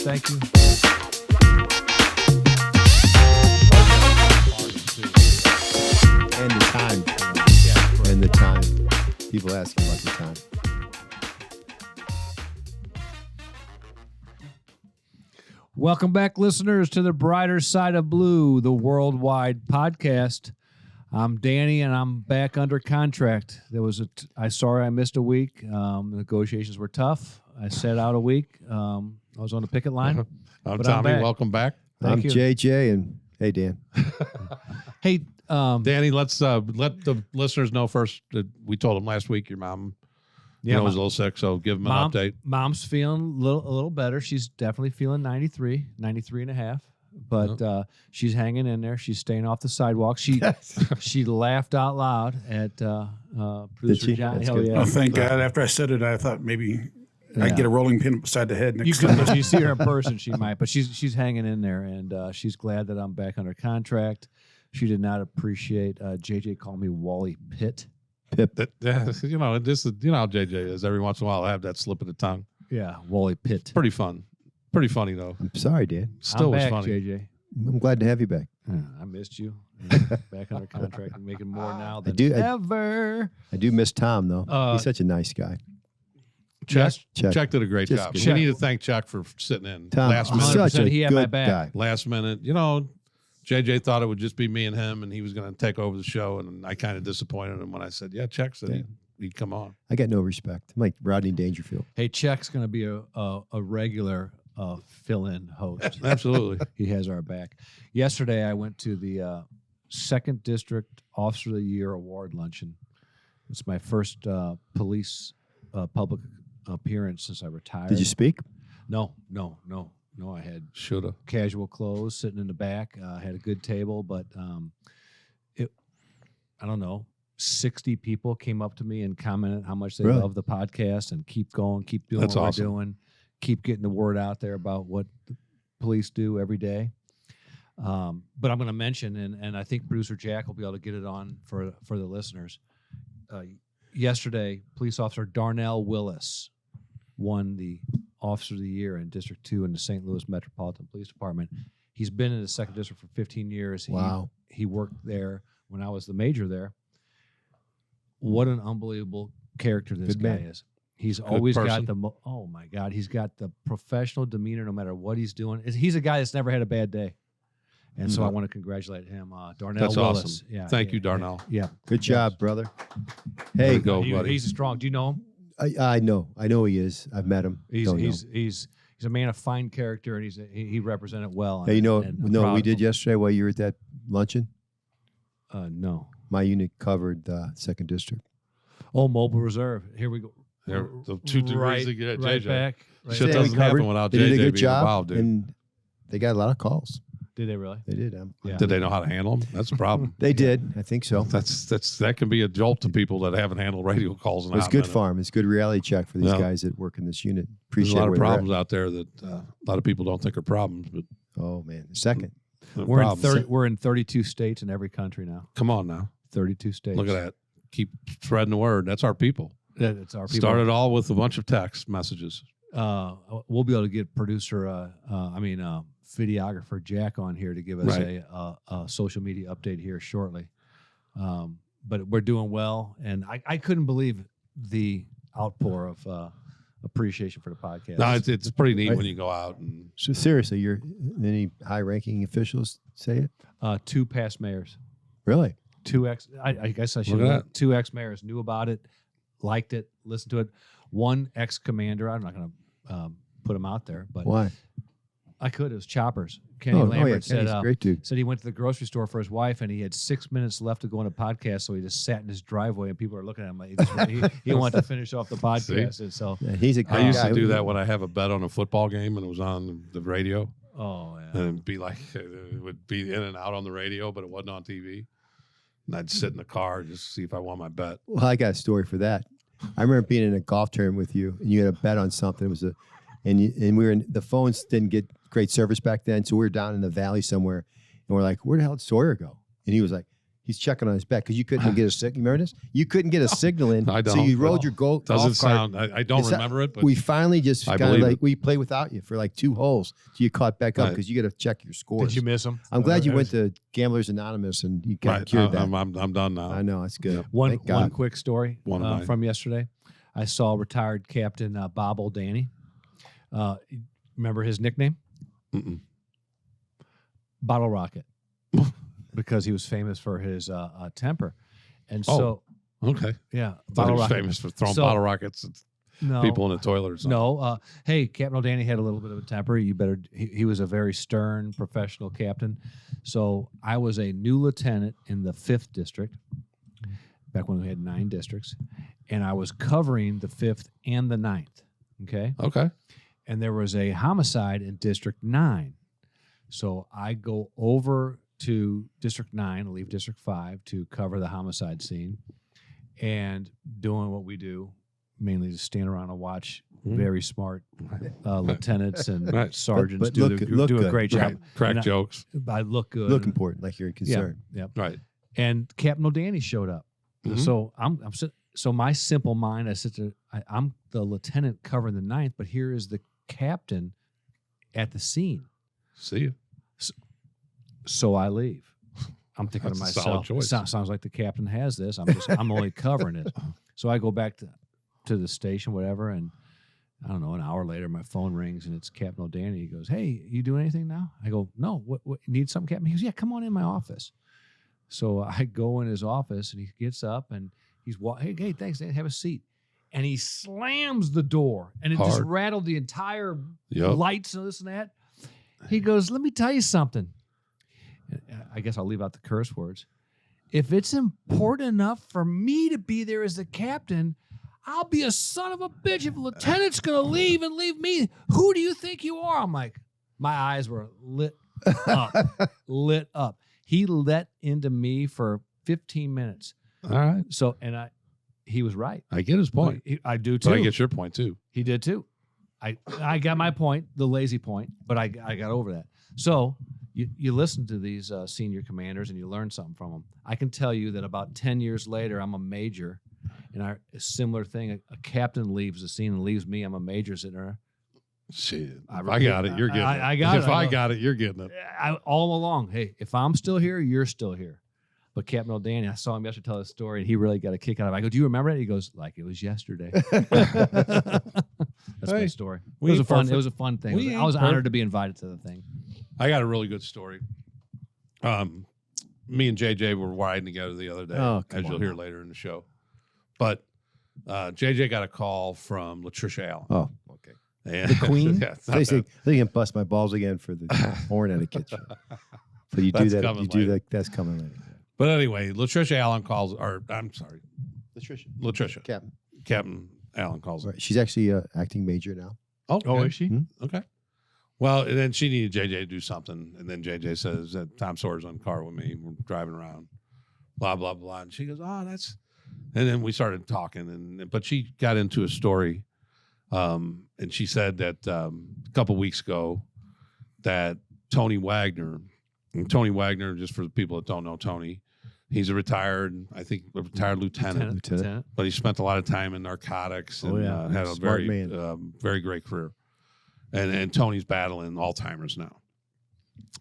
Thank you. And the time. Yeah, And the time. People asking about the time. Welcome back, listeners, to the Brighter Side of Blue, the worldwide podcast. I'm Danny, and I'm back under contract. I missed a week. The negotiations were tough. I sat out a week. I was on the picket line. I'm but Tommy. back. Welcome back. I'm you. JJ, and hey, Dan. Hey, Danny, let's let the listeners know first that we told them last week your mom was a little sick, so give them an update. Mom's feeling a little better. She's definitely feeling 93 and a half. But she's hanging in there. She's staying off the sidewalk. She laughed out loud at producer John. Hell yeah! Oh, thank God. After I said it, I thought maybe I'd get a rolling pin beside the head next time. If you see her in person, she might. But she's hanging in there, and she's glad that I'm back under contract. She did not appreciate JJ called me Wally Pitt. Pip. This is how JJ is. Every once in a while, I have that slip of the tongue. Yeah, Wally Pitt. Pretty fun. Pretty funny though. I'm sorry, Dan. Still I'm was back, funny. JJ. I'm glad to have you back. I missed you. Back under contract and making more now than do- ever. I do miss Tom, though. He's such a nice guy. Chuck Chuck. did a great Just job. good. We need to thank Chuck for sitting in Tom, last he's minute. such a He had my good back. guy. Last minute, JJ thought it would just be me and him, and he was going to take over the show. And I kind of disappointed him when I said, "Yeah, Chuck said he'd come on." I got no respect. I'm like Rodney Dangerfield. Hey, Chuck's going to be a regular fill-in host. Absolutely. He has our back. Yesterday, I went to the 2nd District Officer of the Year Award Luncheon. It's my first police public appearance since I retired. Did you speak? No. I had Shoulda. casual clothes sitting in the back. I had a good table, but I don't know. 60 people came up to me and commented how much they Really? love the podcast and keep going, keep doing That's what awesome. we're doing, keep getting the word out there about what the police do every day. But I'm going to mention, and I think producer Jack will be able to get it on for the listeners. Yesterday, police officer Darnell Willis won the Officer of the Year in District 2 in the St. Louis Metropolitan Police Department. He's been in the 2nd District for 15 years. Wow. He worked there when I was the major there. What an unbelievable character this Good guy man. is. He's Good always person. got oh my God, he's got the professional demeanor no matter what he's doing. He's a guy that's never had a bad day. And so I want to congratulate him. Darnell That's Willis. awesome. Yeah, Thank you, Darnell. Yeah. Good job, brother. Way Hey, to go, buddy. He's strong. Do you know him? I know he is. I've met him. Don't know. He's a man of fine character, and he represented well. Hey, and I'm what proud we of did him. yesterday while you were at that luncheon? No. My unit covered 2nd District. Oh, Mobile Reserve. Here we go. There, the 2 degrees to get right JJ. back. Right Shit back. Saying we doesn't happen covered. without They JJ did a being good job, involved, dude. and they got a lot of calls. Did they really? They did. Yeah. Did they know how to handle them? That's a problem. They did. I think so. That can be a jolt to people that haven't handled radio calls in a It's hot good minute. farm. It's good reality check for these Yeah. guys that work in this unit. There's Appreciate a lot of where they're at. problems out there that a lot of people don't think are problems, but Oh man, the 2nd. they're We're in problems. we're in 32 states in every country now. Come on now. 32 states. Look at that. Keep spreading the word. That's our people. It's our people. Started all with a bunch of text messages. We'll be able to get videographer Jack on here to give us Right. a social media update here shortly. But we're doing well, and I couldn't believe the outpour of appreciation for the podcast. No, it's pretty neat Right. when you go out and So seriously, any high-ranking officials say it? 2 past mayors, Really? 2 ex. I guess I should. Look at have 2 ex mayors knew about it, liked it, listened to it. 1 ex commander. I'm not going to put him out there, but Why? I could. It was Choppers. Kenny Lambert said. Kenny's a great dude. Said he went to the grocery store for his wife, and he had 6 minutes left to go on a podcast, so he just sat in his driveway, and people are looking at him like he wanted to finish off the podcast. And so, Yeah, he's a I great used guy. to do that when I have a bet on a football game and it was on the radio. oh yeah, And it'd be like it would be in and out on the radio, but it wasn't on TV. And I'd sit in the car just to see if I won my bet. Well, I got a story for that. I remember being in a golf tournament with you, and you had a bet on something. It was and we were in the phones didn't get great service back then, so we were down in the valley somewhere, and we're like, "Where the hell did Sawyer go?" And he was like, He's checking on his back because you couldn't get a signal. Remember this? You couldn't get a signal in. I don't. So you rode your golf Doesn't cart. sound. I don't remember it, but We finally just I kind of believe like it. we played without you for like 2 holes till you caught back up Right. because you got to check your scores. Did you miss him? I'm glad you went to Gamblers Anonymous and you got right. cured that. I'm done now. I know it's good. One Thank God. quick story One of mine. from yesterday. I saw retired Captain Bob O'Danny. Remember his nickname? Mm-mm. Bottle Rocket, because he was famous for his temper. And so, Okay. yeah, I thought he Bottle was Rocket. famous for throwing So- bottle rockets at No, people in the toilet or something. no. Hey, Captain O'Danny had a little bit of a temper. You better. He was a very stern, professional captain. So I was a new lieutenant in the 5th district, back when we had 9 districts, and I was covering the 5th and the 9th. Okay. Okay. And there was a homicide in District 9. So I go over to District 9, leave District 5 to cover the homicide scene, and doing what we do, mainly just stand around and watch very smart lieutenants and Right. sergeants But do look a good. great job. Right. Crack And I- jokes. I look good. Look important, like you're concerned. Yeah. Right. And Captain O'Danny showed up. Mhm. So so my simple mind, I said I'm the lieutenant covering the 9th, but here is the captain at the scene. See you. So I leave. I'm thinking That's to a solid myself, choice. sounds like the captain has this. I'm only covering it. So I go back to the station, whatever, and I don't know, an hour later, my phone rings and it's Captain O'Danny. He goes, "Hey, you doing anything now?" I go, "No. What need something, Captain?" He goes, "Yeah, come on in my office." So I go in his office and he gets up and he's hey, thanks, have a seat. And he slams the door and it just Hard. rattled the entire Yep. lights and this and that. He goes, "Let me tell you something." I guess I'll leave out the curse words. If it's important enough for me to be there as the captain, I'll be a son of a bitch if a lieutenant's going to leave and leave me. Who do you think you are? I'm like, my eyes were lit up. He let into me for 15 minutes. All right. So, he was right. I get his point. I do too. But I get your point too. He did too. I got my point, the lazy point, but I got over that. So you listen to these senior commanders and you learn something from them. I can tell you that about 10 years later, I'm a major, and a similar thing. A captain leaves the scene and leaves me. I'm a major sitting there. Shit. If I got it, you're getting it. I got it. If I got it, you're getting it. All along, hey, if I'm still here, you're still here. But Captain O'Danny, I saw him yesterday tell this story, and he really got a kick out of it. I go, "Do you remember it?" He goes, "Like it was yesterday." That's my Hey, story. It we was a ain't fun. perfect. It was a fun thing. We I was ain't honored perfect. to be invited to the thing. I got a really good story. Me and JJ were riding together the other day, Oh, come as you'll on hear now. later in the show. But JJ got a call from Latricia Allen. Oh, okay. And, The Queen? Yeah, it's not They bad. can bust my balls again for the horn etiquette. So you do That's that. coming You do later. that. That's coming later. But anyway, Latricia Allen calls, or I'm sorry, Latricia. Captain. Captain Allen calls her. Right. She's actually acting major now. Oh, okay. she? Okay. Well, and then she needed JJ to do something. And then JJ says that Tom Sawyer's on the car with me. We're driving around, blah, blah, blah. And she goes, "Oh, that's," and then we started talking. But she got into a story. And she said that a couple weeks ago that Tony Wagner, just for the people that don't know Tony, he's a retired lieutenant. But he spent a lot of time in narcotics and had a Smart very, man. very great career. And Tony's battling Alzheimer's now.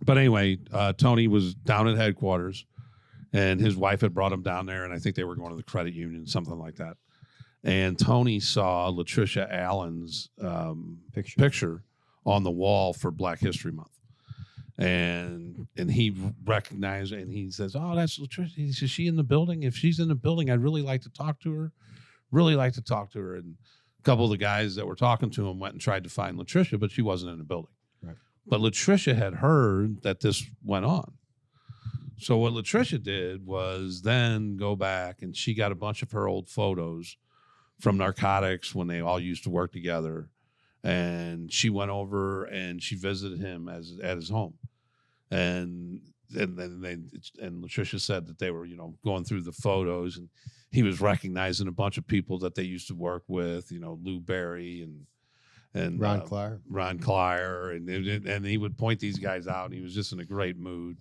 But anyway, Tony was down at headquarters, and his wife had brought him down there, and I think they were going to the credit union, something like that. And Tony saw Latricia Allen's picture on the wall for Black History Month. And he recognized it, and he says, "Oh, that's Latricia." He says, "Is she in the building? If she's in the building, I'd really like to talk to her. And a couple of the guys that were talking to him went and tried to find Latricia, but she wasn't in the building. Right. But Latricia had heard that this went on. So what Latricia did was then go back, and she got a bunch of her old photos from narcotics when they all used to work together. And she went over and she visited him at his home. And Latricia said that they were, going through the photos, and he was recognizing a bunch of people that they used to work with, Lou Berry and Ron Clyer. and he would point these guys out, and he was just in a great mood.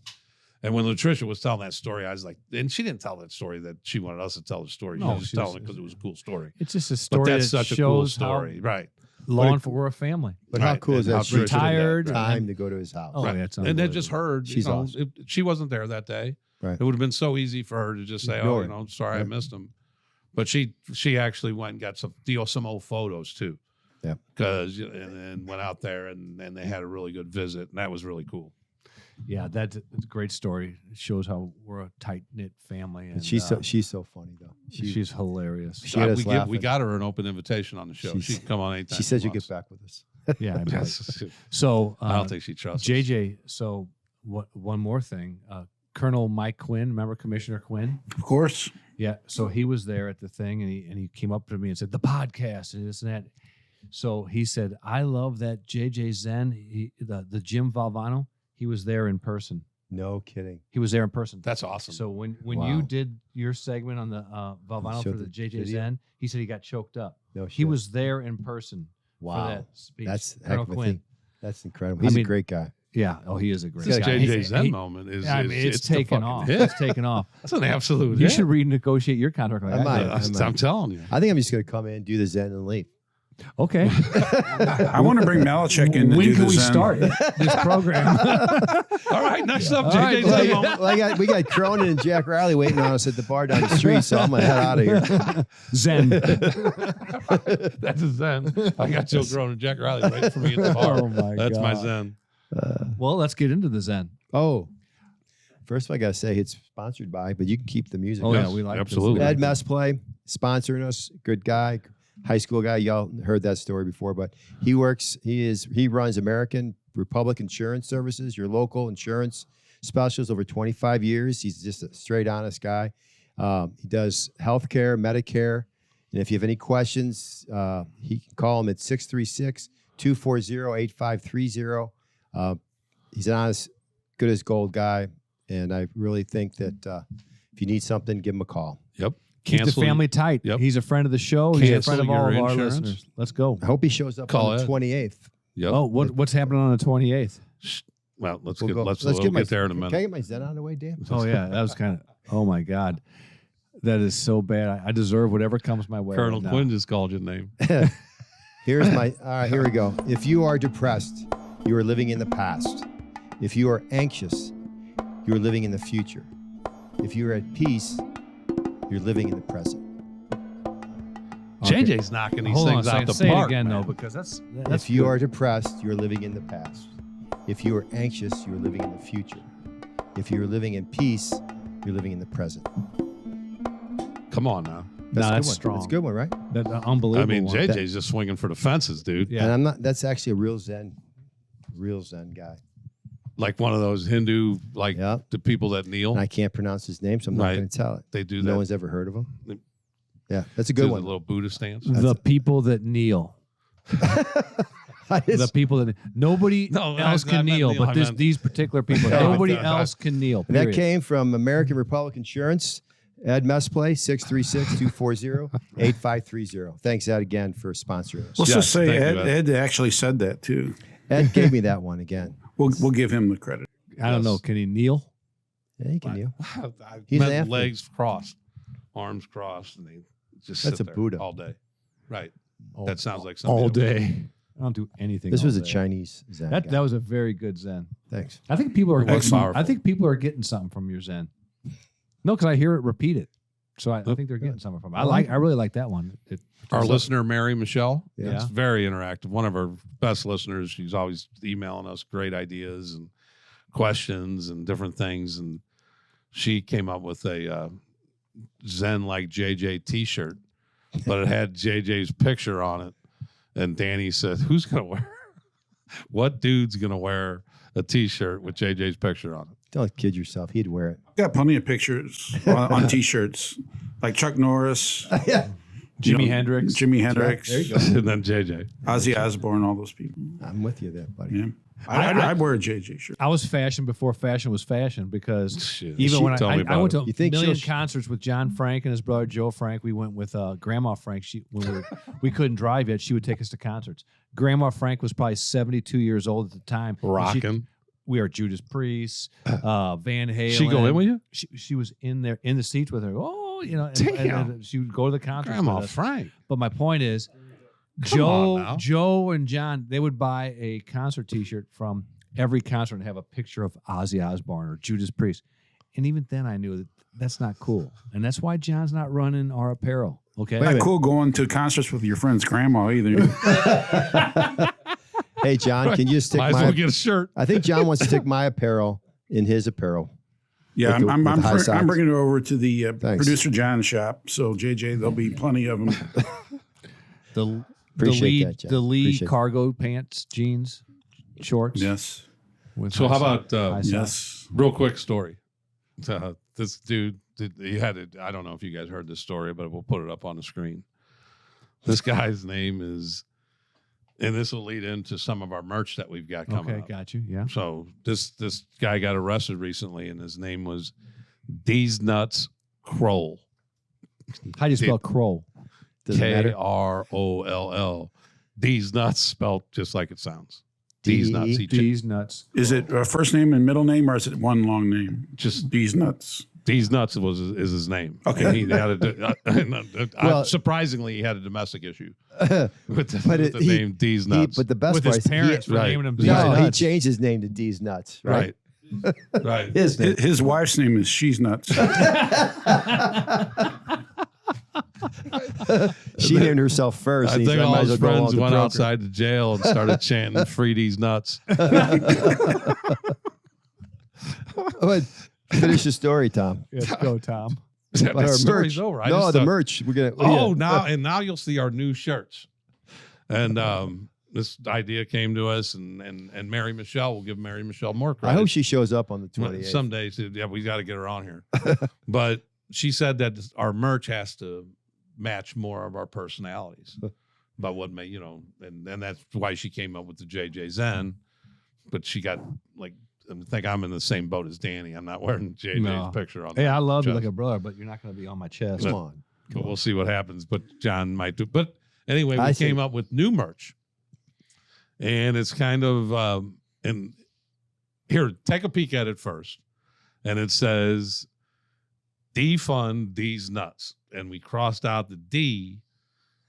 And when Latricia was telling that story, I was like, and she didn't tell that story that she wanted us to tell the story. She No, was just telling it because it was a cool story. It's just a But story that's that such a cool shows story, right? law enforcement, we're a family. But how Right, cool is and how that? She Tricia took did that, Retired. right. time to go to his house. Oh, Right. yeah, it's And then just heard, She's awesome. she wasn't there that day. Right. It would have been so easy for her to just say, Ignore "Oh, it. you know, sorry, I Right. missed him." But she actually went and got some old photos too. Yeah. Because and went out there and they had a really good visit, and that was really cool. Yeah, that's a great story. It shows how we're a tight knit family, and And she's so funny though. she's hilarious. She had us we laughing. got her an open invitation on the show. She's- She can come on anytime. She said she you get wants. back with us. Yeah, I bet. Yes. So I don't think she trusts us. JJ. So one more thing, Colonel Mike Quinn. Remember Commissioner Quinn? Of course. Yeah. So he was there at the thing, and he came up to me and said the podcast and this and that. So he said, "I love that JJ Zen, the Jim Valvano. He was there in person. No kidding. He was there in person. That's awesome. So when Wow. you did your segment on the Valvano Showed for the the JJ video? Zen, he said he got choked up. No He shit. was there in person for Wow. that speech. That's a heck Colonel of a Quinn. thing. That's incrable. He's mean, a great guy. Yeah. Oh, he is a great this guy. JJ He- Zen he- moment is. I mean, it's the taken fucking off. hit. It's taken off. That's an absolute. You hit. should renegotiate your contract like I might. that. I'm telling you. I think I'm just going to come in, do the Zen, and leave. Okay. I want to bring Malachek in to When do can the we Zen. start this program? All right, next up, All right, JJ Zen well, moment. Well, we got Cronin and Jack Riley waiting on us at the bar down the street, so I'm going to head out of here. Zen. That's a Zen. I got Joe Grown and Jack Riley waiting for me at the bar. Oh, my That's my God. Zen. Well, let's get into the Zen. Oh, first of all, I got to say it's sponsored by, but you can keep the music. Oh, Yes, yeah. We like this. absolutely. Ed Mess Play sponsoring us. Good guy, high school guy. Y'all heard that story before, but he runs American Republic Insurance Services, your local insurance specialist, over 25 years. He's just a straight honest guy. He does healthcare, Medicare, and if you have any questions, he can call him at 636-240-8530. He's an honest, good as gold guy, and I really think that if you need something, give him a call. Yep. Keep the Cancel- family tight. Yep. He's a friend of the show. He's a Cancel friend of all of your our insurance. listeners. Let's go. I hope he shows up Call on the Ed. 28th. Yep. Oh, what's happening on the 28th? Well, let's We'll get go- let's get my get there in a Can I minute. get my Zen on the way, Dan? Oh, yeah. That was kind of, oh, my God. That is so bad. I deserve whatever comes my way. Colonel right now. Quinn just called your name. Here's my, all right, here we go. If you are depressed, you are living in the past. If you are anxious, you are living in the future. If you are at peace, you're living in the present. Okay. JJ's knocking these Hold on a things out second. the Say park, it again, man. though, because that's If you good. are depressed, you're living in the past. If you are anxious, you're living in the future. If you're living in peace, you're living in the present. Come on now. That's a good one. strong. That's a good one, right? That's an unbelievable. I mean, one. JJ's just swinging for the fences, dude. Yeah. And I'm not, that's actually a real Zen guy. Like one of those Hindu, like Yeah. the people that kneel. And I can't pronounce his name, so I'm not Right. going to tell it. They do No that. one's ever heard of him. They- Yeah, that's a do good the one. little Buddha stance. The people that kneel. The people that nobody No, else I can meant kneel, kneel. but I meant- these particular people, No, nobody I- else can kneel. And that period. came from American Republic Insurance, Ed Messplay, 636-240-8530. Thanks, Ed, again, for sponsoring us. Let's Yes, just say thank you, Ed actually said that too. Ed gave me that one again. We'll give him the credit. I don't know. Can he kneel? Yeah, you can kneel. I He's an meant athlete. legs crossed, arms crossed, and they just That's sit a there Buddha. all day. Right. All- That sounds like something all that would- day. I don't do anything. This all was a day. Chinese Zen guy. That was a very good Zen. Thanks. I think people are. It was Getting, powerful. I think people are getting something from your Zen. No, because I hear it repeated, so I think they're getting something from it. I really like that one. Our listener, Mary Michelle, Yeah. it's very interactive. One of our best listeners. She's always emailing us great ideas and questions and different things. And she came up with a Zen like JJ T-shirt, but it had JJ's picture on it. And Danny said, "Who's gonna wear? What dude's gonna wear a T-shirt with JJ's picture on it?" Don't kid yourself. He'd wear it. Got plenty of pictures on T-shirts, like Chuck Norris, Yeah. Jimi Hendrix. Jimi Hendrix, There you go. And then JJ. Ozzy Osbourne, all those people. I'm with you there, buddy. Yeah, I'd wear a JJ shirt. I was fashion before fashion was fashion because Shit. even when Tell me I about went it. to You a think million she'll- concerts with John Frank and his brother Joe Frank. We went with Grandma Frank. When we couldn't drive yet, she would take us to concerts. Grandma Frank was probably 72 years old at the time. And Rocking. We are Judas Priest, Van Halen. She go in with you? She was in there in the seats with her. Oh, you know, Damn. and she would go to the concerts Grandma with us. Frank. But my point is, Come on now. Joe and John, they would buy a concert T-shirt from every concert and have a picture of Ozzy Osbourne or Judas Priest. And even then, I knew that that's not cool, and that's why John's not running our apparel. Okay, Not cool going to concerts with your friend's grandma either. Hey, John, can you stick Might as well my? get a shirt. I think John wants to stick my apparel in his apparel. Yeah, With the- I'm with high socks. bringing it over to the Thanks. producer John's shop. So JJ, there'll be plenty of them. the Appreciate that, John. the lead Appreciate cargo pants, jeans, shorts. Yes, with So high how socks- about, high socks. yes. Real quick story. This dude, he had it. I don't know if you guys heard this story, but we'll put it up on the screen. This guy's name is, and this will lead into some of our merch that we've got coming Okay, up. got you. Yeah. So this guy got arrested recently, and his name was These Nuts Kroll. How do you spell Kroll? Doesn't matter. Kroll. These Nuts spelled just like it sounds. These D-E? Nuts. He These nuts. Is it a first name and middle name, or is it one long name? just These nuts. These Nuts is his name. Okay. And he had Well- surprisingly, he had a domestic issue But with the name These Nuts. but the best With part his is parents for right. naming him. He, These no, he nuts. changed his name to D's Nuts. Right. Right. His name. His wife's name is She's Nuts. She named herself first. I and he think said, I all might as his well go along friends with the went broker. outside the jail and started chanting "Free these nuts." But finish the story, Tom. Let's go, Tom. About our The story's merch. over. I No, just the thought- merch. We're gonna. Oh, yeah. now you'll see our new shirts. And this idea came to us, and Mary Michelle, will give Mary Michelle more I credit. hope she shows up on the 28th. Some days, yeah, we got to get her on here. But she said that our merch has to match more of our personalities. But what may, and that's why she came up with the JJ Zen. But she got I think I'm in the same boat as Danny. I'm not wearing JJ's No. picture on. Hey, I love you chest. like a brother, but you're not going to be on my chest. Come on. But we'll see what happens. But John might do. But anyway, we I see. came up with new merch, and it's kind of and here, take a peek at it first, and it says defund these nuts, and we crossed out the D,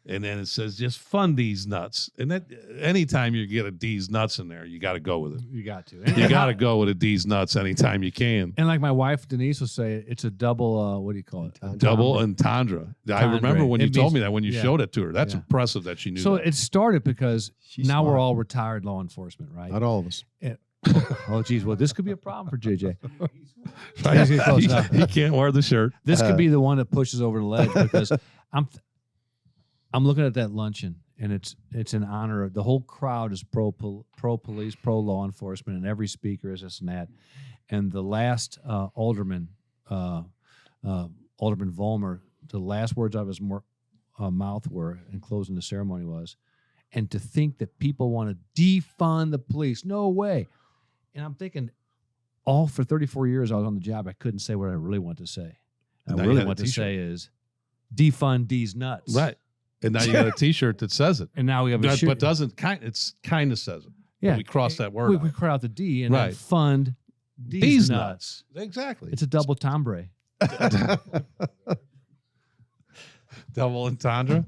and then it says just fund these nuts. And that anytime you get a D's nuts in there, you got to go with it. You got to. You got to go with a D's nuts anytime you can. And like my wife Denise will say, it's a double. What do you call it? Double entendre. I remember when you It told means- me that when you yeah. showed it to her. That's Yeah. impressive that she knew So that. it started because She's now we're smart. all retired law enforcement, right? Not all of us. Oh, geez. Well, this could be a problem for JJ. Right? He's getting close enough. He can't wear the shirt. This could be the one that pushes over the ledge because I'm looking at that luncheon, and it's in honor of the whole crowd is pro police, pro law enforcement, and every speaker is this and that. And the last alderman, Alderman Vollmer, the last words out of his mouth were, in closing the ceremony, was, "And to think that people want to defund the police, no way." And I'm thinking, all for 34 years I was on the job, I couldn't say what I really want to say. And I now you really got a want to t-shirt. say is defund these nuts. Right. And now you got a T-shirt that says it. And now we have a But it's kind of says it. yeah. But we crossed that word We out. cut out the D and then Right. fund these nuts. Exactly. It's a double timbre. double entendre.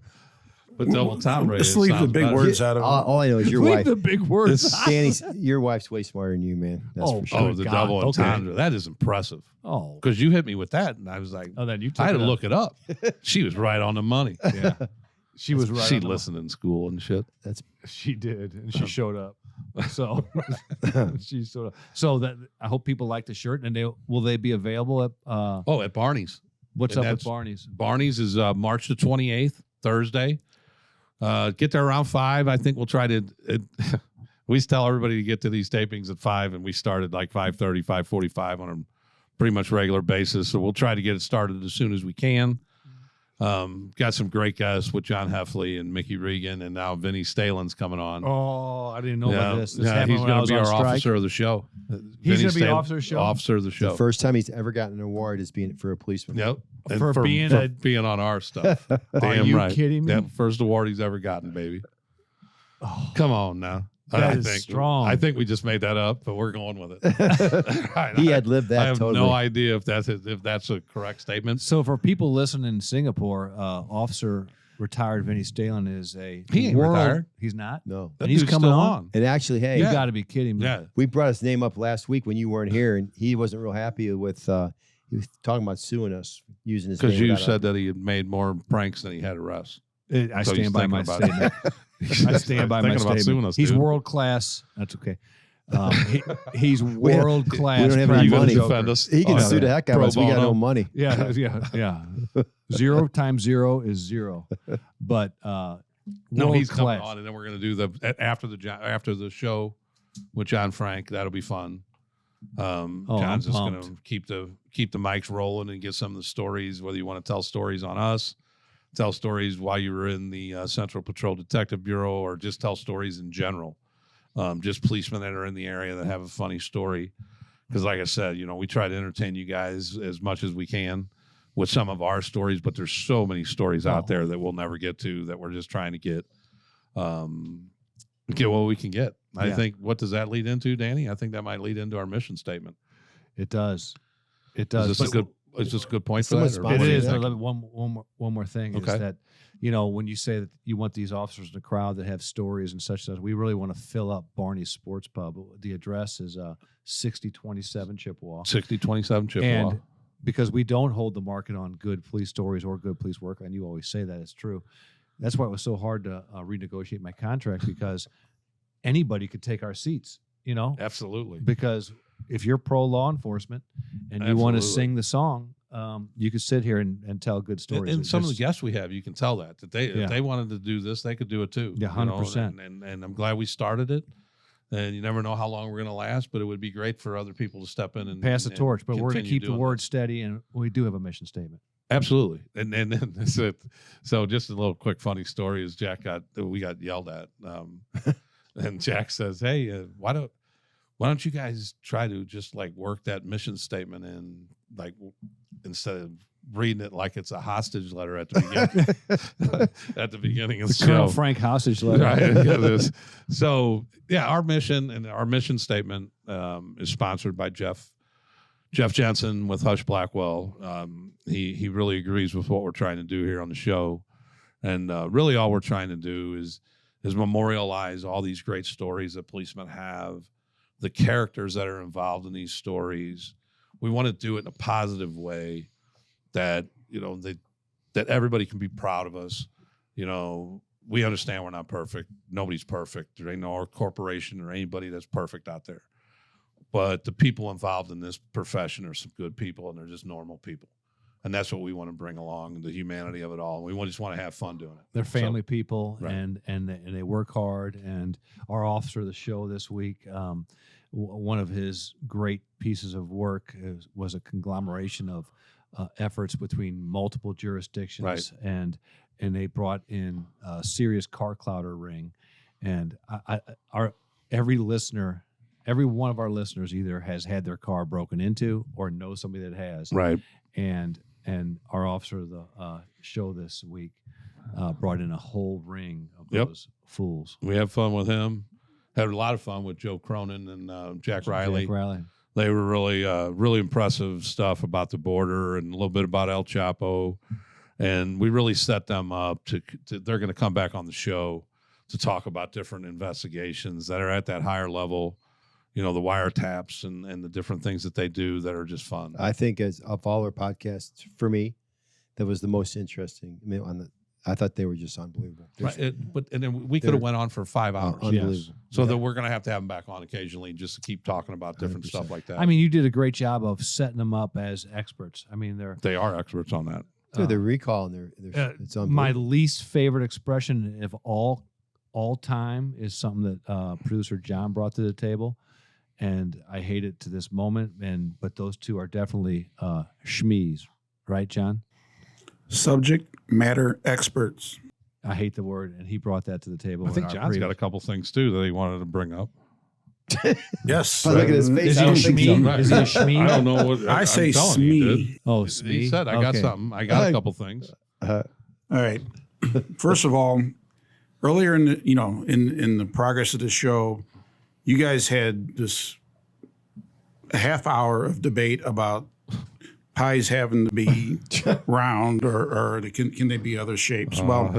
But double entendre. Just leave the sounds big better. words out of it. All I know is your Leave wife. the big words. It's- Danny's, your wife's way smarter than you, man. That's Oh, for sure. Oh, Good the God. double Okay. entendre. That is impressive. Oh. Because you hit me with that, and I was like, Oh, then you took I had it to up. look it up. She was right on the money. Yeah. She was right. She on the- listened in school and shit. She did, and she showed up. So she showed up. So that I hope people like the shirt, and will they be available at Oh, at Barney's. what's And up with that's- Barney's? Barney's is March the 28th, Thursday. Get there around 5. I think we'll try to. We tell everybody to get to these tapings at 5, and we start at like 5:30, 5:45 on a pretty much regular basis. So we'll try to get it started as soon as we can. Got some great guests with John Heffley and Mickey Regan, and now Vinny Stalin's coming on. Oh, I didn't know about this. This yeah, happened he's when I going was to be on our strike. officer of the show. He's Vinny gonna be the Stalin- officer of the show? Officer of the show. The first time he's ever gotten an award is being for a policeman. Yep. And For being a- being on our stuff. Are Damn you right. kidding me? Yep. First award he's ever gotten, baby. Oh. Come on now. That is strong. I think we just made that up, but we're going with it. Right, He had lived that. I have totally. no idea if that's a correct statement. So for people listening in Singapore, Officer retired Vinny Stalin is a He ain't retired. He's not. No. That And he's dude's coming still on. And actually, hey, You got to be kidding me. Yeah. we brought his name up last week when you weren't here, and he wasn't real happy with. He was talking about suing us using his name. Because you without said that he had made more pranks than he had arrests. I So he's stand by thinking my about it. statement. I stand by my Thinking about suing statement. us, He's dude. world class. That's okay. He's world class. we don't have any You gonna money. defend us? He can Oh, sue the heck out of pro us. We got bono. no money. Yeah. 0 times 0 is 0. But No, world he's coming class. on, and then we're going to do after the show with John Frank. That'll be fun. I'm John's just going pumped. to keep the mics rolling and get some of the stories. Whether you want to tell stories on us, tell stories while you were in the Central Patrol Detective Bureau, or just tell stories in general. Just policemen that are in the area that have a funny story. Because, like I said, we try to entertain you guys as much as we can with some of our stories, but there's so many stories out there that we'll never get to, that we're just trying to get what we can get. I think, what does that lead into, Danny? I think that might lead into our mission statement. It does. It does. Is this a good point for Someone that? or sponsor what It do you is. think? But one more thing Okay. is that, when you say that you want these officers in the crowd that have stories and such, we really want to fill up Barney's Sports Pub. The address is 6027 Chippewa. 6027 Chippewa. And because we don't hold the market on good police stories or good police work, and you always say that, it's true. That's why it was so hard to renegotiate my contract, because anybody could take our seats, Absolutely. because if you're pro law enforcement and you want to Absolutely. sing the song, you could sit here and tell good stories. And It's some of the just- guests we have, you can tell that Yeah. if they wanted to do this, they could do it too. Yeah, 100%. And I'm glad we started it. And you never know how long we're going to last, but it would be great for other people to step in and pass the and torch, but we're going to continue keep the doing word this. steady, and we do have a mission statement. Absolutely. And then that's it. So just a little quick funny story is we got yelled at. And Jack says, "Hey, why don't you guys try to just like work that mission statement in, like, instead of reading it like it's a hostage letter at the beginning at the beginning of the Colonel show." Frank hostage letter. Right. It is. So yeah, our mission statement is sponsored by Jeff Jensen with Hush Blackwell. He really agrees with what we're trying to do here on the show, and really all we're trying to do is memorialize all these great stories that policemen have, the characters that are involved in these stories. We want to do it in a positive way that that everybody can be proud of us. We understand we're not perfect. Nobody's perfect. There ain't no corporation or anybody that's perfect out there. But the people involved in this profession are some good people, and they're just normal people. And that's what we want to bring along, the humanity of it all. We just want to have fun doing it. They're family people, right. and they work hard. And our officer of the show this week, one of his great pieces of work was a conglomeration of efforts between multiple jurisdictions, Right. and they brought in a serious car clouder ring. And every one of our listeners either has had their car broken into or knows somebody that has. Right. And our officer of the show this week brought in a whole ring of Yep. those fools. We had fun with him. Had a lot of fun with Joe Cronin and Jack Riley. Jack Riley. They were really impressive stuff about the border and a little bit about El Chapo. And we really set them up to they're going to come back on the show to talk about different investigations that are at that higher level, the wiretaps and the different things that they do that are just fun. I think as of all our podcasts, for me, that was the most interesting. I thought they were just unbelievable. Right. And then we could have went on for 5 hours. Unbelievable. Yes. So that we're going to have them back on occasionally just to keep talking about different 100%. stuff like that. I mean, you did a great job of setting them up as experts. I mean, they are experts on that. Dude, their recall and their it's unbelievable. my least favorite expression of all time is something that producer John brought to the table, and I hate it to this moment. But those two are definitely schmees, right, John? Subject matter experts. I hate the word, and he brought that to the table. I think in our John's got pre- a couple things too that he wanted to bring up. Yes. Look at his face. Is I he a don't think so. schmee? Is he a schmee? I don't know what I say I'm telling you, dude. SME. Oh, He Smee. said, I got Okay. something. I got a couple things. All right. First of all, earlier in the, in the progress of the show, you guys had this a half hour of debate about pies having to be round or can they be other shapes? Well,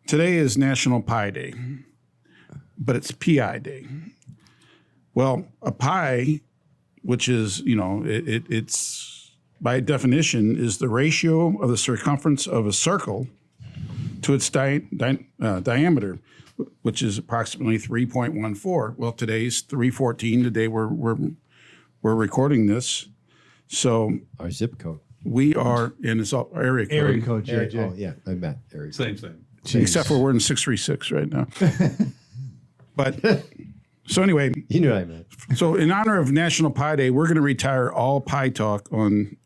today is National Pie Day, but it's PI Day. Well, a pie, which is, it's by definition is the ratio of the circumference of a circle to its diameter, which is approximately 3.14. Well, today's 314. Today we're recording this, so Our zip code. we are in this area code. Area code, Area, JJ. oh, yeah, I met area code. Same thing. Except for we're in 636 right now. But so anyway, You knew what I meant. so in honor of National Pie Day, we're going to retire all pie talk on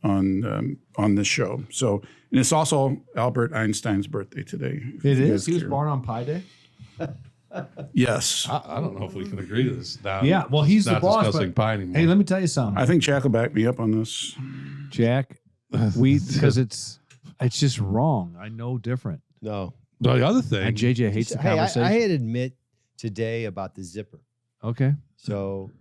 this show. So and it's also Albert Einstein's birthday today. It is. He was born on Pie Day. Yes, I don't know if we can agree to this. Now, Yeah, well, he's the not boss. discussing But, pie anymore. hey, let me tell you something, I think Jack will back me up on this. Jack. Because it's just wrong. I know different. No. the other thing, And JJ hates the Hey, conversation. I had to admit today about the zipper. Okay. So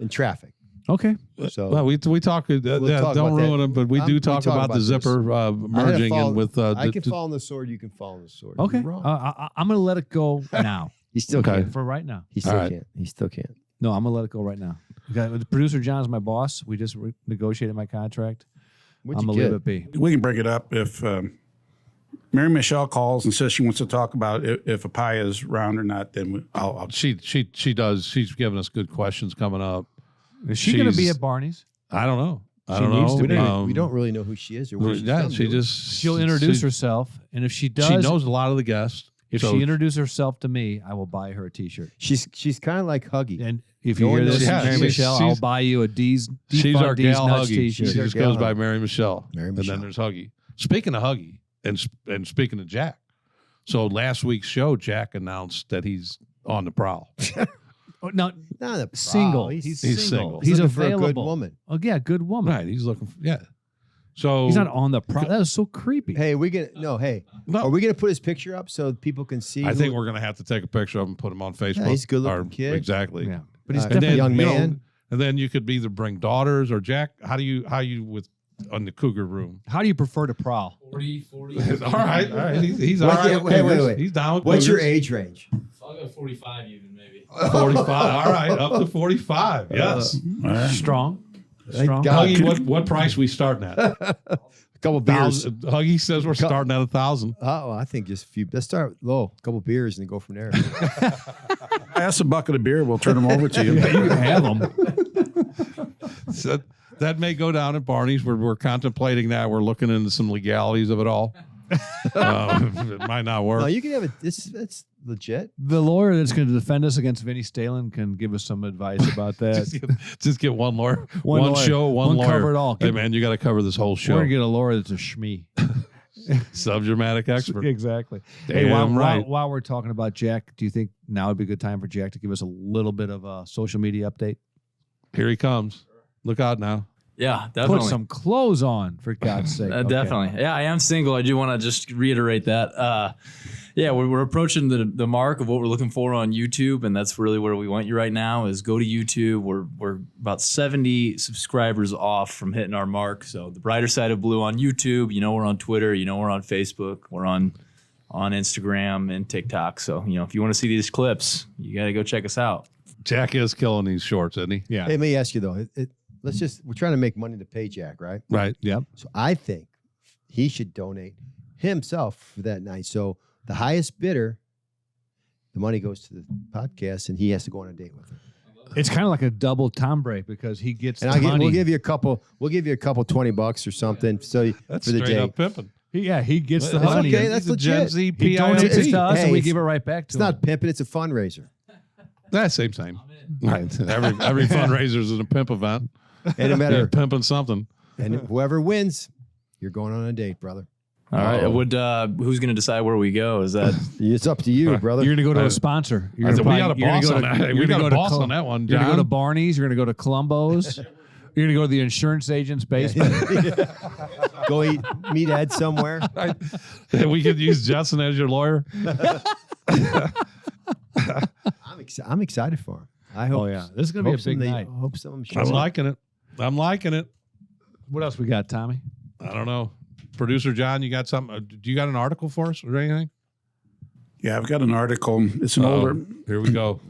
in traffic. Okay. So well, we talk. talk don't about ruin that. it, but we do We talk talk about about the this. zipper I had to merging fall- in with. I can fall on the sword. You can fall on the sword. Okay. You're wrong. I'm going to let it go now. He still Okay. can't. For right now. He still All right. can't. He still can't. No, I'm going to let it go right now. Okay. The producer John's my boss. We just negotiated my contract. What'd I'm you going to get? leave it be. We can bring it up if Mary Michelle calls and says she wants to talk about if a pie is round or not. Then I'll She does. She's giving us good questions coming up. Is she going to be She's- at Barney's? I don't know. I She don't needs know. to be. We don't really know who she is or where she's Yeah, from, she do we? just She'll introduce herself. And if she does, She knows a lot of the guests. if so she introduces herself to me, I will buy her a T-shirt. She's kind of like Huggy. And if No you one hear knows this, who Mary she is. Michelle, I'll She's- buy you a D's. she's our D's gal Nuts Huggy. T-shirt. She She's our just gal goes by Huggy. Mary Michelle. Mary And Michelle. then there's Huggy. Speaking of Huggy, and speaking of Jack, so last week's show, Jack announced that he's on the prowl. Oh, no, Not a single. prowl. He's He's single. single. He's looking for a available. good woman. Oh yeah, good woman. Right. He's looking for, yeah. So He's not on the prowl. That is so creepy. Hey, No. are we gonna put his picture up so people can see? I who- think we're going to have to take a picture of him and put him on Facebook. he's a good-looking kid. Exactly. Yeah, but he's And And definitely then, young you know, man. and then you could either bring daughters or Jack. How you with on the Cougar room? How do you prefer to prowl? 40. all right. He's all Wait, right. wait, wait. He's down with What's your Cougars. age range? I'll go 45 even, maybe. 45. All right, up to 45. Yes. Strong. Thank Strong. God. Huggy, what price we starting at? A couple beers. Huggy says we're starting at 1,000. Oh, I think just a few. Let's start low. A couple beers and then go from there. ask a bucket of beer. We'll turn them over to you. You can have them. So that may go down at Barney's. We're contemplating that. We're looking into some legalities of it all. It might not work. No, you can have it. That's legit. The lawyer that's going to defend us against Vinny Stalin can give us some advice about that. Just get one lawyer, one lawyer. show, one lawyer. Cover it all. Hey man, you got to cover this whole We're show. going to get a lawyer that's a shmee. Subdramatic expert. Exactly. Damn Hey, right. while we're talking about Jack, do you think now would be a good time for Jack to give us a little bit of a social media update? Here he comes. Look out now. Yeah, definitely. Put some clothes on, for God's sake. Okay. Definitely. Yeah, I am single. I do want to just reiterate that. Yeah, we're approaching the mark of what we're looking for on YouTube, and that's really where we want you right now is go to YouTube. We're about 70 subscribers off from hitting our mark. So the brighter side of blue on YouTube. You know we're on Twitter. You know we're on Facebook. We're on Instagram and TikTok. So, if you want to see these clips, you got to go check us out. Jack is killing these shorts, isn't he? Yeah. Hey, let me ask you though. We're trying to make money to pay Jack, right? Right. Yep. So I think he should donate himself for that night. So the highest bidder, the money goes to the podcast, and he has to go on a date with her. It's kind of like a double Tom break because he gets And the money. we'll give you a couple $20 or something. So That's for the straight date. up pimping. he gets the That's money. okay. and That's He's a Gen legit. Z he donates it PIMP. to us, and we Hey, give it right back to It's him. not pimping. It's a fundraiser. That's same. Right. Every fundraiser is a pimp event. And no You're matter, pimping something. and whoever wins, you're going on a date, brother. All right. Who's going to decide where we go? Is that It's up to you, brother. You're going to go to a sponsor. You're I gonna said, we buy- got a you're gonna boss go on to- that. you're We gonna got go a to boss Col- on that one, You're going to go to John. Barney's. You're going to go to Columbo's. You're going to go to the insurance agent's basement. Go meet Ed somewhere. We could use Justin as your lawyer. I'm excited for him. I hope. Oh yeah, this is gonna be a hope big some- night. Hope some of them I'm show up. liking it. I'm liking it. What else we got, Tommy? I don't know. Producer John, you got something? Do you got an article for us or anything? Yeah, I've got an article. It's an older. Here we go.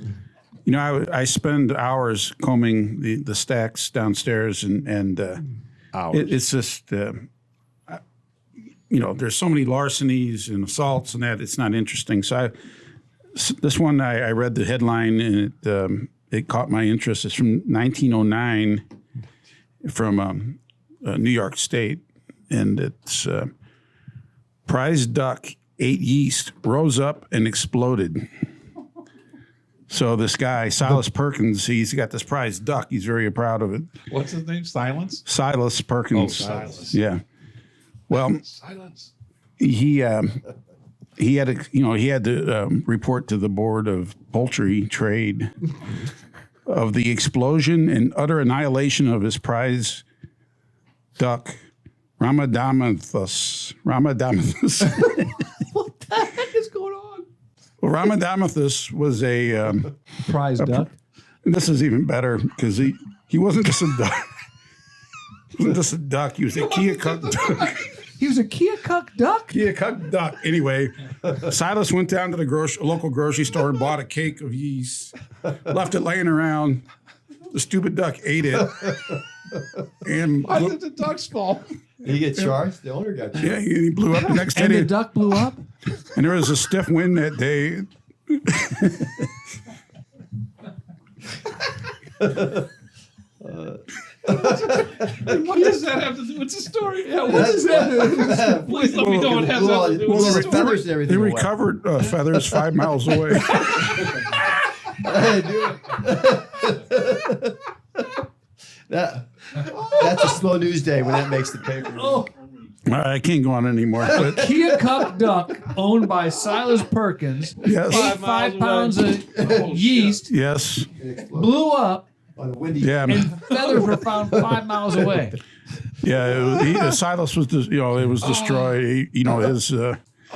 You know, I spend hours combing the stacks downstairs, and Hours. it's just, you know, there's so many larcenies and assaults and that it's not interesting. So this one, I read the headline and it caught my interest. It's from 1909 from New York State, and it's prize duck ate yeast, rose up, and exploded. So this guy, Silas Perkins, he's got this prize duck. He's very proud of it. What's his name? Silence? Silas Perkins. Oh, Silas. Yeah. Well, Silence. he had to report to the Board of Poultry Trade of the explosion and utter annihilation of his prize duck, Ramadamathus. What the heck is going on? Well, Ramadamathus was a Prize duck. and this is even better because he wasn't just a duck. He wasn't just a duck. He was a Keokuk duck. He was a Keokuk duck. Keokuk duck. Anyway, Silas went down to the local grocery store and bought a cake of yeast, left it laying around. The stupid duck ate it. And Why is it the duck's fault? Did he get charged? The owner got charged. yeah, he blew up the next And day. the duck blew up. And there was a stiff wind that day. What does that have to do with the story? Yeah, what That's- does that? Please let me know what has that to do Well, with the the story. feathers and They everything. away. recovered feathers 5 miles away. Hey, dude. That's a slow news day when that makes the paper. Oh, I can't go on anymore. But Keokuk duck owned by Silas Perkins. yes, Ate 5 pounds of yeast, yes, blew up, On the windy. yeah, and feathers were found 5 miles away. yeah. Silas was, it was destroyed. His.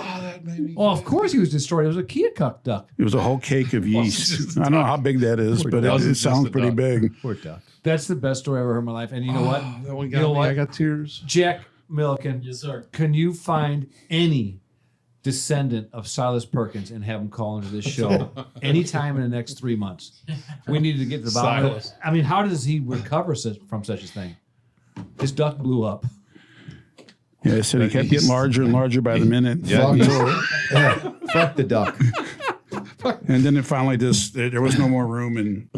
Oh, that made me. Well, of course he was destroyed. It was a Keokuk duck. It was a whole cake of yeast. I don't know how big that is, but duck. it sounds Just a pretty duck. big. Poor duck. That's the best story I ever heard in my life. And you know what? That one You got know me. what? I got tears. Jack Milliken, Yes, sir. can you find any descendant of Silas Perkins and have him call into this show anytime in the next 3 months? We need to get to the bottom of it. Silas. I mean, how does he recover from such a thing? His duck blew up. Yeah, I said he kept getting larger and larger by the minute. Yeah. Fuck the duck. And then it finally there was no more room, and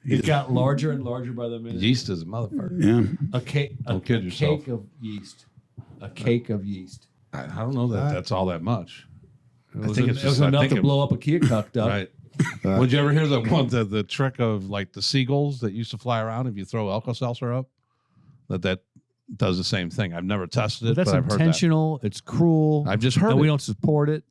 It got larger and larger by the minute. Yeast is a motherfucker. yeah. A cake, Don't kid yourself. cake of yeast. A cake of yeast. I don't know that that's all that much. It I was, think it's it was just- I enough think to it- blow up a Keokuk duck. Right. Would you ever hear the trick of like the seagulls that used to fly around if you throw Alka-Seltzer up? That does the same thing. I've never tested it, But that's but I've heard that. intentional. It's cruel. I've just heard and we it. don't support it.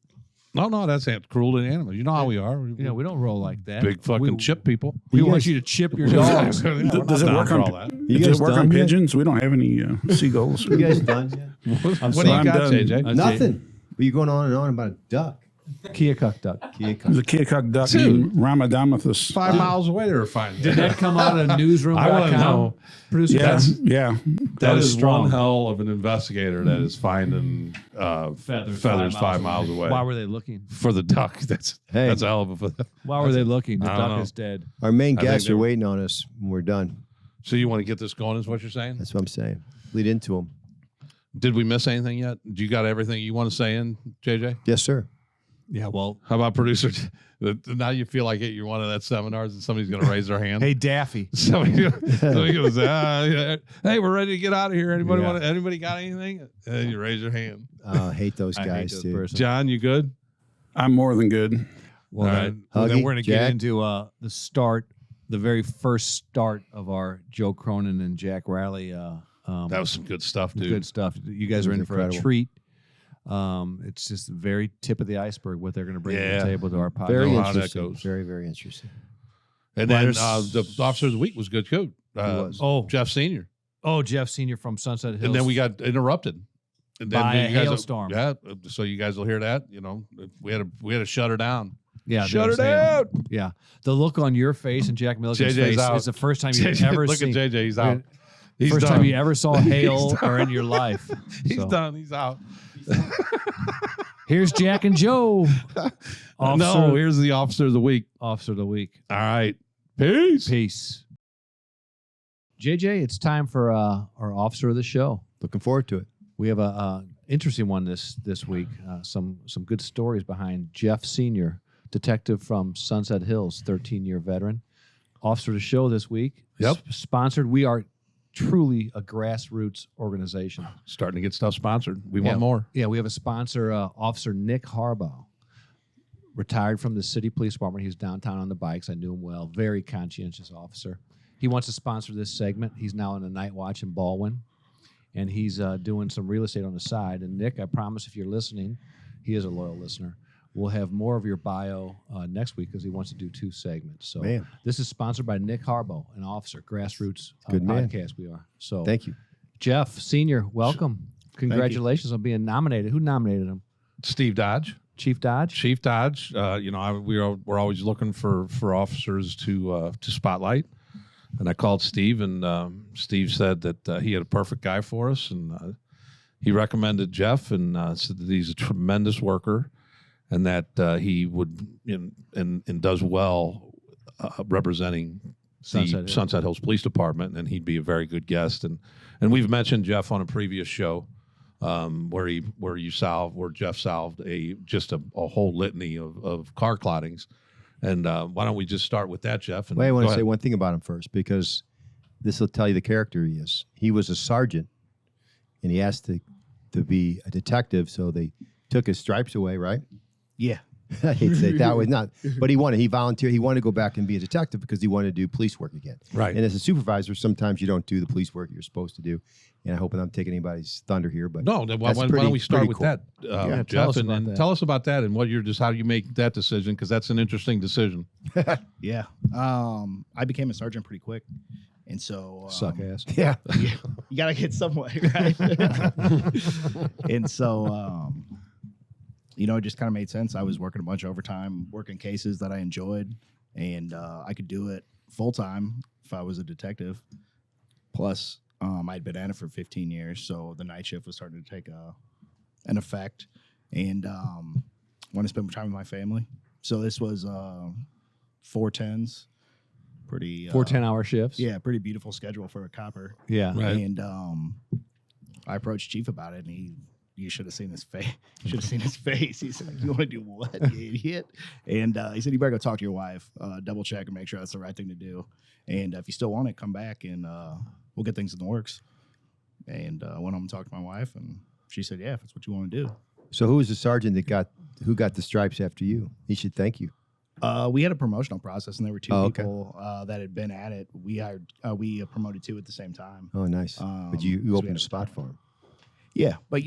No, that's cruel to animals. You know how we are. You know, we don't roll like that. Big fucking we, chip people. We You want guys- you to chip your dogs. Does it work on that? You Does guys it work done on yet? pigeons? We don't have any seagulls. You guys done yet? What do sorry, you I'm got, done. JJ? Nothing. But you're going on and on about a duck. Keokuk duck. Keokuk. There's a Keokuk duck Dude. named Ramadamathus. 5 miles away, they were finding. Did that come out of newsroom.com? I want to know. Producer Yeah, That's yeah. That was is strong. one hell of an investigator that is finding feathers 5 miles away Why were they looking? for the duck. That's Hey. a hell of a. Why were they looking? The I don't duck know. is dead. Our main I think guests they are were- waiting on us when we're done. So you want to get this going? Is what you're saying? That's what I'm saying. Lead into them. Did we miss anything yet? Do you got everything you want to say in, JJ? Yes, sir. Yeah, well, How about producer? Now you feel like you're one of that seminars and somebody's going to raise their hand. hey, Daffy. Somebody's going to say, yeah, "Hey, we're ready to get out of here. Anybody Yeah. want? Anybody got anything?" And you raise your hand. I hate those I hate guys, those too. person. John, you good? I'm more than good. Well, All then, right. well, then Huggy, we're going to Jack? get into the very first start of our Joe Cronin and Jack Riley. That was some good stuff, dude. good stuff. You guys It are was in for incredible. a treat. It's just the very tip of the iceberg what they're going to bring to Yeah. the table to our podcast. Very know how that interesting. goes. Very, very interesting. And Well, then there's- the officer of the week was good too. was? Oh, Jeff Senior. Jeff Senior from Sunset Hills. And then we got interrupted. And by a you guys will- hailstorm. Yeah, so you guys will hear that. You know, we had to shut her down. Yeah, Shut there's her hail. down. Yeah, the look on your face and Jack Milligan's JJ's face out. is the first time you've JJ, ever look seen. at JJ. He's out. He's First done. time you ever saw hail He's or in your life. He's So, done. He's out. Here's Jack and Joe. No, here's the officer of the week. Officer of the week. All right. Peace. Peace. JJ, it's time for our officer of the show. Looking forward to it. We have a interesting one this week. Some good stories behind Jeff Senior, detective from Sunset Hills, 13-year veteran. Officer of the show this week. Yep. Sponsored. We are truly a grassroots organization. Starting to get stuff sponsored. We Yeah. want more. Yeah, we have a sponsor, Officer Nick Harbaugh, retired from the city police department. He was downtown on the bikes. I knew him well. Very conscientious officer. He wants to sponsor this segment. He's now on a night watch in Baldwin, and he's doing some real estate on the side. And Nick, I promise if you're listening, he is a loyal listener. We'll have more of your bio next week because he wants to do 2 segments. So Man. this is sponsored by Nick Harbaugh, an officer, grassroots Good man. podcast we are. So Thank you. Jeff Senior, welcome. Congratulations on being nominated. Who nominated him? Steve Dodge. Chief Dodge? Chief Dodge. We're always looking for officers to spotlight. And I called Steve, and Steve said that he had a perfect guy for us, and he recommended Jeff, and said that he's a tremendous worker, and that he would and does well representing Sunset Hills Police Department, and he'd be a very good guest. And we've mentioned Jeff on a previous show where Jeff solved a whole litany of car clottings. And why don't we just start with that, Jeff? And Wait, I want go to say ahead. one thing about him first, because this will tell you the character he is. He was a sergeant, and he asked to be a detective, so they took his stripes away, right? Yeah. I hate to say it that way, not, but he wanted. He volunteered. He wanted to go back and be a detective because he wanted to do police work again. Right. And as a supervisor, sometimes you don't do the police work you're supposed to do. And I hope I'm not taking anybody's thunder here, but No, why that's don't we start pretty with cool. that, tell Jeff, us and about that. tell us about that and how you make that decision, because that's an interesting decision. Yeah. I became a sergeant pretty quick. And so Suck ass. Yeah. you gotta get somewhere, right? And so it just kind of made sense. I was working a bunch of overtime, working cases that I enjoyed, and I could do it full time if I was a detective. Plus, I'd been at it for 15 years, so the night shift was starting to take an effect, and want to spend more time with my family. So this was 410s, pretty 4 10-hour shifts. yeah, pretty beautiful schedule for a copper. Yeah. Right. And I approached Chief about it, and you should have seen his face. Should have seen his face. He said, "You want to do what, you idiot?" And he said, "You better go talk to your wife, double check and make sure that's the right thing to do. And if you still want it, come back and we'll get things in the works." And I went home and talked to my wife, and she said, "Yeah, if that's what you want to do." So who was the sergeant who got the stripes after you? He should thank you. We had a promotional process, and there were 2 Oh, okay. people that had been at it. We promoted 2 at the same time. Oh, nice. But you so we opened had a a spot for him. Yeah, but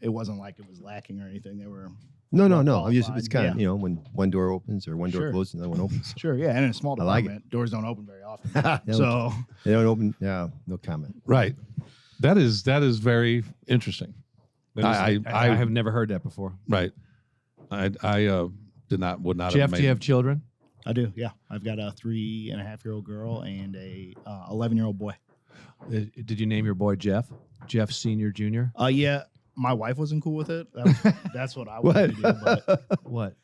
it wasn't like it was lacking or anything. They were No. well It's qualified, kind of, yeah. when one door opens or one door Sure. closes, another one opens. sure, yeah, and in a small I like it. department, doors don't open very often. They So They don't open. Yeah, no comment. Right. That is very interesting. I have never heard that before. Right. I would not Jeff, have do made you have children? I do, yeah. I've got a 3.5-year-old girl and a 11-year-old boy. Did you name your boy Jeff? Jeff Senior, Junior? Yeah, my wife wasn't cool with it. That's what I wanted to do. But What?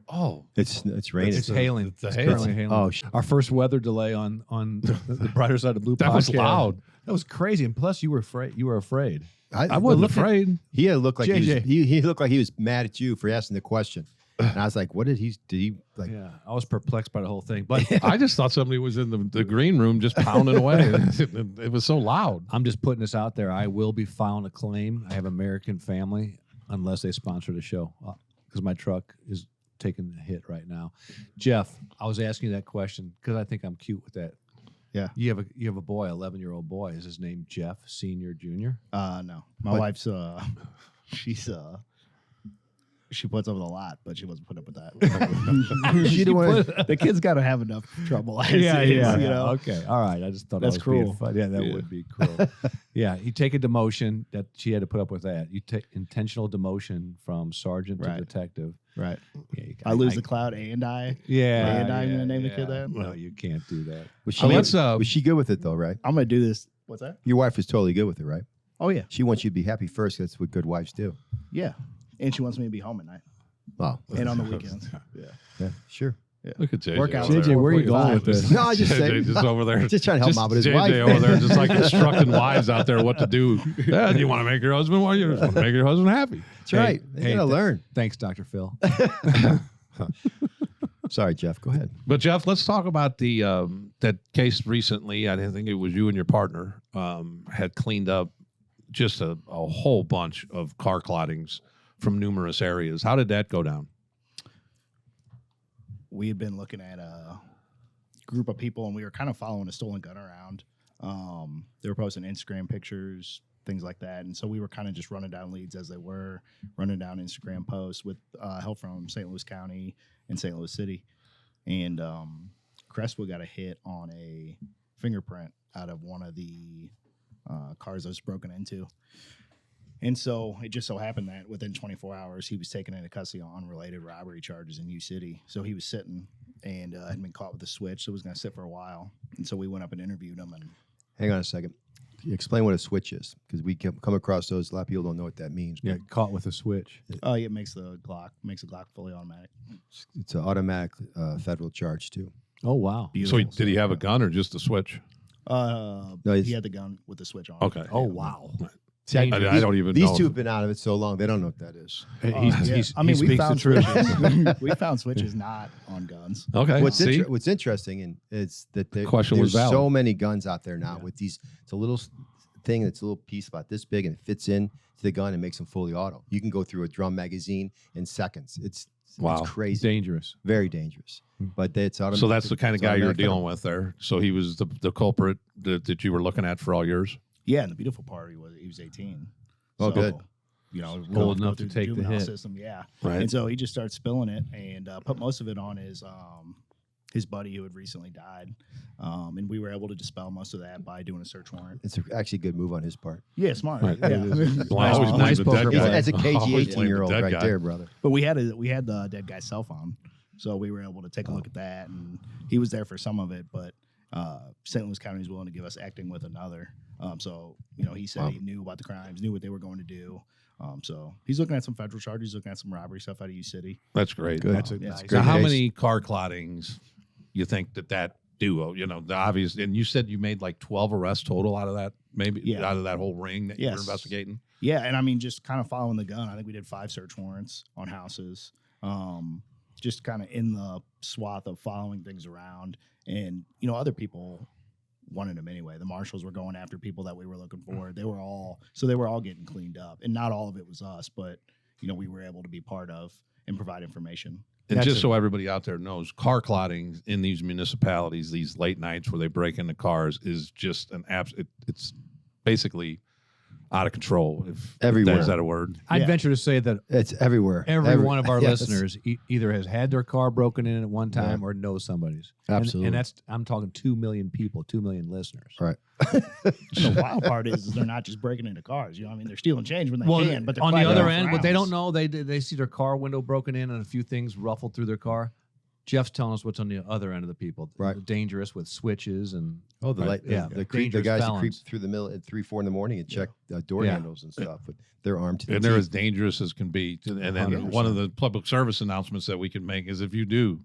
Oh, It's raining. It's hailing. it's a It's hail. currently hailing. Oh, Our first weather delay on the brighter side of blue. That was podcast. loud. That was crazy. And plus, you were afraid. You were afraid. I wasn't look at- afraid. He had looked like JJ. he looked like he was mad at you for asking the question. And I was like, what did he like? Yeah, I was perplexed by the whole thing. But I just thought somebody was in the green room just pounding away. It was so loud. I'm just putting this out there. I will be filing a claim. I have American family unless they sponsor the show because my truck is taking a hit right now. Jeff, I was asking you that question because I think I'm cute with that. Yeah. You have a boy, 11-year-old boy. Is his name Jeff Senior, Junior? no, my But- wife's she puts up with a lot, but she wasn't putting up with that. She didn't want The kid's got to have enough trouble. as Yeah, is, yeah, you know. Okay, all right. I just thought That's I was being cruel. fun. Yeah, that would be cruel. Yeah, you take a demotion that she had to put up with that. You take intentional demotion from sergeant to Right. detective. Right. Yeah, you I lose the cloud and I. Yeah, And I'm yeah, gonna name the yeah. kid that? No, you can't do that. Was So she, let's, was she good with it though, right? I'm gonna do this. What's that? Your wife was totally good with it, right? Oh yeah, She wants you to be happy first. That's what good wives do. yeah. And she wants me to be home at night Wow. and on the weekends. Yeah. Yeah, sure. Look at JJ. Workout. over there. JJ, where are you going with this? No, I just JJ say, just over there. just trying to help him out with his JJ wife. over there, just like instructing wives out there what to do. Yeah, do you want to make your husband? Why you just want to make your husband happy? That's right. They hey, gotta learn. Thanks, Dr. Phil. Sorry, Jeff. Go ahead. But Jeff, let's talk about the that case recently. I think it was you and your partner had cleaned up just a whole bunch of car clottings from numerous areas. How did that go down? We had been looking at a group of people, and we were kind of following a stolen gun around. They were posting Instagram pictures, things like that, and so we were kind of just running down leads as they were, running down Instagram posts with help from St. Louis County and St. Louis City. And Crestwood got a hit on a fingerprint out of one of the cars that was broken into. And so it just so happened that within 24 hours, he was taken into custody on unrelated robbery charges in U City. So he was sitting and had been caught with a switch, so was going to sit for a while. And so we went up and interviewed him. And Hang on a second. Explain what a switch is, because we come across those. A lot of people don't know what that means. Yeah, caught with a switch. it makes the Glock fully automatic. It's an automatic federal charge too. Oh, wow. So did he have a gun or just a switch? He had the gun with the switch on. Okay. Oh, wow. See, I don't even These know. two have been out of it so long, they don't know what that is. Yeah. He We speaks found the truth. switches. We found switches not on guns. Okay. What's interesting is that Question was there's valid. so many guns out there now with these. It's a little thing that's a little piece about this big and it fits in to the gun and makes them fully auto. You can go through a drum magazine in seconds. It's crazy, Dangerous. very dangerous. But it's automatic. So that's the kind of it's guy you were automatic dealing with there. So he was the culprit that you were looking at for all years. Yeah, and the beautiful part, he was 18. Oh, good. You know, Old go enough through to take the juvenile hit. system. Yeah, Right. And so he just started spilling it and put most of it on his buddy who had recently died, and we were able to dispel most of that by doing a search warrant. It's actually a good move on his part. Yeah, smart. Right. Yeah. Always blame nice the poker dead play. guy. As a cagey Always blame the 18-year-old dead right guy. there, brother. But we had the dead guy's cell phone, so we were able to take a look at that, and he was there for some of it, but St. Louis County was willing to give us acting with another. So he said he knew about the crimes, knew what they were going to do. So he's looking at some federal charges, looking at some robbery stuff out of U City. That's great. Good. That's a Yeah. nice. Great Now, how case. many car clottings you think that duo? The obvious, and you said you made like 12 arrests total out of that, maybe Yeah. out of that whole ring that you were Yes. investigating. Yeah, and I mean, just kind of following the gun. I think we did 5 search warrants on houses, just kind of in the swath of following things around. And, other people wanted them anyway. The marshals were going after people that we were looking for. They were all getting cleaned up. And not all of it was us, but, we were able to be part of and provide information. And That's just a- so everybody out there knows, car clotting in these municipalities, these late nights where they break into cars, is just it's basically out of control. If Everywhere. is that a word? I'd Yeah. venture to say that It's everywhere. every one of our yes. listeners either has had their car broken in at one time or knows somebody's. Absolutely. And that's, I'm talking 2 million people, 2 million listeners. Right. And the wild part is they're not just breaking into cars. They're stealing change when they Well, can. But they're on the clacking other off end, what they rounds. don't know, they see their car window broken in and a few things ruffled through their car. Jeff's telling us what's on the other end of the people. Right. Dangerous with switches and Oh, the light, Yeah. the Dangerous guys that felons. creep through the middle at 3, 4 in the morning and check door Yeah. handles and stuff. But they're armed to the And they're as teeth. dangerous as can be. And then 100%. one of the public service announcements that we can make is if you do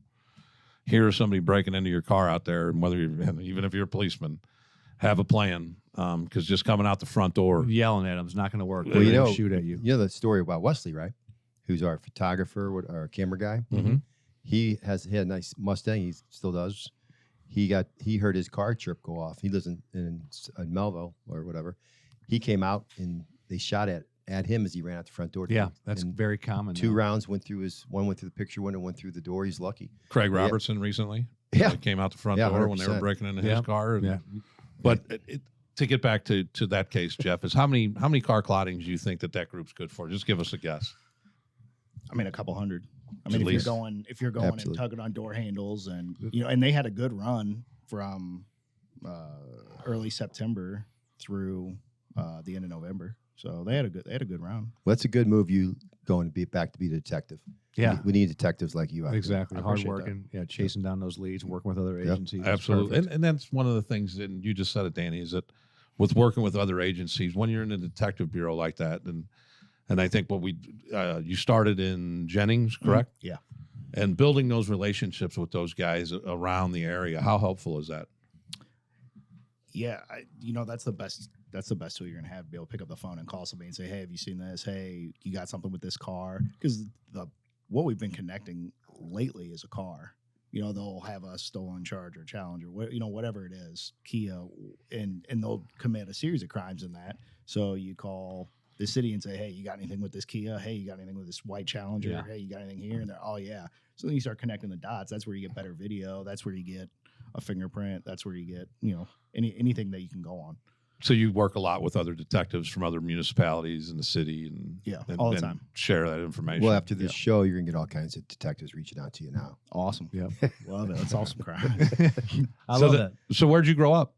hear somebody breaking into your car out there, and even if you're a policeman, have a plan, because just coming out the front door. yelling at them is not going to work. Well, They're you gonna know- shoot at you. You know the story about Wesley, right? Who's our photographer, our camera guy. Mhm. He had a nice Mustang. He still does. He heard his car chirp go off. He lives in Melville or whatever. He came out and they shot at him as he ran out the front door. Yeah, that's And very common. 2 now. rounds went through one went through the picture window, one through the door. He's lucky. Craig Robertson recently Yeah. came out the front Yeah, door when they were 100%. breaking into Yeah. his car. And- Yeah. But to get back to that case, Jeff, is how many car clottings do you think that group's good for? Just give us a guess. I mean, a couple hundred. I At mean, least. if you're going and Absolutely. tugging on door handles, and and they had a good run from early September through the end of November. So they had a good round. Well, that's a good move. You going to be back to be a detective. Yeah. We need detectives like you. out there. Exactly. I Hard appreciate working. Yeah. Chasing down those leads, working with other Yep. agencies. It's Absolutely. perfect. And that's one of the things, and you just said it, Danny, is that with working with other agencies, when you're in a detective bureau like that, and I think what you started in Jennings, correct? Yeah. And building those relationships with those guys around the area, how helpful is that? Yeah, that's the best. That's the best tool you're gonna have to be able to pick up the phone and call somebody and say, "Hey, have you seen this? Hey, you got something with this car?" Because what we've been connecting lately is a car. They'll have a stolen Charger, Challenger, whatever it is, Kia, and they'll commit a series of crimes in that. So you call the city and say, "Hey, you got anything with this Kia? Hey, you got anything with this white Challenger? Yeah. Hey, you got anything here?" And they're, "Oh yeah." So then you start connecting the dots. That's where you get better video. That's where you get a fingerprint. That's where you get anything that you can go on. So you work a lot with other detectives from other municipalities in the city, and Yeah, and, all the and time. share that information. Well, after this show, you're gonna get all kinds of detectives reaching out to you now. Awesome. Yeah. Love it. That's awesome crime. I so love that. So where'd you grow up?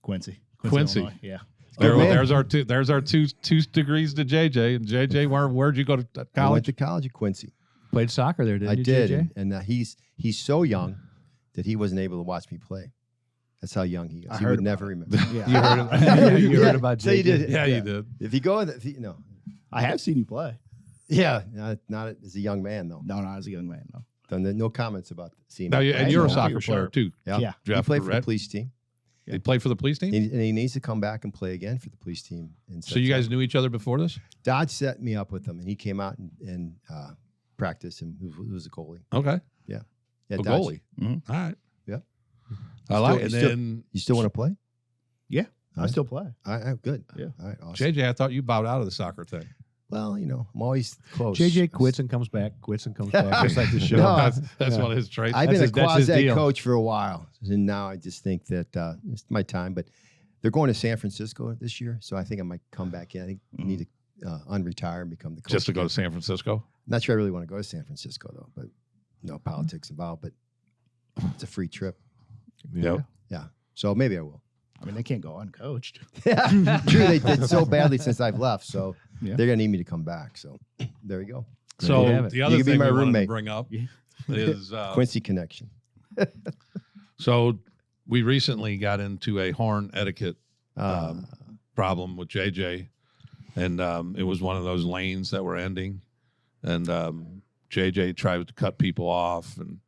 Quincy. Quincy. Illinois. Yeah. There, man. there's our two degrees to JJ. And JJ, where'd you go to I went college? to college at Quincy. Played soccer there, didn't I you, did, JJ? and he's so young that he wasn't able to watch me play. That's how young he is. I He heard would about never it. remember. Yeah. You heard about, you heard about So you JJ. did. Yeah, you did. If you go, I have seen you play. yeah, not as a young man though. No, not as a young man. No. No comments about seeing. Now, me. and you're a know. soccer You're player sure. too. Yeah, Yeah. he Jeff, played for the right? police team, He played for the police team. and he needs to come back and play again for the police team. And So you guys knew each other before this? Dodge set me up with him, and he came out and practiced, and he was a goalie. Okay. Yeah, A Dodge. goalie. Mhm. All right. Yep. I like it. You still- And You still want to play? Yeah. I Right. still play. All right, good. Yeah. All right, awesome. JJ, I thought you bowed out of the soccer thing. Well, I'm always close. JJ quits and comes back, quits and comes back, just like the show. No, That's Yeah. one of his traits. I've been a that's his quasi deal. coach for a while, and now I just think that it's my time. But they're going to San Francisco this year, so I think I might come back in. I think I need to unretire and become the coach. Just to go again. to San Francisco. Not sure I really want to go to San Francisco though, but no politics involved. But it's a free trip, Yep. yeah. So maybe I will. I mean, they can't go uncoached. Yeah, true. They did so badly since I've left, so Yeah. they're gonna need me to come back. So there you go. So you have it. the other You can be thing my we wanted to roommate. bring up Yeah. is Quincy connection. so we recently got into a horn etiquette Uh, problem with JJ, and it was one of those lanes that were ending, and JJ tried to cut people off, and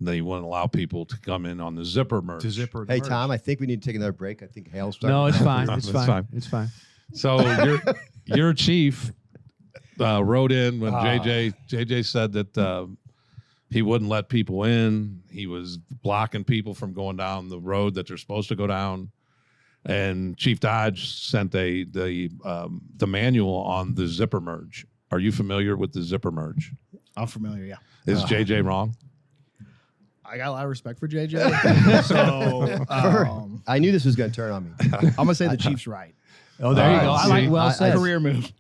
they wouldn't allow people to come in on the zipper merge. To zipper. hey merge. Tom, I think we need to take another break. I think Hale's No, it's fine. No, It's it's fine. fine. It's fine. So your chief wrote in when JJ said that he wouldn't let people in. He was blocking people from going down the road that they're supposed to go down. And Chief Dodge sent the manual on the zipper merge. Are you familiar with the zipper merge? I'm familiar. Yeah. Is JJ wrong? I got a lot of respect for JJ. So I knew this was going to turn on me. I'm gonna say the Chief's right. Oh, there you All go. right, I like see, well said. Career move.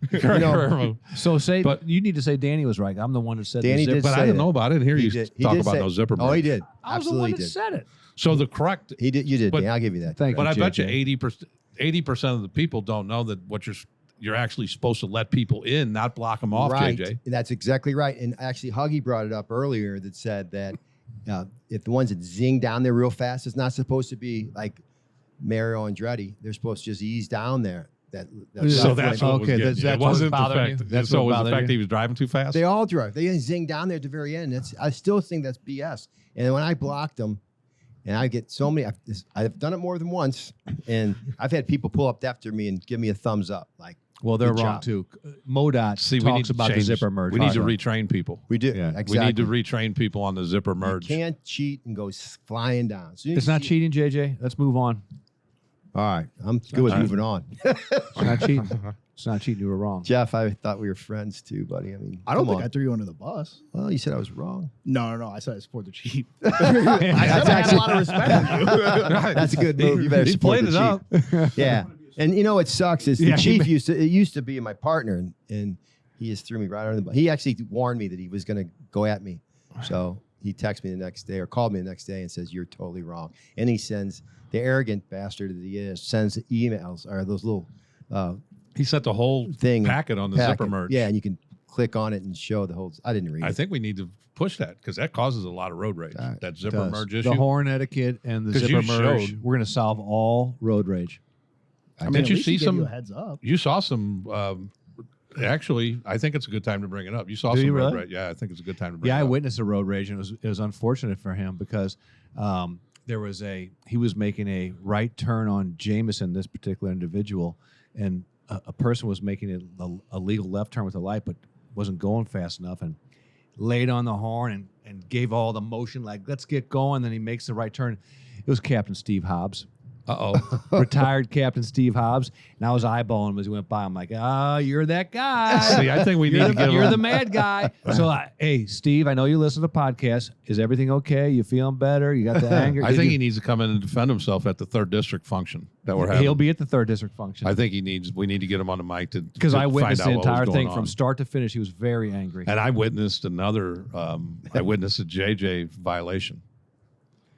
So say, But- but you need to say Danny was right. I'm the one that said Danny the zipper. did But I say didn't that. know about it. I didn't hear you did. talk did about say- no zipper merge. Oh, he did. I was the one Absolutely that did. said it. So the correct, He did. You did. But- Dan. I'll give you that. Thank but you, I bet you JJ. 80% of the people don't know that what you're actually supposed to let people in, not block them off, Right. JJ. That's exactly right. And actually, Huggy brought it up earlier that said that if the ones that zing down there real fast, it's not supposed to be like Mario Andretti. They're supposed to just ease down there. So that's what was Okay, getting that's- you. that's It what wasn't the bothering fact. you? That's so what it was the bothered fact that you? he was driving too fast. They all drive. They zing down there at the very end. I still think that's BS. And when I blocked them, and I get so many, I've done it more than once, and I've had people pull up after me and give me a thumbs up. Like, Well, they're Good wrong job. too. MoDOT See, we need talks to about the change- zipper merge. We need to Hard. retrain people. we do. Yeah. Exactly. We need to retrain people on the zipper You merge. can't cheat and go flying down. As soon as It's you not see- cheating, JJ. Let's move on. All right. I'm good with moving on. It's not cheating. It's not cheating. You were wrong. Jeff, I thought we were friends too, buddy. I mean, I don't come think on. I threw you under the bus. Well, you said I was wrong. No. I said I support the Chief. That's I had a lot of respect for you. That's a good move. You better He support played the it chief. up. Yeah. And you know what sucks is Yeah, the he chief used to be my partner, and he just threw me right under the bus. He actually warned me that he was going to go at me. So he texted me the next day or called me the next day and says, "You're totally wrong." And he sends, the arrogant bastard that he is, sends emails or those little He sent the whole thing packet on the zipper merge. Yeah, and you can click on it and show the whole. I didn't read I it. think we need to push that because that causes a lot of road rage. That zipper does. merge issue. The horn etiquette and the 'Cause zipper you merge. showed- We're going to solve all road rage. I mean, Did at you least see he gave some- you a heads up? You saw some. Actually, I think it's a good time to bring it up. You saw Do some you road really? rage. Yeah, I think it's a good time to bring Yeah, it I up. witnessed a road rage, and it was unfortunate for him because he was making a right turn on Jameson, this particular individual, and a person was making a legal left turn with a light, but wasn't going fast enough, and laid on the horn and gave all the motion like, let's get going. Then he makes the right turn. It was Captain Steve Hobbs. Uh-oh. Retired Captain Steve Hobbs, and I was eyeballing him as he went by. I'm like, you're that guy. See, I think we need to give You're him- the mad guy. So, hey, Steve, I know you listen to the podcast. Is everything okay? You feeling better? You got the anger? I think he needs to come in and defend himself at the 3rd District function that we're having. He'll be at the 3rd District function. I think we need to get him on the mic to Because I witnessed the find out what was entire going thing on. from start to finish. He was very angry. And I witnessed another. I witnessed a JJ violation.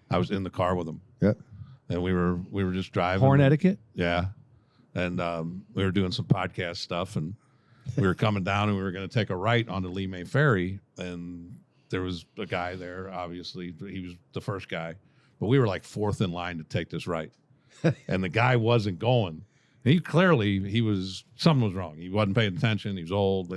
I was in the car with him, Yep. and we were just driving. Horn etiquette? Yeah, and we were doing some podcast stuff, and we were coming down, and we were going to take a right onto Lee May Ferry, and there was a guy there. Obviously, he was the first guy, but we were like 4th in line to take this right, and the guy wasn't going. He was something was wrong. He wasn't paying attention. He was old.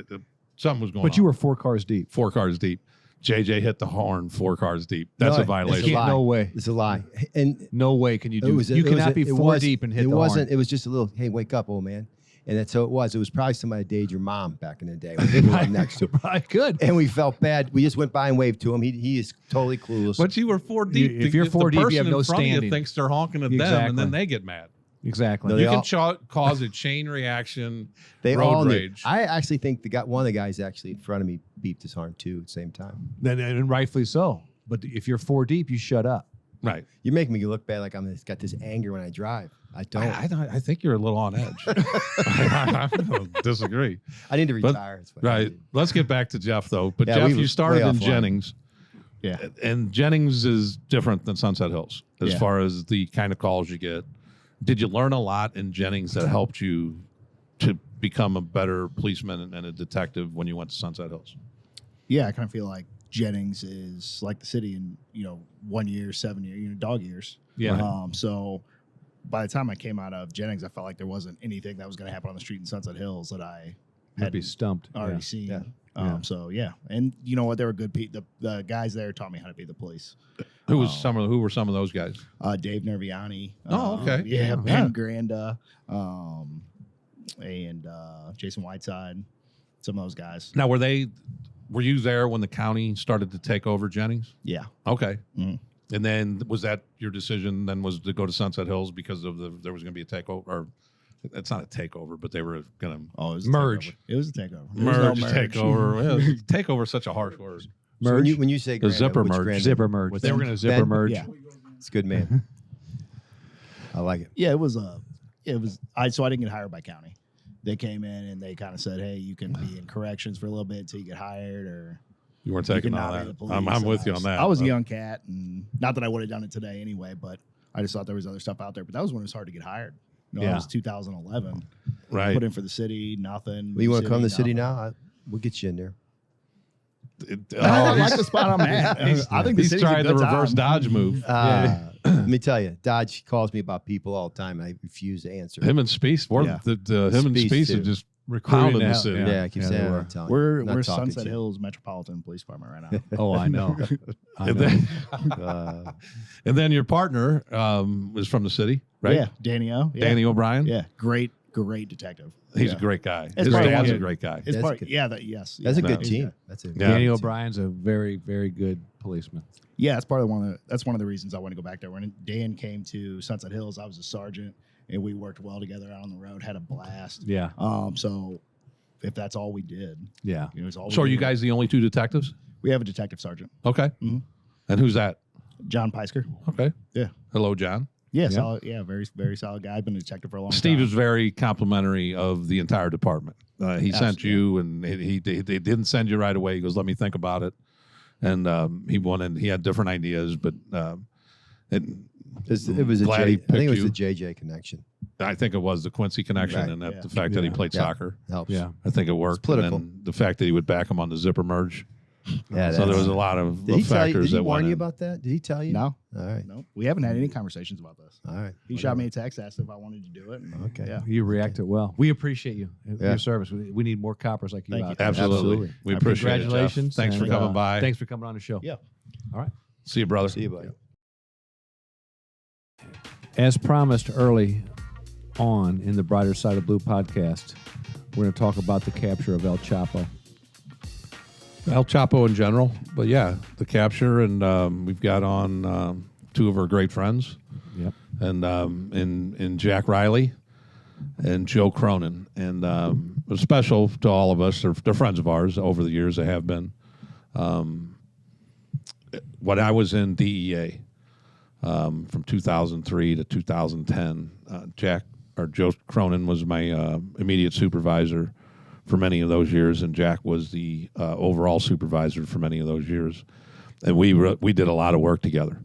Something was going on. But you were 4 cars deep. 4 cars deep. JJ hit the horn 4 cars deep. That's a violation. It's a lie. No way. It's a lie. And No way can you it do was. You cannot be it 4 was- deep and hit it the wasn't. horn. It was just a little. Hey, wake up, old man. And that's how it was. It was probably somebody that dated your mom back in the day. When they were right next to him. I could. And we felt bad. We just went by and waved to him. He is totally clueless. But you were 4 deep. If you're 4 deep, you have no The person in front of standing. you thinks they're honking at them, Exactly. and then they get mad. Exactly. No, You they can all- cause a chain reaction. they road all knew. rage. I actually think one of the guys actually in front of me beeped his horn too at the same time. Then, and rightfully so. But if you're 4 deep, you shut up. Right. You're making me look bad, like I'm got this anger when I drive. I don't. I think you're a little on edge. I don't disagree. I need to But- retire. That's what I Right. need. Let's get back to Jeff, though. But Yeah, Jeff, we you were started way in offline. Jennings. Yeah. And Jennings is different than Sunset Hills as Yeah. far as the kind of calls you get. Did you learn a lot in Jennings that helped you to become a better policeman and a detective when you went to Sunset Hills? Yeah, I kind of feel like Jennings is like the city in 1 year, 7 year, dog years. Yeah. So by the time I came out of Jennings, I felt like there wasn't anything that was going to happen on the street in Sunset Hills that I You'd be had stumped. already Yeah. seen. Yeah. So yeah, and you know what? They were good people. The guys there taught me how to be the police. Who were some of those guys? Dave Nerviani. Oh, okay. Yeah, Yeah. Ben Granda, and Jason Whiteside. Some of those guys. Now, were you there when the county started to take over Jennings? Yeah. Okay. Mhm. And then was that your decision then was to go to Sunset Hills because of there was going to be a takeover? Or it's not a takeover, but they were going to Oh, it was a Merge. takeover. It was a takeover. There was no takeover. Yeah, takeover is such a harsh word. So Merge. when you say The Granda, zipper which merge. Granda? Zipper merge. With They were Ben? going to zipper Ben? merge. Yeah. It's a good man. I like it. Yeah, it was so I didn't get hired by county. They came in and they kind of said, "Hey, you can be in corrections for a little bit until you get hired, or You weren't you taking can all not be the that. police." I'm And with you on that. I was a young cat, and not that I would have done it today anyway, but I just thought there was other stuff out there. But that was when it was hard to get hired. It Yeah. was 2011. Right. Put in for the city, nothing. Well, you want to come to the city nothing. now? We'll get you in there. I like the spot I'm at. I think the he's city's a trying the good reverse time. Dodge move. Let me tell you, Dodge calls me about people all the time. I refuse to answer. Him and Speece, Yeah. him and Speece, Speece too. are just Recruiting pounding the out, city. yeah, I keep Yeah, saying they I'm were. not telling. We're not talking Sunset to you. Hills Metropolitan Police Department right now. Oh, I know. I And know. then, and then your partner is from the city, right? Yeah, Danny O. Yeah. Danny O'Brien. Yeah, great detective. He's Yeah. a great guy. It's His probably dad's one a of- great guy. It's That's part, good. yeah, yes. That's a yeah. good He's team. That's a Yeah. Danny good O'Brien's a very, very good policeman. Yeah, that's part of that's one of the reasons I want to go back there. When Dan came to Sunset Hills, I was a sergeant, and we worked well together out on the road, had a blast. Yeah. So if that's all we did, Yeah. it was all. So we are you did. guys the only two detectives? We have a detective sergeant, Okay. Mhm. And who's that? John Peisker. Okay. Yeah. Hello, John. Yeah, solid, very, very solid guy. I've been a detective for a long Steve time. is very complimentary of the entire department. He sent you, and he didn't send you right away. He goes, "Let me think about it," and he had different ideas, but It was a glad he I think it was picked the JJ connection. I think it was the Quincy connection, Right. and that Yeah. the fact that he played soccer. Helps. Yeah. I think it worked. political. And then the fact that he would back him on the zipper merge. Yeah. So there was a lot of Did he tell you? factors Did he that warn went you in. about that? Did he tell you? No, All right. no, we haven't had any conversations about this. All right. He shot me a text, asked if I wanted to do it. And Okay. Yeah. You reacted well. We appreciate you, Yeah. your service. We need more coppers like you Thank out you. there. Absolutely. We appreciate it. Jeff. Congratulations. Thanks for and, coming by. Thanks for coming on the show. Yeah. All right. See you, brother. See you, buddy. As promised early on in the Brighter Side of Blue podcast, we're going to talk about the capture of El Chapo. El Chapo in general, but yeah, the capture, and we've got on two of our great friends, Yep. and in Jack Riley and Joe Cronin, and it was special to all of us. They're friends of ours over the years. They have been. When I was in DEA from 2003 to 2010, Joe Cronin was my immediate supervisor for many of those years, and Jack was the overall supervisor for many of those years. And we did a lot of work together.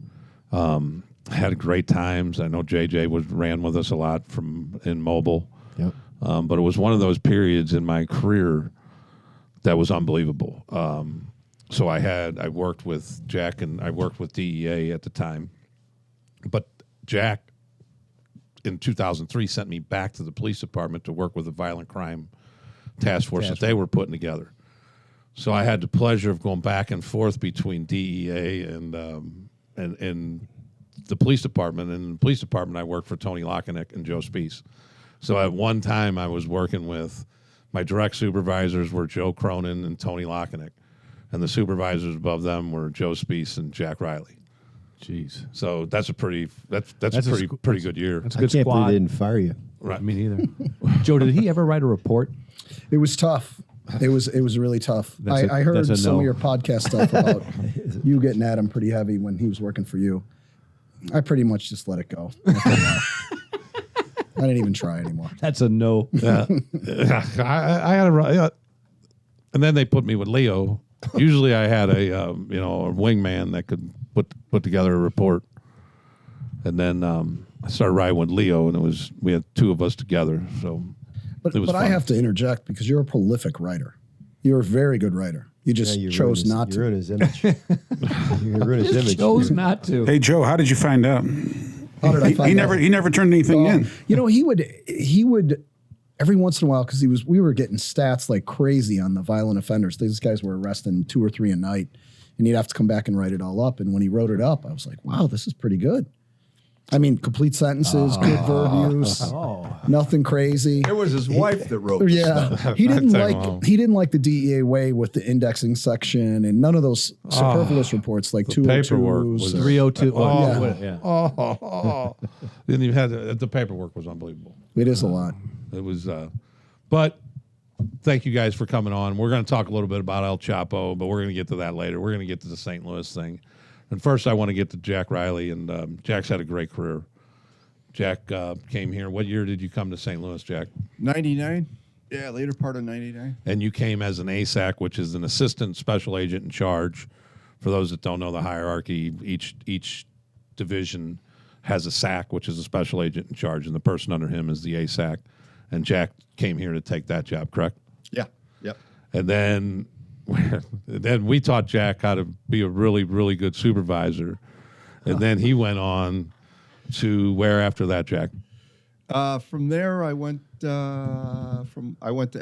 Had great times. I know JJ ran with us a lot in Mobile. Yep. But it was one of those periods in my career that was unbelievable. So I worked with Jack, and I worked with DEA at the time. But Jack, in 2003, sent me back to the police department to work with the violent crime task force that they were putting together. So I had the pleasure of going back and forth between DEA and the police department. And in the police department, I worked for Tony Lockenick and Joe Spees. So at one time, I was working with my direct supervisors were Joe Cronin and Tony Lockenick, and the supervisors above them were Joe Spees and Jack Riley. Jeez. So that's a pretty good year. That's a I good can't squad. believe they didn't fire you. Right. Me neither. Joe, did he ever write a report? It was tough. It was really tough. That's I heard that's a some no. of your podcast stuff about you getting at him pretty heavy when he was working for you. I pretty much just let it go. I didn't even try anymore. That's a no. Yeah. I had a, and then they put me with Leo. Usually I had a wingman that could put together a report, and then I started riding with Leo, and we had two of us together. So, But it was I fun. have to interject because you're a prolific writer. You're a very good writer. You just Yeah, you chose ruined not his, to. You ruined his image. You ruined his image. Chose not to. Hey, Joe, how did you find out? How did I find out? He never turned anything in. You know, he would every once in a while, because we were getting stats like crazy on the violent offenders. These guys were arresting 2 or 3 a night, and he'd have to come back and write it all up. And when he wrote it up, I was like, wow, this is pretty good. I mean, complete sentences, good verb use, nothing crazy. It was his wife that wrote this stuff. Yeah, he didn't Take him like home. he didn't like the DEA way with the indexing section and none of those superfluous reports like 202s. paperwork was 302. yeah. Didn't even have the paperwork was unbelievable. It is a lot. It was, but thank you guys for coming on. We're going to talk a little bit about El Chapo, but we're going to get to that later. We're going to get to the St. Louis thing. And first, I want to get to Jack Riley, and Jack's had a great career. Jack came here. What year did you come to St. Louis, Jack? 99? Yeah, later part of 99. And you came as an ASAC, which is an assistant special agent in charge. For those that don't know the hierarchy, each division has a SAC, which is a special agent in charge, and the person under him is the ASAC. And Jack came here to take that job, correct? Yeah, yep. And then we taught Jack how to be a really, really good supervisor. And then he went on to where after that, Jack? From there, I went to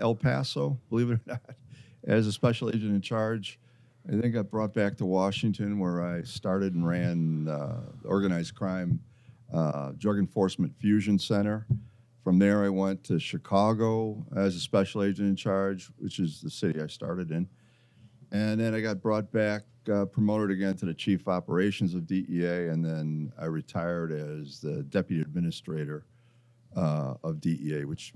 El Paso, believe it or not, as a special agent in charge. I then got brought back to Washington, where I started and ran organized crime drug enforcement fusion center. From there, I went to Chicago as a special agent in charge, which is the city I started in. And then I got brought back, promoted again to the chief operations of DEA, and then I retired as the deputy administrator of DEA, which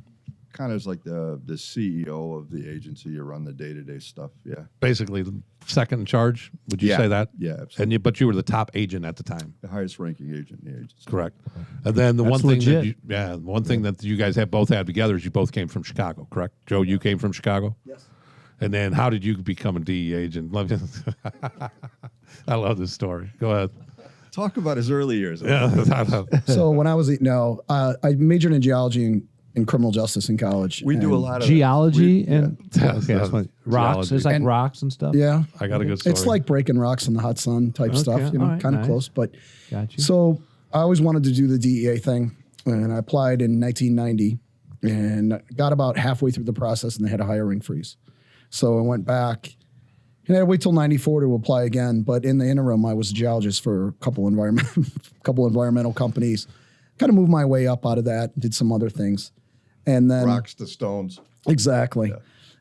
kind of like the CEO of the agency. You run the day-to-day stuff. Yeah. Basically, the second in charge. Would you Yeah. say that? Yeah, absolutely. But you were the top agent at the time. The highest ranking agent in the agency. Correct. And then the That's one thing legit. that you guys both had together is you both came from Chicago, correct? Joe, you came from Chicago? Yes. And then how did you become a DEA agent? I love this story. Go ahead. Talk about his early years. Yeah. So when I was I majored in geology and criminal justice in college. We do a and- lot of Geology that. and okay, that's what, rocks. Geology. It's like And- rocks and stuff. Yeah, I got a good story. it's like breaking rocks in the hot sun type stuff. Okay, You know, all right, kind of nice. close. But Got you. so I always wanted to do the DEA thing, and I applied in 1990, and got about halfway through the process, and they had a hiring freeze. So I went back. And I had to wait till '94 to apply again, but in the interim, I was a geologist for a couple environmental companies. Kind of moved my way up out of that, did some other things, and then Rocks to stones. exactly.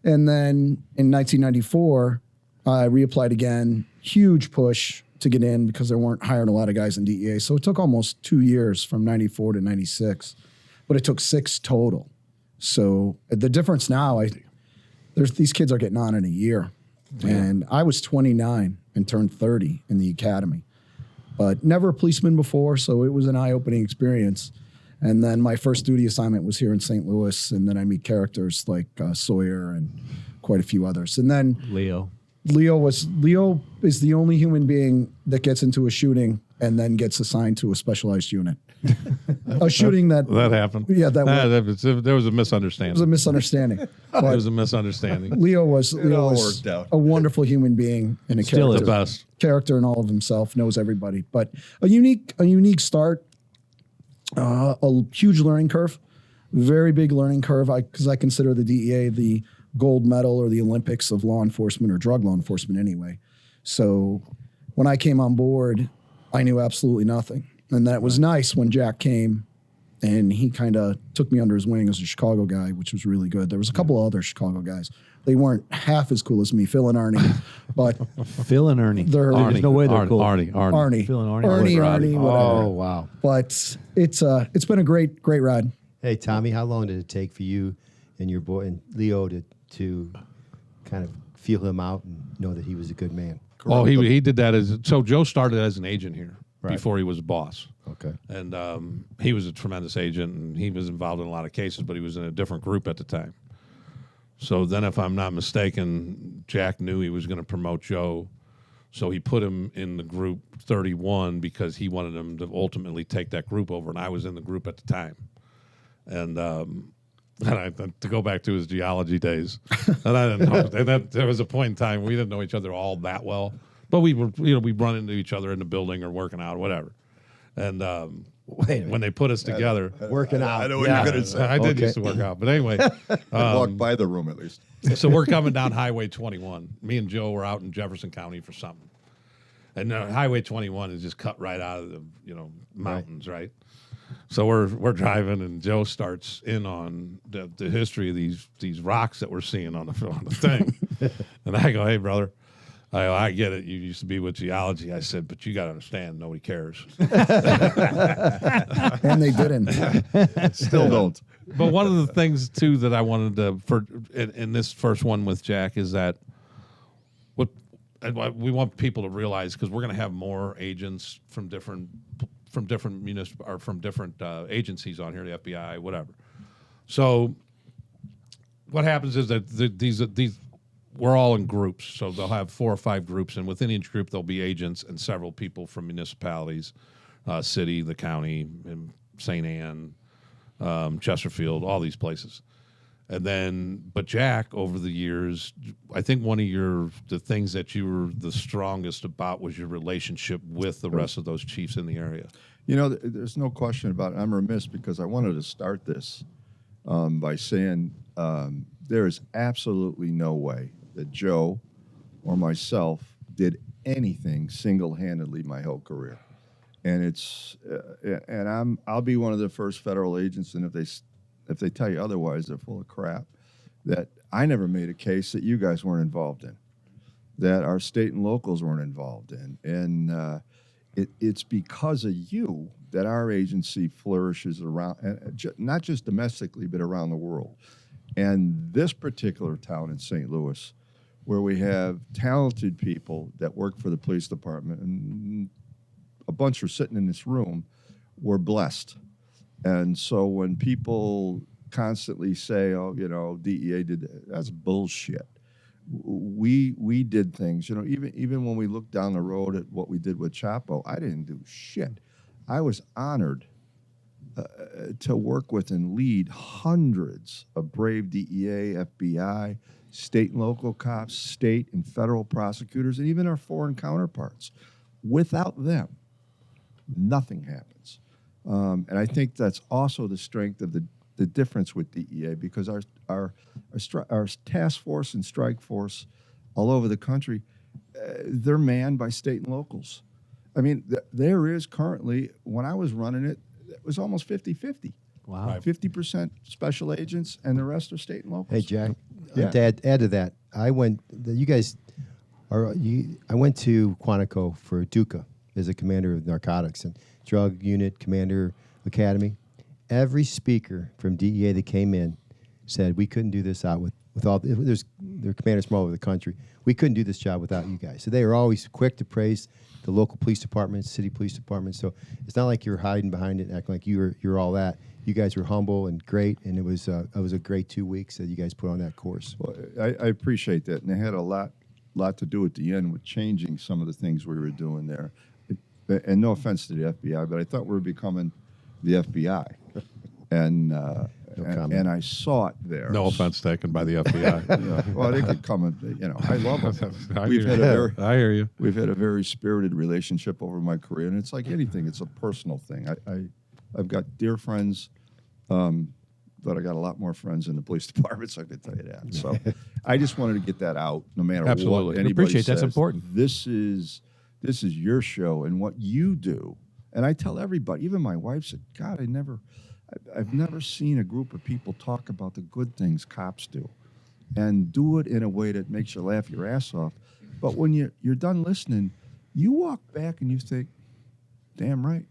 And then in 1994, I reapplied again. Huge push to get in because there weren't hiring a lot of guys in DEA. So it took almost 2 years from '94 to '96, but it took 6 total. So the difference now, these kids are getting on in a year. And I was 29 and turned 30 in the academy, but never a policeman before. So it was an eye-opening experience. And then my first duty assignment was here in St. Louis. And then I meet characters like Sawyer and quite a few others. And then Leo. Leo is the only human being that gets into a shooting and then gets assigned to a specialized unit. A shooting that happened. Yeah, that there was a was a misunderstanding. misunderstanding. There But was a misunderstanding. Leo was all worked out. a wonderful human being and a Still The character. best. Character in all of himself, knows everybody. But a unique start, a huge learning curve, very big learning curve. Because I consider the DEA the gold medal or the Olympics of law enforcement or drug law enforcement anyway. So when I came on board, I knew absolutely nothing. And that was nice when Jack came and he kind of took me under his wing as a Chicago guy, which was really good. There was a couple of other Chicago guys. They weren't half as cool as me, Phil and Arnie, but Phil and Ernie. They're- There's no way they're cool. Arnie. Arnie, Phil and Arnie. Arnie, whatever. Oh, wow. But it's been a great ride. Hey, Tommy, how long did it take for you and your boy and Leo to kind of feel him out and know that he was a good man? Oh, he did that so Joe started as an agent here Right. before he was a boss. Okay. And he was a tremendous agent, and he was involved in a lot of cases, but he was in a different group at the time. So then, if I'm not mistaken, Jack knew he was going to promote Joe, so he put him in the group 31 because he wanted him to ultimately take that group over, and I was in the group at the time. And to go back to his geology days, and I didn't know, and there was a point in time we didn't know each other all that well, but we were, we run into each other in the building or working out or whatever. And Wait a minute. when they put us together, Working out. I know what Yeah. you're going to say. I did Okay. used to work out, but anyway, Walk by the room at least. so we're coming down Highway 21. Me and Joe were out in Jefferson County for something, and Highway 21 is just cut right out of the mountains, right? So we're driving, and Joe starts in on the history of these rocks that we're seeing on the thing, and I go, "Hey, brother." I get it. You used to be with geology. I said, but you got to understand, nobody cares. And they didn't. Still don't. But one of the things too that I wanted to in this first one with Jack is that what we want people to realize, because we're going to have more agents from different municipal or from different agencies on here, the FBI, whatever. So what happens is that these we're all in groups, so they'll have 4 or 5 groups, and within each group there'll be agents and several people from municipalities, city, the county, and St. Anne, Chesterfield, all these places. And then, but Jack, over the years, I think one of the things that you were the strongest about was your relationship with the rest of those chiefs in the area. You know, there's no question about it. I'm remiss because I wanted to start this by saying there is absolutely no way that Joe or myself did anything single-handedly my whole career. And I'll be one of the first federal agents, and if they tell you otherwise, they're full of crap, that I never made a case that you guys weren't involved in, that our state and locals weren't involved in. And it's because of you that our agency flourishes around, not just domestically, but around the world. And this particular town in St. Louis, where we have talented people that work for the police department, and a bunch are sitting in this room, we're blessed. And so when people constantly say, oh, DEA did that, that's bullshit. We did things, even when we look down the road at what we did with Chapo, I didn't do shit. I was honored to work with and lead hundreds of brave DEA, FBI, state and local cops, state and federal prosecutors, and even our foreign counterparts. Without them, nothing happens. And I think that's also the strength of the difference with DEA, because our task force and strike force all over the country, they're manned by state and locals. I mean, there is currently, when I was running it, it was almost 50-50. Wow. Right. 50% special agents and the rest are state and locals. Hey, Jack. Yeah. To add to that, I went to Quantico for Duca as a commander of narcotics and drug unit commander academy. Every speaker from DEA that came in said we couldn't do this out with all there's commanders from all over the country. We couldn't do this job without you guys. So they were always quick to praise the local police departments, city police departments. So it's not like you're hiding behind it and acting like you're all that. You guys were humble and great, and it was a great 2 weeks that you guys put on that course. Well, I appreciate that, and it had a lot to do at the end with changing some of the things we were doing there. And no offense to the FBI, but I thought we were becoming the FBI, and I saw it there. No offense taken by the FBI. Well, they could come and I love them. I hear you. We've had a very spirited relationship over my career, and it's like anything; it's a personal thing. I've got dear friends, but I got a lot more friends in the police department, so I can tell you that. So I just wanted to get that out, no matter Absolutely. what We anybody appreciate says. that's important. This is your show, and what you do. And I tell everybody, even my wife said, God, I've never seen a group of people talk about the good things cops do and do it in a way that makes you laugh your ass off. But when you're done listening, you walk back and you think, damn right.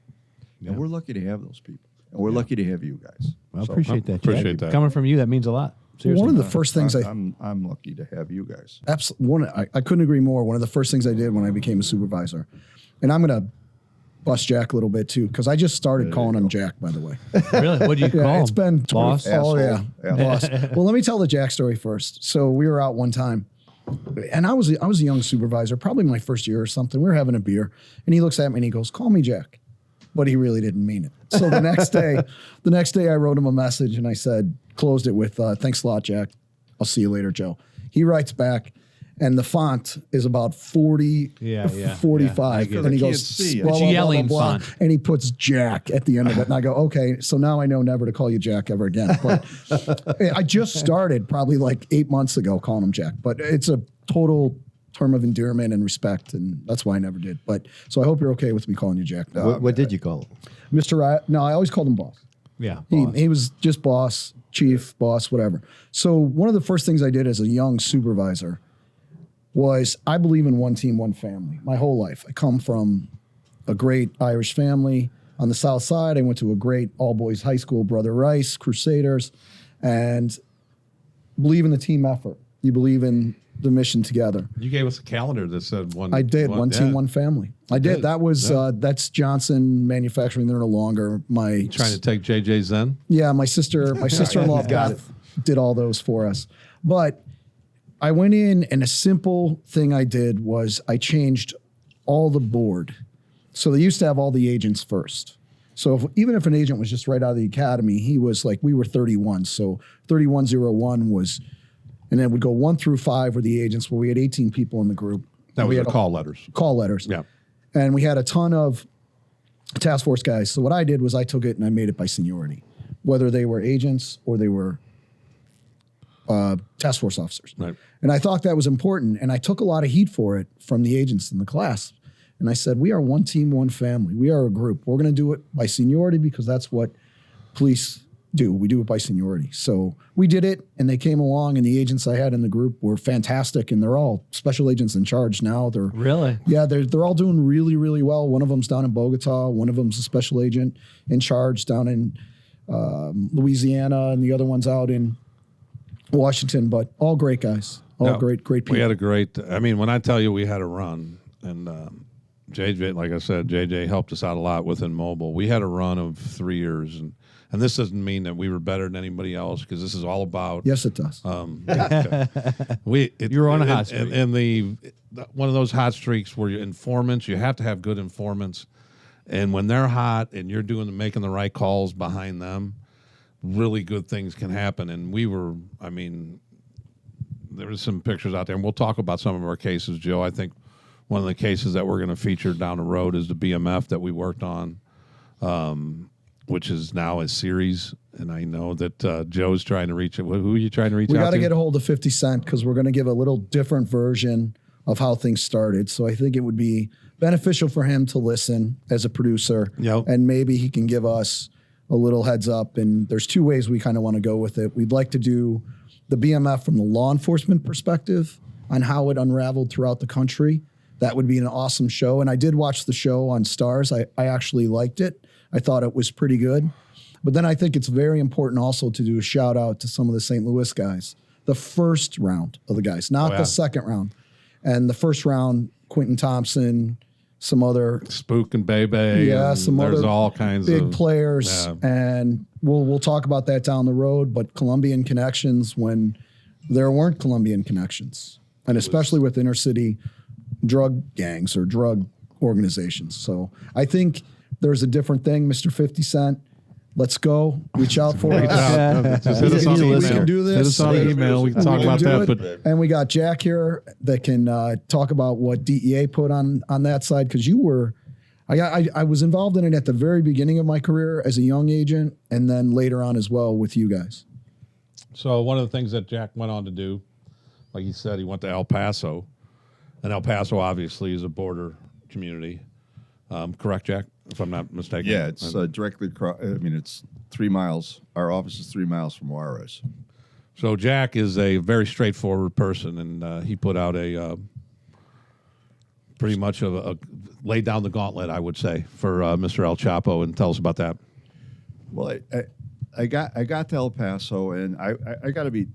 Yeah. And we're lucky to have those people. And we're lucky to have you guys. Well, So appreciate that. Jack. appreciate that. Coming from you, that means a lot. Seriously. One of the first things I'm lucky to have you guys. I couldn't agree more. One of the first things I did when I became a supervisor, and I'm going to bust Jack a little bit too, because I just started calling him Jack, by the way. Really? What do you call him? It's been 20, Boss? Oh yeah, Asshole. boss. Well, let me tell the Jack story first. So we were out one time, and I was a young supervisor, probably my first year or something. We were having a beer, and he looks at me and he goes, "Call me Jack," but he really didn't mean it. So the next day, I wrote him a message and I said, closed it with, "Thanks a lot, Jack. I'll see you later, Joe." He writes back, and the font is about 40, Yeah, 45. yeah, I and he get it. goes, Can't see it. blah, blah, blah, Yelling blah, blah, font. and he puts Jack at the end of it. And I go, okay, so now I know never to call you Jack ever again. But I just started probably like 8 months ago calling him Jack. But it's a total term of endearment and respect, and that's why I never did. But so I hope you're okay with me calling you Jack now. What did you call him? Mr. Riot? No, I always called him boss. Yeah. He was just boss, chief, boss, whatever. So one of the first things I did as a young supervisor was I believe in one team, one family. My whole life. I come from a great Irish family on the South Side. I went to a great all-boys high school, Brother Rice, Crusaders, and believe in the team effort. You believe in the mission together. You gave us a calendar that said one. I did. One team, yeah. one family. I did. That was that's Johnson Manufacturing. They're no longer my Trying to take JJ Zen. Yeah, my sister-in-law Beth did all those for us. But I went in, and a simple thing I did was I changed all the board. So they used to have all the agents first. So even if an agent was just right out of the academy, he was like, we were 31. So 3101 was, and then it would go 1 through 5 were the agents, where we had 18 people in the group. That was We the had call letters. Call letters. Yeah. And we had a ton of task force guys. So what I did was I took it and I made it by seniority, whether they were agents or they were task force officers. Right. And I thought that was important. And I took a lot of heat for it from the agents in the class. And I said, we are one team, one family. We are a group. We're going to do it by seniority because that's what police do. We do it by seniority. So we did it, and they came along, and the agents I had in the group were fantastic, and they're all special agents in charge now. They're Really? yeah, they're all doing really, really well. One of them's down in Bogota. One of them's a special agent in charge down in Louisiana, and the other one's out in Washington. But all great guys, all No, great people. We had a great. I mean, when I tell you we had a run, and JJ, like I said, JJ helped us out a lot within mobile. We had a run of 3 years, and this doesn't mean that we were better than anybody else, because this is all about. Yes, it does. You were on a hot streak. and one of those hot streaks where you're informants. You have to have good informants, and when they're hot and you're making the right calls behind them, really good things can happen. And we were, I mean, there was some pictures out there, and we'll talk about some of our cases, Joe. I think one of the cases that we're going to feature down the road is the BMF that we worked on, which is now a series. And I know that Joe's trying to reach it. Who are you trying to reach We out got to? to get a hold of 50 Cent because we're going to give a little different version of how things started. So I think it would be beneficial for him to listen as a producer. Yep. And maybe he can give us a little heads up. And there's two ways we kind of want to go with it. We'd like to do the BMF from the law enforcement perspective on how it unraveled throughout the country. That would be an awesome show. And I did watch the show on Stars. I actually liked it. I thought it was pretty good. But then I think it's very important also to do a shout out to some of the St. Louis guys. The first round of the guys, not the second round. And the first round, Quentin Thompson, some other Spook and Bebe. yeah, and some there's other all kinds big of players, yeah. and we'll talk about that down the road. But Colombian connections when there weren't Colombian connections, and especially with inner city drug gangs or drug organizations. So I think there's a different thing, Mr. 50 Cent. Let's go. Reach out for us. Just hit us on the We email. can do this. Hit us on the email. We can talk about do that. it. But And we got Jack here that can talk about what DEA put on that side, because you were, I was involved in it at the very beginning of my career as a young agent, and then later on as well with you guys. so one of the things that Jack went on to do, like he said, he went to El Paso, and El Paso obviously is a border community. Correct, Jack? If I'm not mistaken. Yeah, it's directly across. I mean, it's 3 miles. Our office is 3 miles from Juarez. So Jack is a very straightforward person, and he put out a pretty much a laid down the gauntlet, I would say, for Mr. El Chapo. And tell us about that. Well, I got to El Paso, and I got to be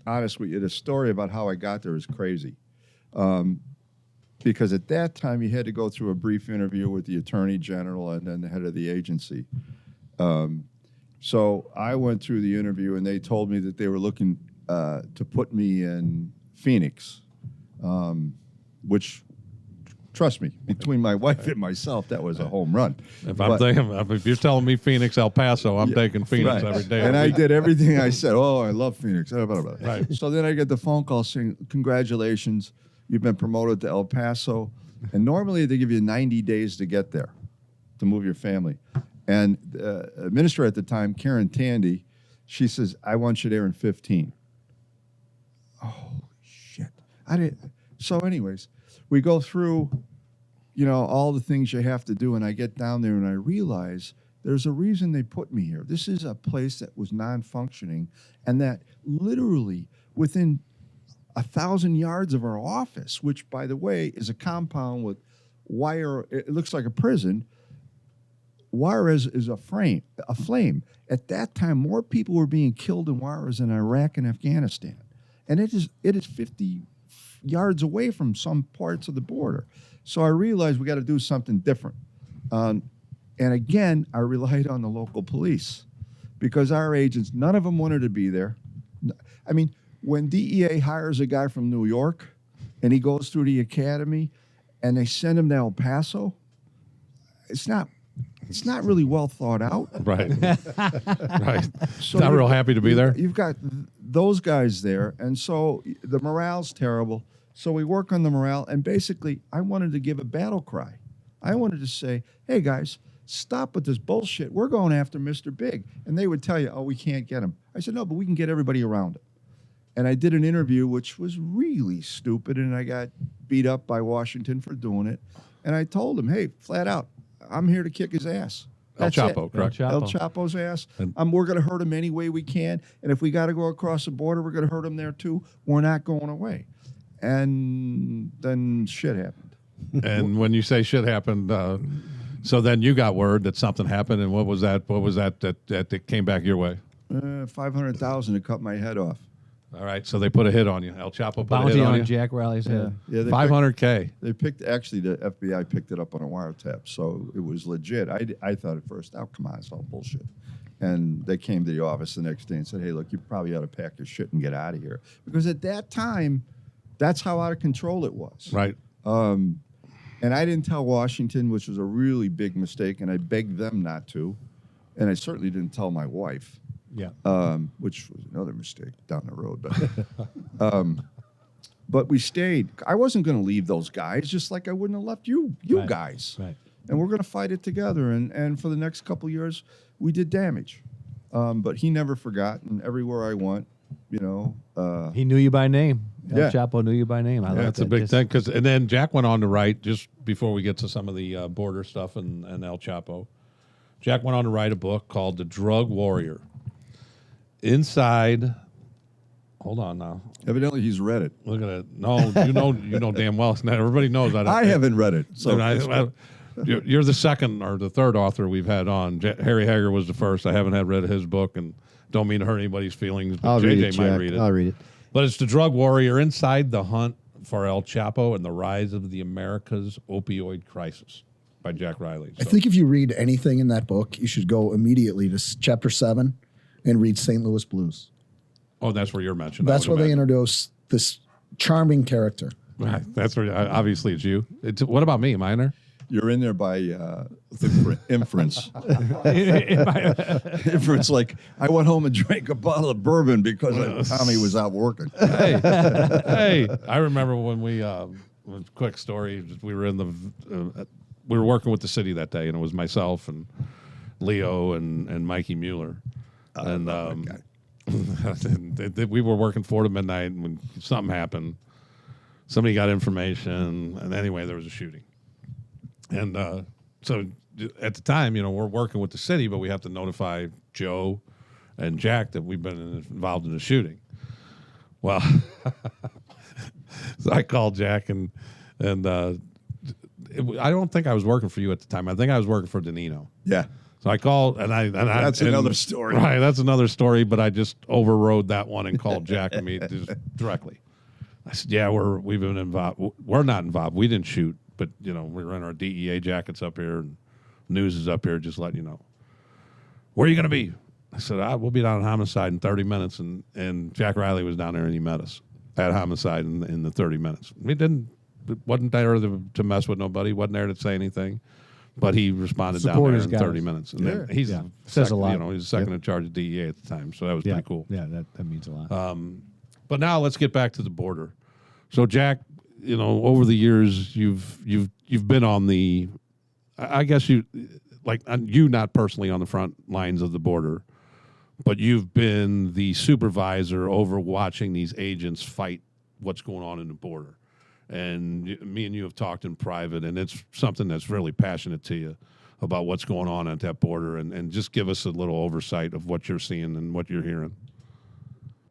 honest with you. The story about how I got there is crazy, because at that time you had to go through a brief interview with the Attorney General and then the head of the agency. So I went through the interview, and they told me that they were looking to put me in Phoenix, which, trust me, between my wife and myself, that was a home run. If you're telling me Phoenix, El Paso, I'm taking Phoenix every day. And I did everything I said. Oh, I love Phoenix. Blah, blah, blah. Right. So then I get the phone call saying, congratulations, you've been promoted to El Paso. And normally they give you 90 days to get there, to move your family. And the administrator at the time, Karen Tandy, she says, I want you there in 15. Oh, shit. So anyways, we go through, all the things you have to do, and I get down there and I realize there's a reason they put me here. This is a place that was non-functioning, and that literally within 1,000 yards of our office, which, by the way, is a compound with wire. It looks like a prison. Juarez is a flame. At that time, more people were being killed in Juarez than Iraq and Afghanistan, and it is 50 yards away from some parts of the border. So I realized we got to do something different. And again, I relied on the local police, because our agents, none of them wanted to be there. I mean, when DEA hires a guy from New York and he goes through the academy and they send him to El Paso, it's not really well thought out. Right. Right. So Not real happy to be there. You've got those guys there, and so the morale's terrible. So we work on the morale, and basically I wanted to give a battle cry. I wanted to say, hey, guys, stop with this bullshit. We're going after Mr. Big. And they would tell you, oh, we can't get him. I said, no, but we can get everybody around him. And I did an interview, which was really stupid, and I got beat up by Washington for doing it. And I told him, hey, flat out, I'm here to kick his ass. El That's it. Chapo, correct? El El Chapo. Chapo's ass. And- We're going to hurt him any way we can. And if we got to go across the border, we're going to hurt him there too. We're not going away. And then shit happened. And when you say shit happened, so then you got word that something happened, and what was that? What was that came back your way? 500,000 to cut my head off. All right, so they put a hit on you. El Chapo put a Bounty hit on on you. Jack Riley's head. Yeah, they 500K. They picked, actually, the FBI picked it up on a wiretap, so it was legit. I thought at first, oh, come on, it's all bullshit. And they came to the office the next day and said, hey, look, you probably ought to pack your shit and get out of here. Because at that time, that's how out of control it was. Right. And I didn't tell Washington, which was a really big mistake, and I begged them not to. And I certainly didn't tell my wife. Yeah. Which was another mistake down the road. But we stayed. I wasn't going to leave those guys, just like I wouldn't have left you Right. guys. Right. And we're going to fight it together. And for the next couple of years, we did damage. But he never forgot. And everywhere I went, He knew you by name. El Yeah. Chapo knew you by name. I like That's a that. big Just- thing. And then Jack went on to write, just before we get to some of the border stuff and El Chapo, Jack went on to write a book called The Drug Warrior. Inside, hold on now. evidently he's read it. Look at it. No, you know damn well. Not everybody knows that. I haven't read it. So You're the second or the third author we've had on. Harry Hager was the first. I haven't read his book, and don't mean to hurt anybody's feelings, but I'll JJ read it, might Jack. read it. I'll read it. But it's The Drug Warrior, Inside the Hunt for El Chapo and the Rise of the America's Opioid Crisis by Jack Riley. I So- think if you read anything in that book, you should go immediately to chapter 7 and read St. Louis Blues. Oh, that's where you're mentioned. That's where they introduce this charming character. Right. That's where, obviously, it's you. What about me? Am I in there? you're in there by inference. Inference, like, I went home and drank a bottle of bourbon because Tommy was out working. Hey, I remember when we, quick story, we were we were working with the city that day, and it was myself and Leo and Mikey Mueller. And we were working 4 to midnight, and when something happened, somebody got information, and anyway, there was a shooting. And so at the time, we're working with the city, but we have to notify Joe and Jack that we've been involved in a shooting. Well, so I called Jack, and I don't think I was working for you at the time. I think I was working for Danino. Yeah. So I called, That's another story. Right, that's another story. But I just overrode that one and called Jack and me just directly. I said, "Yeah, we've been involved. We're not involved. We didn't shoot, but we're in our DEA jackets up here, and news is up here. Just letting you know. Where are you going to be?" I said, "We'll be down at Homicide in 30 minutes." And Jack Riley was down there, and he met us at Homicide in the 30 minutes. Wasn't there to mess with nobody. Wasn't there to say anything. But he responded Support down there his in guys. 30 minutes. And then he's Yeah. second, Says a lot. he's the second in charge of DEA at the time. So that was pretty cool. Yeah, that means a lot. But now let's get back to the border. So Jack, over the years you've been on the, I guess you not personally on the front lines of the border, but you've been the supervisor over watching these agents fight what's going on in the border. And me and you have talked in private, and it's something that's really passionate to you about what's going on at that border, and just give us a little oversight of what you're seeing and what you're hearing.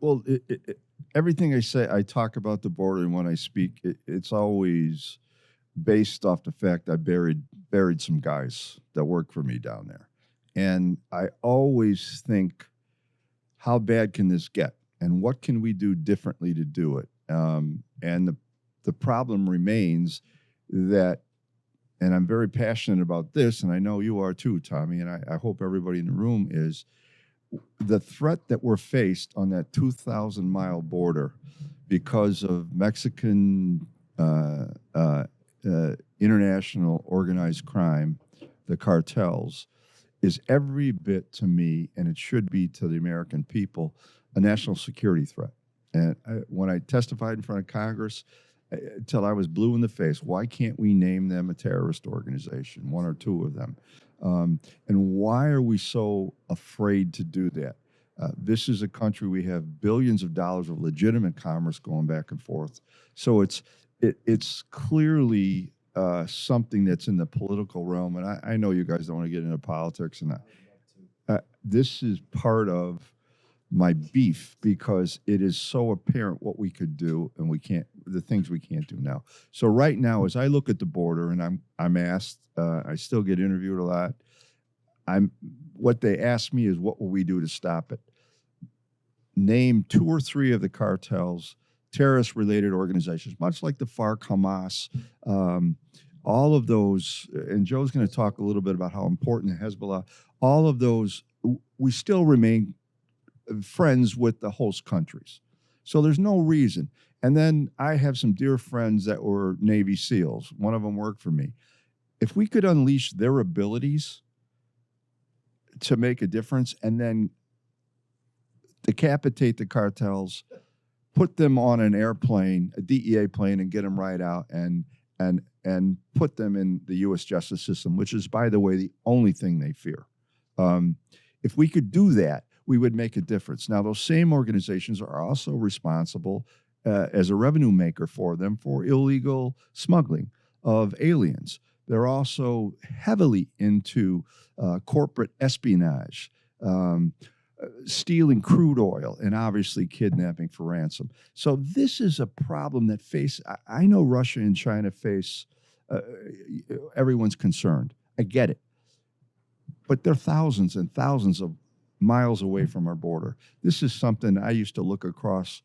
Well, everything I say, I talk about the border, and when I speak, it's always based off the fact I buried some guys that work for me down there. And I always think, how bad can this get? And what can we do differently to do it? And the problem remains that, and I'm very passionate about this, and I know you are too, Tommy, and I hope everybody in the room is, the threat that we're faced on that 2,000-mile border because of Mexican international organized crime, the cartels, is every bit to me, and it should be to the American people, a national security threat. And when I testified in front of Congress, until I was blue in the face, why can't we name them a terrorist organization, 1 or 2 of them? And why are we so afraid to do that? This is a country, we have billions of dollars of legitimate commerce going back and forth. So it's clearly something that's in the political realm, and I know you guys don't want to get into politics, and this is part of my beef because it is so apparent what we could do and we can't, the things we can't do now. So right now, as I look at the border, and I'm asked, I still get interviewed a lot. What they ask me is, what will we do to stop it? Name 2 or 3 of the cartels, terrorist-related organizations, much like the FARC, Hamas, all of those, and Joe's going to talk a little bit about how important Hezbollah, all of those, we still remain friends with the host countries. So there's no reason. And then I have some dear friends that were Navy SEALs. One of them worked for me. If we could unleash their abilities to make a difference and then decapitate the cartels, put them on an airplane, a DEA plane, and get them right out and put them in the U.S. justice system, which is, by the way, the only thing they fear. If we could do that, we would make a difference. Now, those same organizations are also responsible as a revenue maker for them for illegal smuggling of aliens. They're also heavily into corporate espionage, stealing crude oil, and obviously kidnapping for ransom. So this is a problem that I know Russia and China face, everyone's concerned. I get it. But they're thousands and thousands of miles away from our border. This is something I used to look across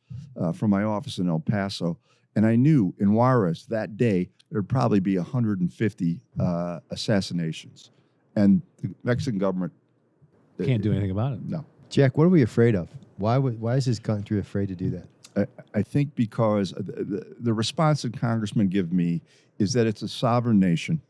from my office in El Paso, and I knew in Juarez that day there'd probably be 150 assassinations. And the Mexican government Can't do anything about it. No. Jack, what are we afraid of? Why is this country afraid to do that? I think because the response that congressmen give me is that it's a sovereign nation.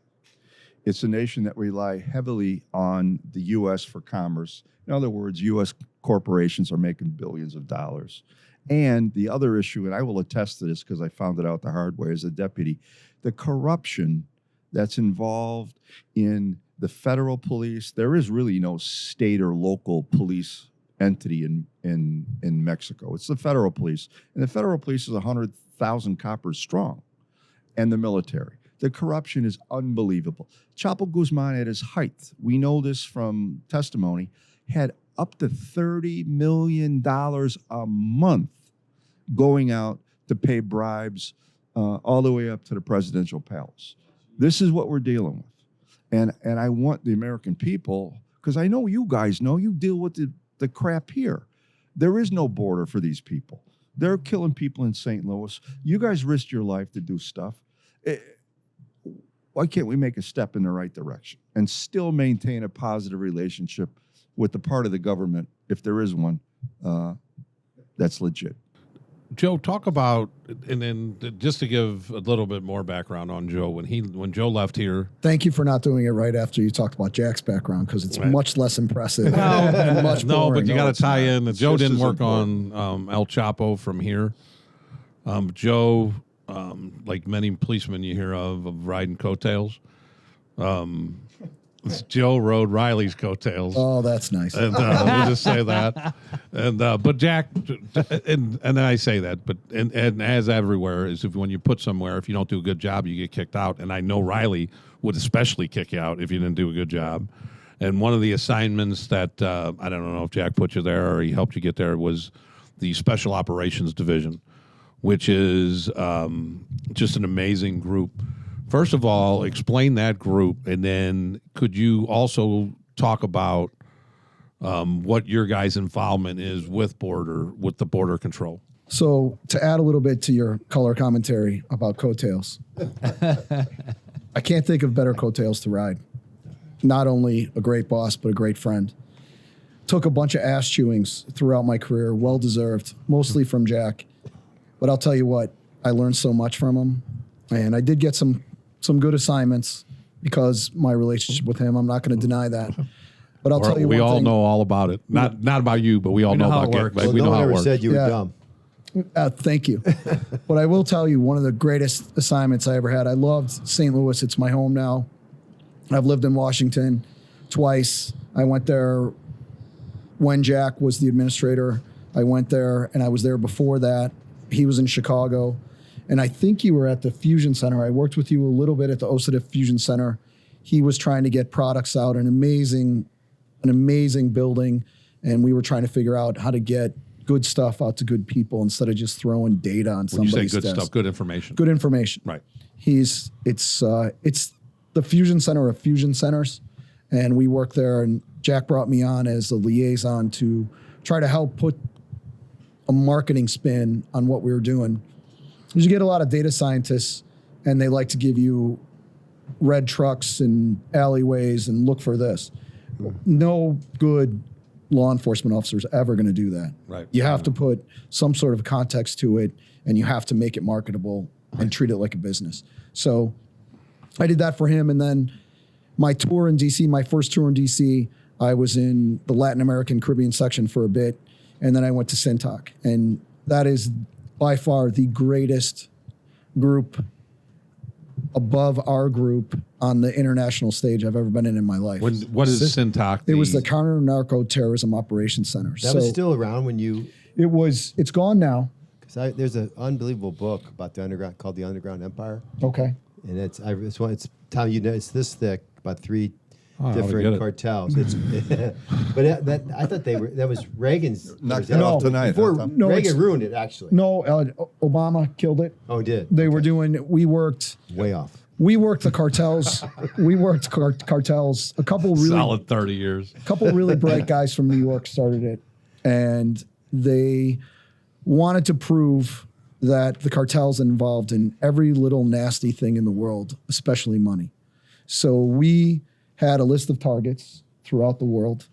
It's a nation that rely heavily on the U.S. for commerce. In other words, U.S. corporations are making billions of dollars. And the other issue, and I will attest to this because I found it out the hard way as a deputy, the corruption that's involved in the federal police. There is really no state or local police entity in Mexico. It's the federal police. And the federal police is 100,000 coppers strong, and the military. The corruption is unbelievable. Chapo Guzman at his height, we know this from testimony, had up to $30 million a month going out to pay bribes all the way up to the presidential palace. This is what we're dealing with. And I want the American people, because I know you guys know, you deal with the crap here. There is no border for these people. They're killing people in St. Louis. You guys risked your life to do stuff. Why can't we make a step in the right direction and still maintain a positive relationship with the part of the government, if there is one, that's legit? Joe, talk about, and then just to give a little bit more background on Joe, when Joe left here. Thank you for not doing it right after you talked about Jack's background, because it's much less impressive. and much No, boring. but you got to tie in. Joe didn't as work on El Chapo from here. Joe, like many policemen you hear of riding coattails. Joe rode Riley's coattails. Oh, that's nice. And we'll just say that. And but Jack, and I say that, but and as everywhere is, if when you put somewhere, if you don't do a good job, you get kicked out. And I know Riley would especially kick you out if you didn't do a good job. And one of the assignments that I don't know if Jack put you there or he helped you get there was the Special Operations Division, which is just an amazing group. First of all, explain that group, and then could you also talk about what your guys' involvement is with the border control? So to add a little bit to your color commentary about coattails, I can't think of better coattails to ride. Not only a great boss, but a great friend. Took a bunch of ass chewings throughout my career, well-deserved, mostly from Jack. But I'll tell you what, I learned so much from him, and I did get some good assignments because my relationship with him. I'm not going to deny that. But I'll tell you one thing. We all know all about it. Not about you, but we all know how about it it. works. Well, We no know one how it ever works. said you were Yeah. dumb. Thank you. But I will tell you, one of the greatest assignments I ever had, I loved St. Louis. It's my home now. I've lived in Washington twice. I went there when Jack was the administrator. I went there, and I was there before that. He was in Chicago. And I think you were at the Fusion Center. I worked with you a little bit at the OSIDF Fusion Center. He was trying to get products out, an amazing building. And we were trying to figure out how to get good stuff out to good people instead of just throwing data on When you somebody's say good desk. stuff, good information. Good information. Right. It's the Fusion Center of Fusion Centers, and we work there. And Jack brought me on as a liaison to try to help put a marketing spin on what we were doing. Because you get a lot of data scientists, and they like to give you red trucks and alleyways and look for this. No good law enforcement officer is ever going to do that. Right. You have to put some sort of context to it, and you have to make it marketable and treat it like a business. So I did that for him. And then my tour in DC, my first tour in DC, I was in the Latin American Caribbean section for a bit. And then I went to Syntho. And that is by far the greatest group above our group on the international stage I've ever been in my life. What is Syntho? It was the Counter Narco Terrorism Operations Center. That was still around when you. It's gone now. Because there's an unbelievable book about the underground called The Underground Empire, Okay. and it's Tom, it's this thick, about three I ought to get different it. cartels. It's, but I thought that was Reagan's. Knock was that off tonight. Before Tom? No, Reagan it's- ruined it, actually. No, Obama killed it. Oh, it did. They were doing, we worked Way off. the cartels. We worked cartels. A couple Solid 30 years. really bright guys from New York started it. And they wanted to prove that the cartels involved in every little nasty thing in the world, especially money. So we had a list of targets throughout the world.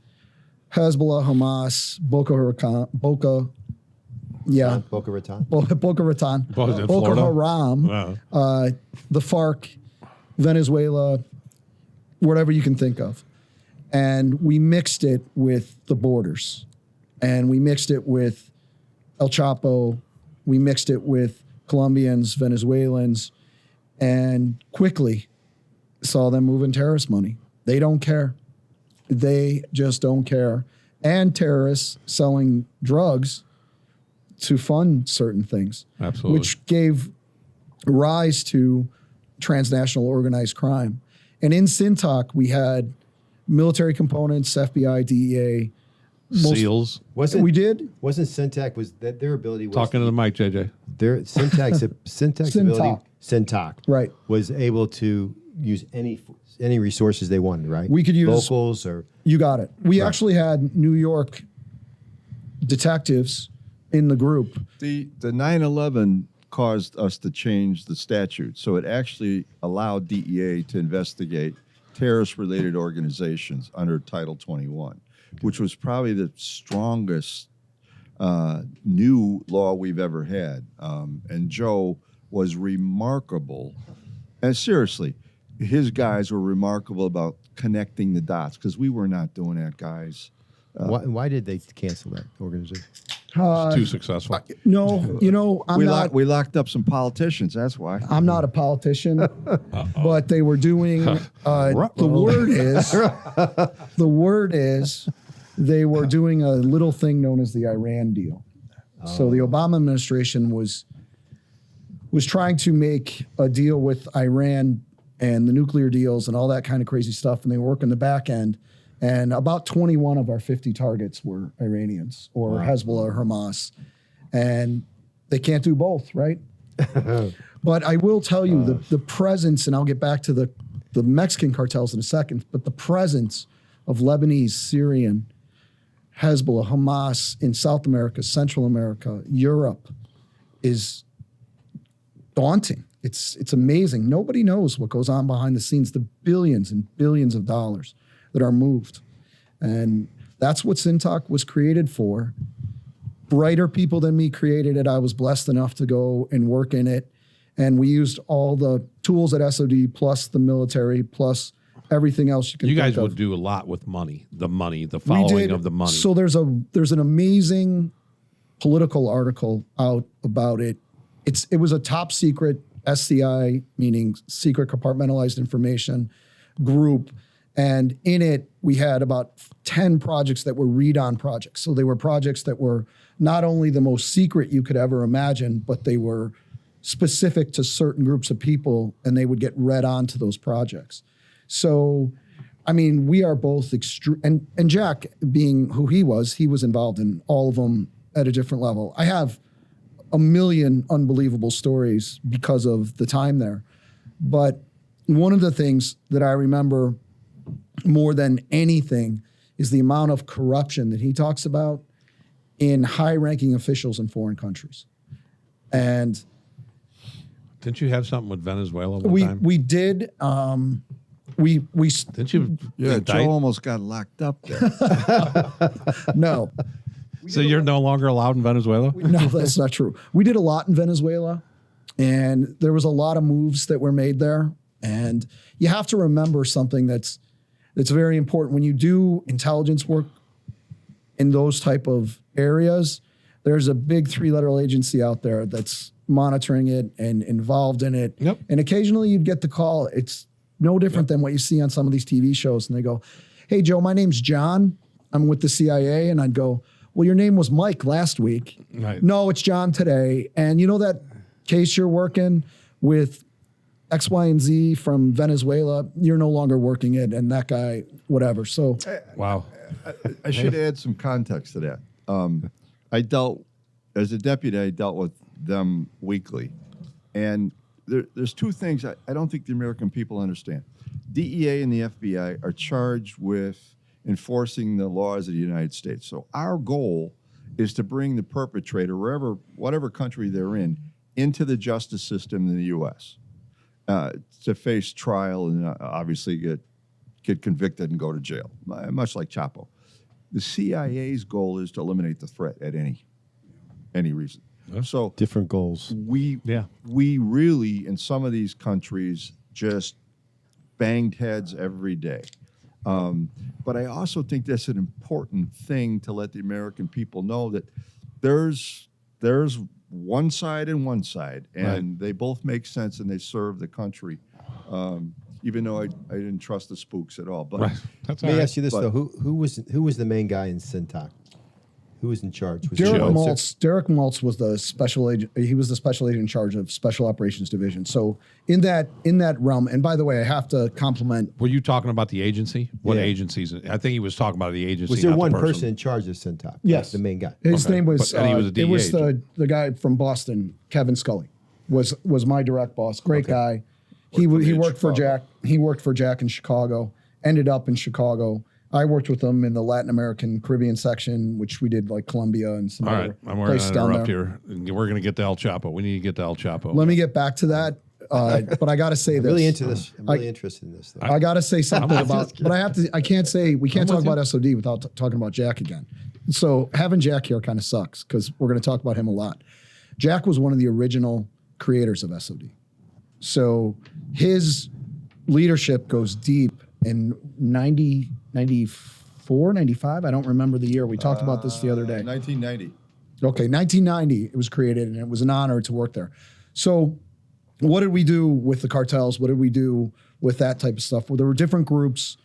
Hezbollah, Hamas, Boko Haram, Boca Raton. Boko Raton, Was it Boko Florida? Haram, Wow. the FARC, Venezuela, whatever you can think of. And we mixed it with the borders. And we mixed it with El Chapo. We mixed it with Colombians, Venezuelans, and quickly saw them moving terrorist money. They don't care. They just don't care. And terrorists selling drugs to fund certain things. Absolutely. Which gave rise to transnational organized crime. And in Syntho, we had military components, FBI, DEA. SEALs. We did? Wasn't Syntax, was that their ability was Talking to the mic, JJ. their syntax ability Syntax Right. was able to use any resources they wanted, right? We could use- locals or You got it. We actually had New York detectives in the group. The 9/11 caused us to change the statute, so it actually allowed DEA to investigate terrorist-related organizations under Title 21, which was probably the strongest new law we've ever had. And Joe was remarkable. And seriously, his guys were remarkable about connecting the dots because we were not doing that, guys. why did they cancel that organization? It's too successful. No, We locked up some politicians. That's why. I'm not a politician, but they were doing. The word is, they were doing a little thing known as the Iran deal. So the Obama administration was trying to make a deal with Iran and the nuclear deals and all that kind of crazy stuff, and they were working the back end. And about 21 of our 50 targets were Iranians or Hezbollah or Hamas. And they can't do both, right? But I will tell you the presence, and I'll get back to the Mexican cartels in a second, but the presence of Lebanese, Syrian, Hezbollah, Hamas in South America, Central America, Europe is daunting. It's amazing. Nobody knows what goes on behind the scenes, the billions and billions of dollars that are moved. And that's what Syntho was created for. Brighter people than me created it. I was blessed enough to go and work in it. And we used all the tools at SOD plus the military plus everything else you can You think guys of. would do a lot with money, the We following did. of the money. So there's an amazing political article out about it. It was a top secret SCI, meaning secret compartmentalized information group. And in it, we had about 10 projects that were read-on projects. So they were projects that were not only the most secret you could ever imagine, but they were specific to certain groups of people, and they would get read on to those projects. So, I mean, we are both extreme. And Jack, being who he was involved in all of them at a different level. I have a million unbelievable stories because of the time there. But one of the things that I remember more than anything is the amount of corruption that he talks about in high-ranking officials in foreign countries. And Didn't you have something with Venezuela one time? we did. We Didn't you? Yeah, indict- Joe almost got locked up there. no. So you're no longer allowed in Venezuela? No, that's not true. We did a lot in Venezuela, and there was a lot of moves that were made there. And you have to remember something that's very important. When you do intelligence work in those type of areas, there's a big 3-letter agency out there that's monitoring it and involved in it. Yep. And occasionally you'd get the call. It's no different than what you see on some of these TV shows. And they go, "Hey, Joe, my name's John. I'm with the CIA." And I'd go, "Well, your name was Mike last week." Right. "No, it's John today. And you know that case you're working with X, Y, and Z from Venezuela? You're no longer working it, and that guy, whatever." So Wow. I should add some context to that. As a deputy, I dealt with them weekly. And there's two things I don't think the American people understand. DEA and the FBI are charged with enforcing the laws of the United States. So our goal is to bring the perpetrator, whatever country they're in, into the justice system in the U.S. To face trial and obviously get convicted and go to jail, much like Chapo. The CIA's goal is to eliminate the threat at any reason. So Different goals. we really, in some of these countries, just banged heads every day. But I also think that's an important thing to let the American people know that there's one side and one side, and they both make sense and they serve the country. Even though I didn't trust the spooks at all. But Right. That's all Let me right. ask you this though: who was the main guy in syntho? Who was in charge? Was it Derek Joe? Maltz. Derek Maltz was the special agent. He was the special agent in charge of Special Operations Division. So in that realm, and by the way, I have to compliment. Were you talking about the agency? What Yeah. agencies? I think he was talking about the agency. Was there not one the person in charge of syntho? Yes. the main guy. His Okay. name was. But- and he was a it DEA was agent. the guy from Boston, Kevin Scully, was my direct boss. Great guy. He me in worked for Chicago. Jack. He worked for Jack in Chicago. Ended up in Chicago. I worked with him in the Latin American Caribbean section, which we did like Colombia and some All other right, I'm going places to down interrupt there. here. We're going to get to El Chapo. We need to get to El Chapo. Let me get back to that. But I got to say I'm this. really into this. I'm really interested in this. Though. I got to say something with about, but I have to. I can't say we can't talk about SOD without talking about Jack again. So having Jack here kind of sucks because we're going to talk about him a lot. Jack was one of the original creators of SOD, so his leadership goes deep. In 94, 95, I don't remember the year. We talked about this the other day. 1990. Okay, 1990 it was created, and it was an honor to work there. So what did we do with the cartels? What did we do with that type of stuff? Well, there were different groups,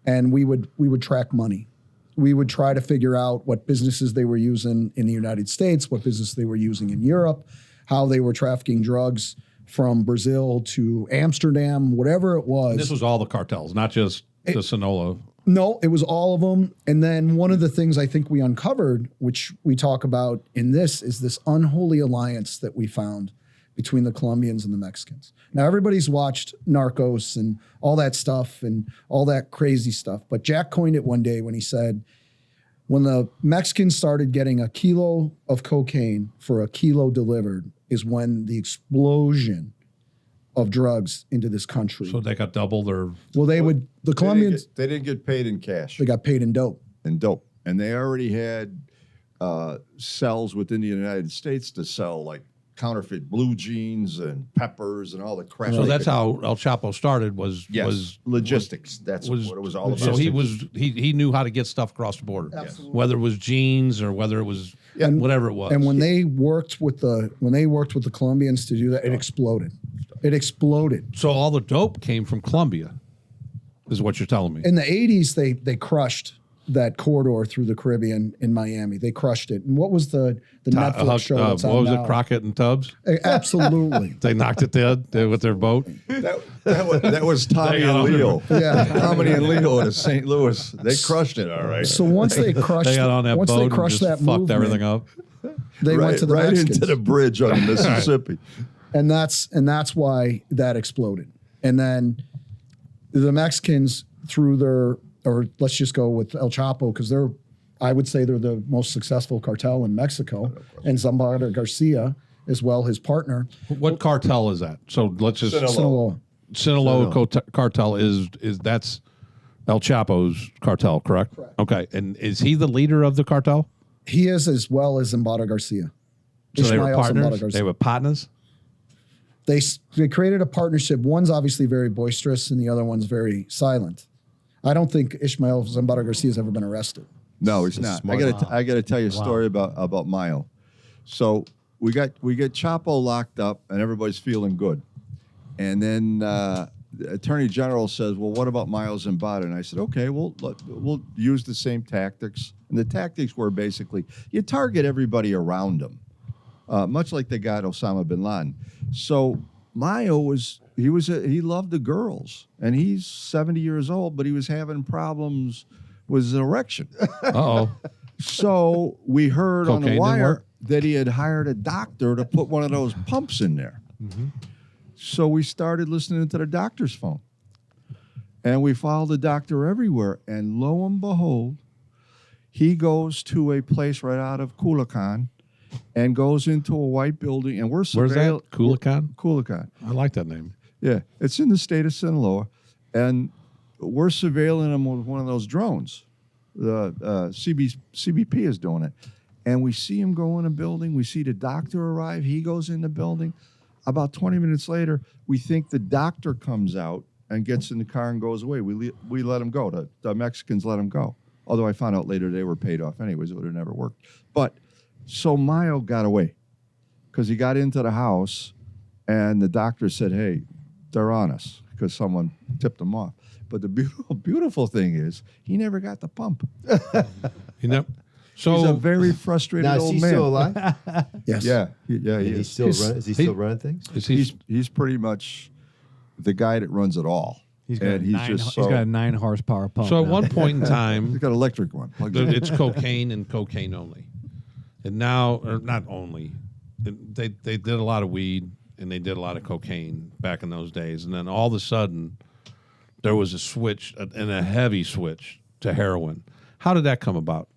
and we would track money. We would try to figure out what businesses they were using in the United States, what business they were using in Europe, how they were trafficking drugs from Brazil to Amsterdam, whatever it was. This was all the cartels, not just the Sinaloa. No, it was all of them. And then one of the things I think we uncovered, which we talk about in this, is this unholy alliance that we found between the Colombians and the Mexicans. Now, everybody's watched Narcos and all that stuff and all that crazy stuff. But Jack coined it one day when he said, when the Mexicans started getting a kilo of cocaine for a kilo delivered is when the explosion of drugs into this country. So they got double their. Well, the Colombians, They didn't get paid in cash they got paid in dope. and dope. And they already had cells within the United States to sell like counterfeit blue jeans and peppers and all the crap. So they that's could- how El Chapo started. Was logistics. That's what it was all about. So he knew how to get stuff across the border, whether it was jeans or whether it was whatever it was. And when they worked with the Colombians to do that, it exploded. It exploded. So all the dope came from Colombia, is what you're telling me. In the 80s, they crushed that corridor through the Caribbean in Miami. They crushed it. And what was the Netflix show that's what out was now? it, Crockett and Tubbs? Absolutely. They knocked it dead with their boat. That was Tommy They got and on Leo. Yeah. Tommy and Leo in St. Louis. They crushed it, all right. So once they crushed, They got on that once boat they and crushed just that fucked movement, everything up. they went to the right Mexicans. into the bridge on the Mississippi. And that's why that exploded. And then the Mexicans through their, or let's just go with El Chapo, because I would say they're the most successful cartel in Mexico, and Zambada Garcia as well, his partner. What cartel is that? So let's just Sinaloa. Sinaloa cartel is that's El Chapo's cartel, correct? Correct. Okay, and is he the leader of the cartel? He is, as well as Zambada Garcia. So they were Ishmael Zambada partners. Garcia. They were partners. They created a partnership. One's obviously very boisterous, and the other one's very silent. I don't think Ishmael Zambada Garcia has ever been arrested. No, he's not. I got to tell you a story about Mayo. So we got Chapo locked up, and everybody's feeling good. And then the Attorney General says, "Well, what about Mayo Zambada?" And I said, "Okay, we'll use the same tactics." And the tactics were basically you target everybody around him, much like they got Osama bin Laden. So Mayo he loved the girls, and he's 70 years old, but he was having problems with his erection. Uh-oh. So we heard on Cocaine the didn't wire work? that he had hired a doctor to put one of those pumps in there. So we started listening to the doctor's phone. And we followed the doctor everywhere. And lo and behold, he goes to a place right out of Culiacan and goes into a white building. And we're Where's that? surveilling. Culiacan? Culiacan. I like that name. Yeah, it's in the state of Sinaloa. And we're surveilling him with one of those drones. The CBP is doing it. And we see him go in a building. We see the doctor arrive. He goes in the building. About 20 minutes later, we think the doctor comes out and gets in the car and goes away. We let him go. The Mexicans let him go. Although I found out later they were paid off anyways. It would have never worked. But so Mayo got away because he got into the house and the doctor said, "Hey, they're on us," because someone tipped them off. But the beautiful thing is he never got the pump. You know, so He's a very frustrated Now, is old he man. still alive? Yes. Yeah, he Is he is. is he still running things? is he, He's pretty much the guy that runs it all. He's got, And he's got a 9 horsepower pump. so at now. one point in He's time, got an electric one. Plugged in. it's cocaine and cocaine only, and now, or not only, they did a lot of weed and they did a lot of cocaine back in those days, and then all of a sudden there was a switch and a heavy switch to heroin. How did that come about?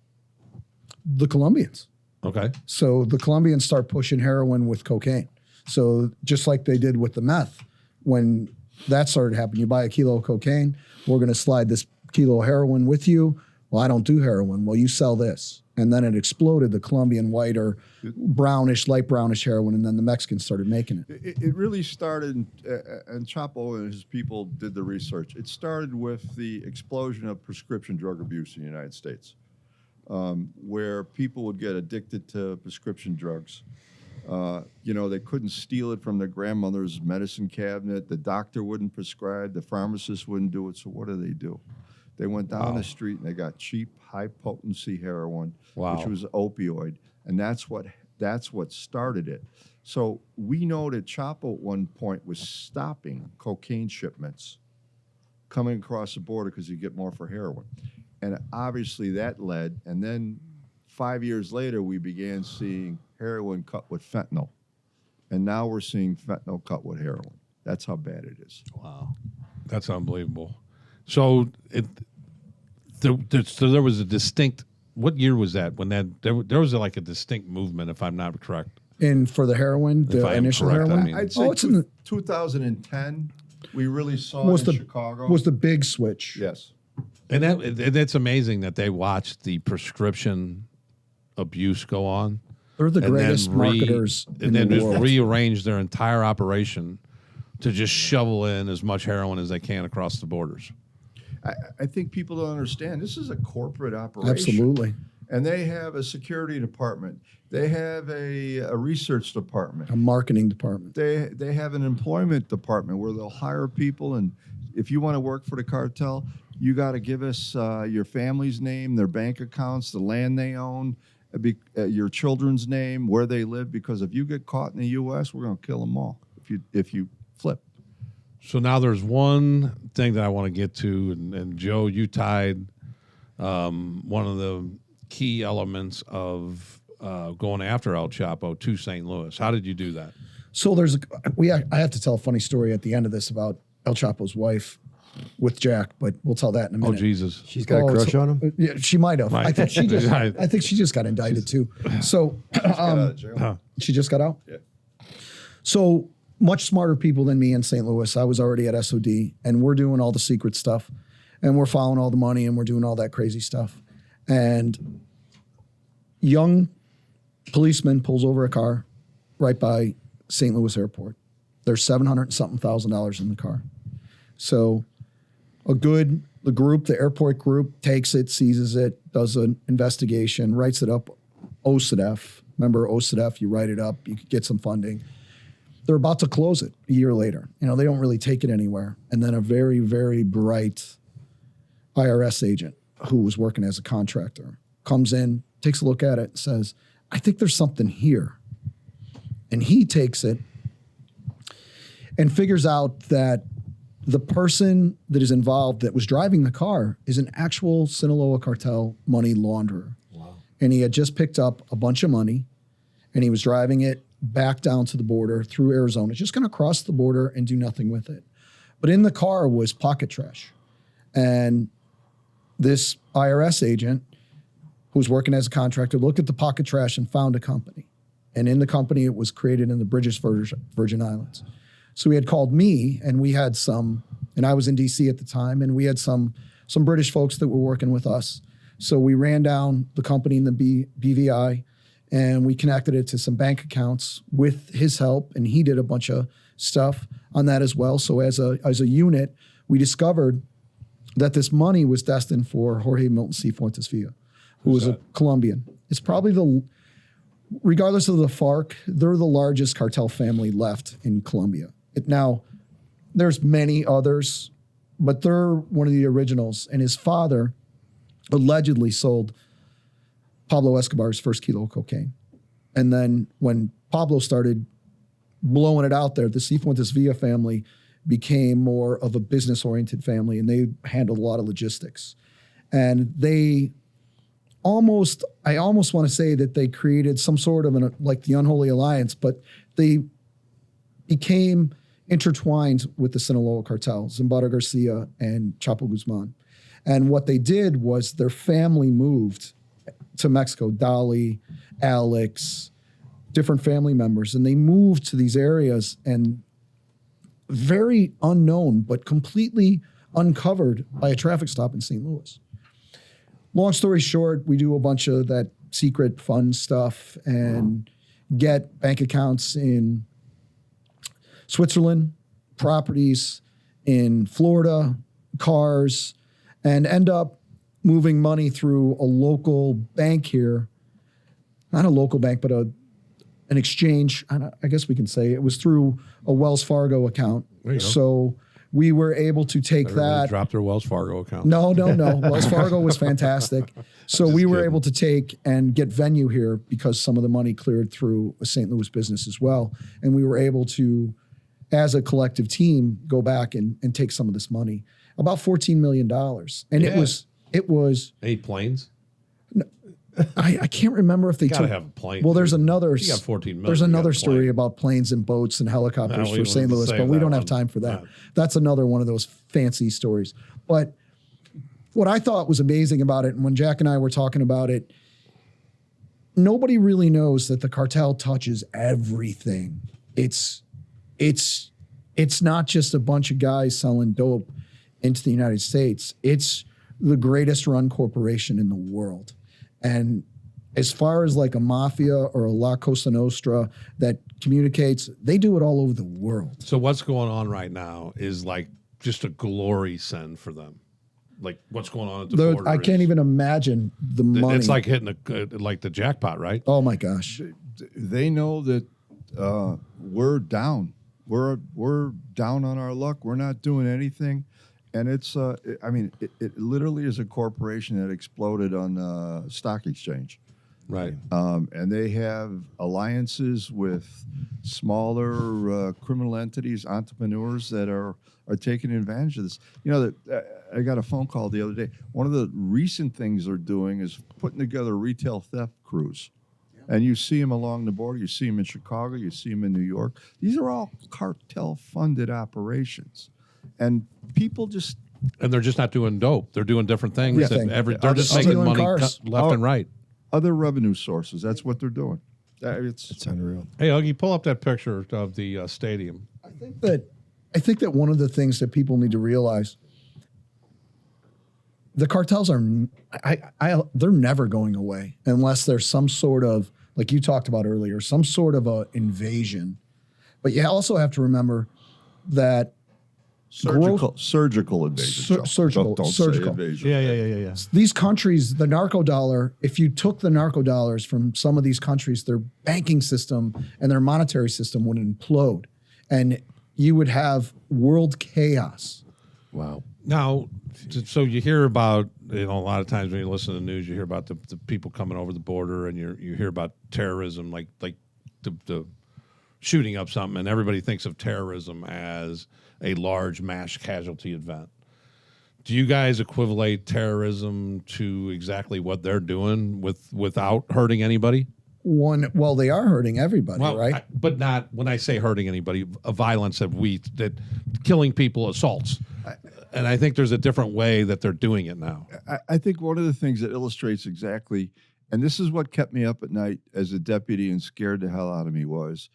The Colombians. Okay. So the Colombians start pushing heroin with cocaine. So just like they did with the meth, when that started happening, you buy a kilo of cocaine, we're going to slide this kilo of heroin with you. Well, I don't do heroin. Well, you sell this. And then it exploded, the Colombian white or brownish, light brownish heroin, and then the Mexicans started making it. It really started, and Chapo and his people did the research. It started with the explosion of prescription drug abuse in the United States, where people would get addicted to prescription drugs. They couldn't steal it from their grandmother's medicine cabinet. The doctor wouldn't prescribe. The pharmacist wouldn't do it. So what do? They went down the street and they got cheap, high-potency heroin, which was opioid, and that's what started it. So we know that Chapo at one point was stopping cocaine shipments coming across the border because you get more for heroin. And obviously that led, and then 5 years later, we began seeing heroin cut with fentanyl. And now we're seeing fentanyl cut with heroin. That's how bad it is. Wow. That's unbelievable. So there was a distinct. What year was that? When there was like a distinct movement, if I'm not correct. And for the heroin, If I the am initial correct, I heroin, mean. I'd say it's in the, 2010, we really saw was it in the Chicago. was the big switch. Yes. And that's amazing that they watched the prescription abuse go on. They're the and greatest then marketers in and then the just world. rearrange their entire operation to just shovel in as much heroin as they can across the borders. I think people don't understand. This is a corporate operation. Absolutely. And they have a security department. They have a research department. A marketing department. They have an employment department where they'll hire people. And if you want to work for the cartel, you got to give us your family's name, their bank accounts, the land they own, your children's name, where they live, because if you get caught in the U.S., we're going to kill them all if you flip. So now there's one thing that I want to get to, and Joe, you tied one of the key elements of going after El Chapo to St. Louis. How did you do that? So I have to tell a funny story at the end of this about El Chapo's wife with Jack, but we'll tell that in a minute. Oh, Jesus. She's got a crush on him? Yeah, she might have. Right. I think she just got indicted too. So she just got out? Yeah. So much smarter people than me in St. Louis. I was already at SOD, and we're doing all the secret stuff, and we're following all the money, and we're doing all that crazy stuff. And young policeman pulls over a car right by St. Louis Airport. There's $700,000 in the car. So the group, the airport group, takes it, seizes it, does an investigation, writes it up, OCDF. Remember OCDF, you write it up, you could get some funding. They're about to close it a year later. They don't really take it anywhere. And then a very, very bright IRS agent who was working as a contractor comes in, takes a look at it, and says, I think there's something here. And he takes it and figures out that the person that is involved that was driving the car is an actual Sinaloa cartel money launderer. Wow. And he had just picked up a bunch of money, and he was driving it back down to the border through Arizona, just going to cross the border and do nothing with it. But in the car was pocket trash. And this IRS agent who was working as a contractor looked at the pocket trash and found a company. And in the company, it was created in the British Virgin Islands. So he had called me, and we had and I was in DC at the time, and we had some British folks that were working with us. So we ran down the company in the BVI, and we connected it to some bank accounts with his help, and he did a bunch of stuff on that as well. So as a unit, we discovered that this money was destined for Jorge Milton Cifuentes Villa, who was a Colombian. It's probably regardless of the FARC, they're the largest cartel family left in Colombia. Now, there's many others, but they're one of the originals. And his father allegedly sold Pablo Escobar's first kilo of cocaine. And then when Pablo started blowing it out there, the Cifuentes Villa family became more of a business-oriented family, and they handled a lot of logistics. And I almost want to say that they created some sort of like the unholy alliance, but they became intertwined with the Sinaloa cartel, Zimbardo Garcia and Chapo Guzman. And what they did was their family moved to Mexico, Dolly, Alex, different family members, and they moved to these areas and very unknown, but completely uncovered by a traffic stop in St. Louis. Long story short, we do a bunch of that secret fun stuff and get bank accounts in Switzerland, properties in Florida, cars, and end up moving money through a local bank here. Not a local bank, but an exchange. I guess we can say it was through a Wells Fargo account. So we were able to take that. Drop their Wells Fargo account. No. Wells Fargo was fantastic. So we were able to take and get venue here because some of the money cleared through a St. Louis business as well. And we were able to, as a collective team, go back and take some of this money, about $14 million. And it was 8 planes. I can't remember if they Gotta took. have a plane. Well, there's another. You got 14 million. There's you another got a plane. story about planes and boats and helicopters we for St. won't Louis, save but we that don't have one. time for that. No. That's another one of those fancy stories. But what I thought was amazing about it, and when Jack and I were talking about it, nobody really knows that the cartel touches everything. It's not just a bunch of guys selling dope into the United States. It's the greatest run corporation in the world. And as far as like a mafia or a La Cosa Nostra that communicates, they do it all over the world. So what's going on right now is like just a glory send for them. Like what's going on at the border. I can't even imagine the money. It's like hitting like the jackpot, right? Oh my gosh. They know that we're down. We're down on our luck. We're not doing anything. And it's, I mean, it literally is a corporation that exploded on the stock exchange. Right. And they have alliances with smaller criminal entities, entrepreneurs that are taking advantage of this. You know, I got a phone call the other day. One of the recent things they're doing is putting together retail theft crews. And you see them along the border. You see them in Chicago. You see them in New York. These are all cartel-funded operations. And people just... And they're just not doing dope. They're doing different things. Yeah. They're just making Stealing money cars. left and right. Other revenue sources. That's what they're doing. It's unreal. Hey, Huggy, pull up that picture of the stadium. I think that one of the things that people need to realize, the cartels are they're never going away unless there's some sort of, like you talked about earlier, some sort of a invasion. But you also have to remember that Surgical invasion. surgical. Don't say invasion. Yeah. these countries, the narco dollar, if you took the narco dollars from some of these countries, their banking system and their monetary system would implode. And you would have world chaos. Wow. Now, so you hear about, a lot of times when you listen to the news, you hear about the people coming over the border, and you hear about terrorism, like the shooting up something, and everybody thinks of terrorism as a large mass casualty event. Do you guys equivalate terrorism to exactly what they're doing without hurting anybody? Well, they are hurting everybody, right? But not when I say hurting anybody, a violence that killing people, assaults. And I think there's a different way that they're doing it now. I think one of the things that illustrates exactly, and this is what kept me up at night as a deputy and scared the hell out of me, was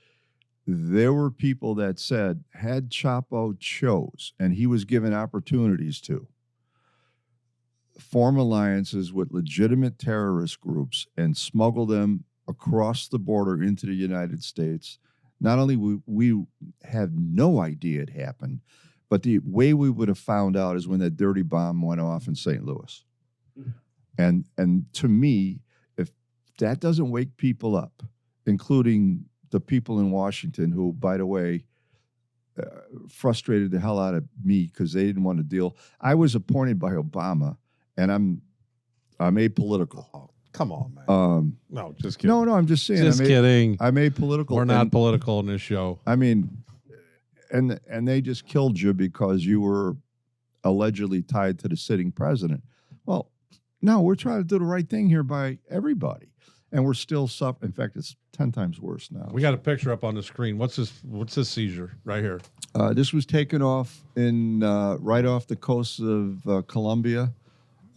there were people that said, had Chapo chose, and he was given opportunities to, form alliances with legitimate terrorist groups and smuggle them across the border into the United States, not only we have no idea it happened, but the way we would have found out is when that dirty bomb went off in St. Louis. And to me, if that doesn't wake people up, including the people in Washington who, by the way, frustrated the hell out of me because they didn't want to deal. I was appointed by Obama, and I'm apolitical. Oh, come on, man. No, just kidding. No, I'm just saying. Just kidding. I'm apolitical. We're not political in this show. I mean, and they just killed you because you were allegedly tied to the sitting president. Well, no, we're trying to do the right thing here by everybody, and we're still suffering. In fact, it's 10 times worse now. We got a picture up on the screen. What's this seizure right here? This was taken off in right off the coast of Colombia,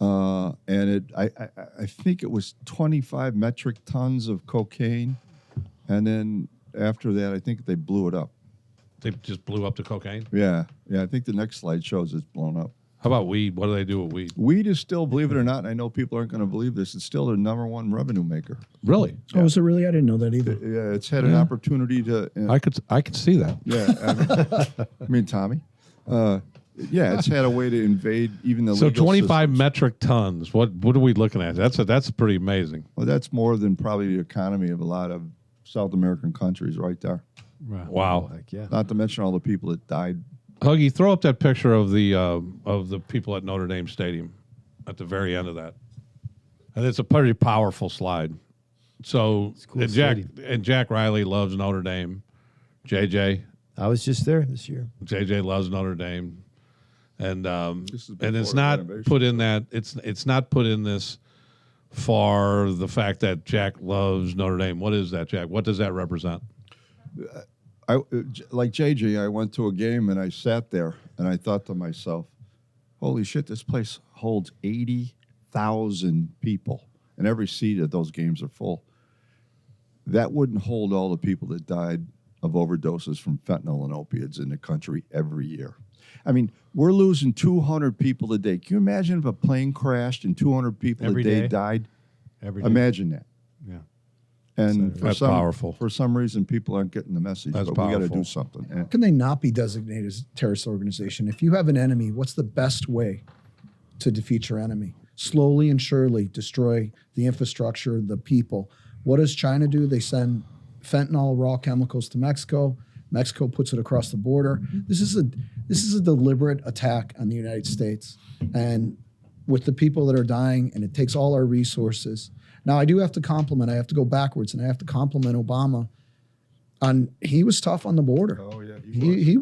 and I think it was 25 metric tons of cocaine, and then after that, I think they blew it up. They just blew up the cocaine? Yeah. I think the next slide shows it's blown up. How about weed? What do they do with weed? Weed is still, believe it or not, and I know people aren't going to believe this, it's still their number one revenue maker. Really? Oh, is it really? I didn't know that either. Yeah, it's had an opportunity to. I could see that. Yeah, I mean Tommy. Yeah, it's had a way to invade even the. So legal 25 systems. metric tons. What are we looking at? That's pretty amazing. Well, that's more than probably the economy of a lot of South American countries, right there. Wow. Heck yeah. Not to mention all the people that died. Huggy, throw up that picture of the people at Notre Dame Stadium at the very end of that. And it's a pretty powerful slide. So cool and Jack Riley loves Notre Dame. JJ I was just there this year. loves Notre Dame. And This is and it's before not renovation. put in that it's not put in this for the fact that Jack loves Notre Dame. What is that, Jack? What does that represent? Like JJ, I went to a game and I sat there and I thought to myself, holy shit, this place holds 80,000 people and every seat at those games are full. That wouldn't hold all the people that died of overdoses from fentanyl and opiates in the country every year. I mean, we're losing 200 people a day. Can you imagine if a plane crashed and 200 people Every a day day? died? Every day. Imagine that. Yeah. And That's powerful. For some reason, people aren't getting the message. That's but we got to powerful. do something. How can they not be designated as a terrorist organization? If you have an enemy, what's the best way to defeat your enemy? Slowly and surely destroy the infrastructure, the people. What does China do? They send fentanyl, raw chemicals to Mexico. Mexico puts it across the border. This is a deliberate attack on the United States, and with the people that are dying, and it takes all our resources. Now, I do have to compliment. I have to go backwards, and I have to compliment Obama. He was tough on the border. Oh yeah, He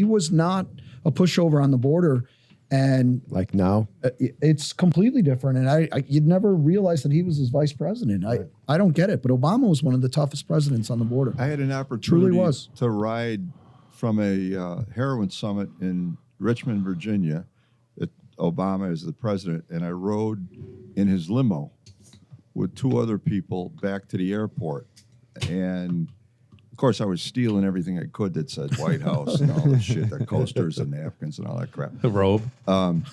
was not a pushover on the border, and Like now, it's completely different. And you'd never realize that he was his vice president. I don't get it, but Obama was one of the toughest presidents on the border. I had an opportunity Truly was. to ride from a heroin summit in Richmond, Virginia. Obama is the president, and I rode in his limo with 2 other people back to the airport. And of course, I was stealing everything I could that said White House and all this shit, the coasters and napkins and all that crap. The robe.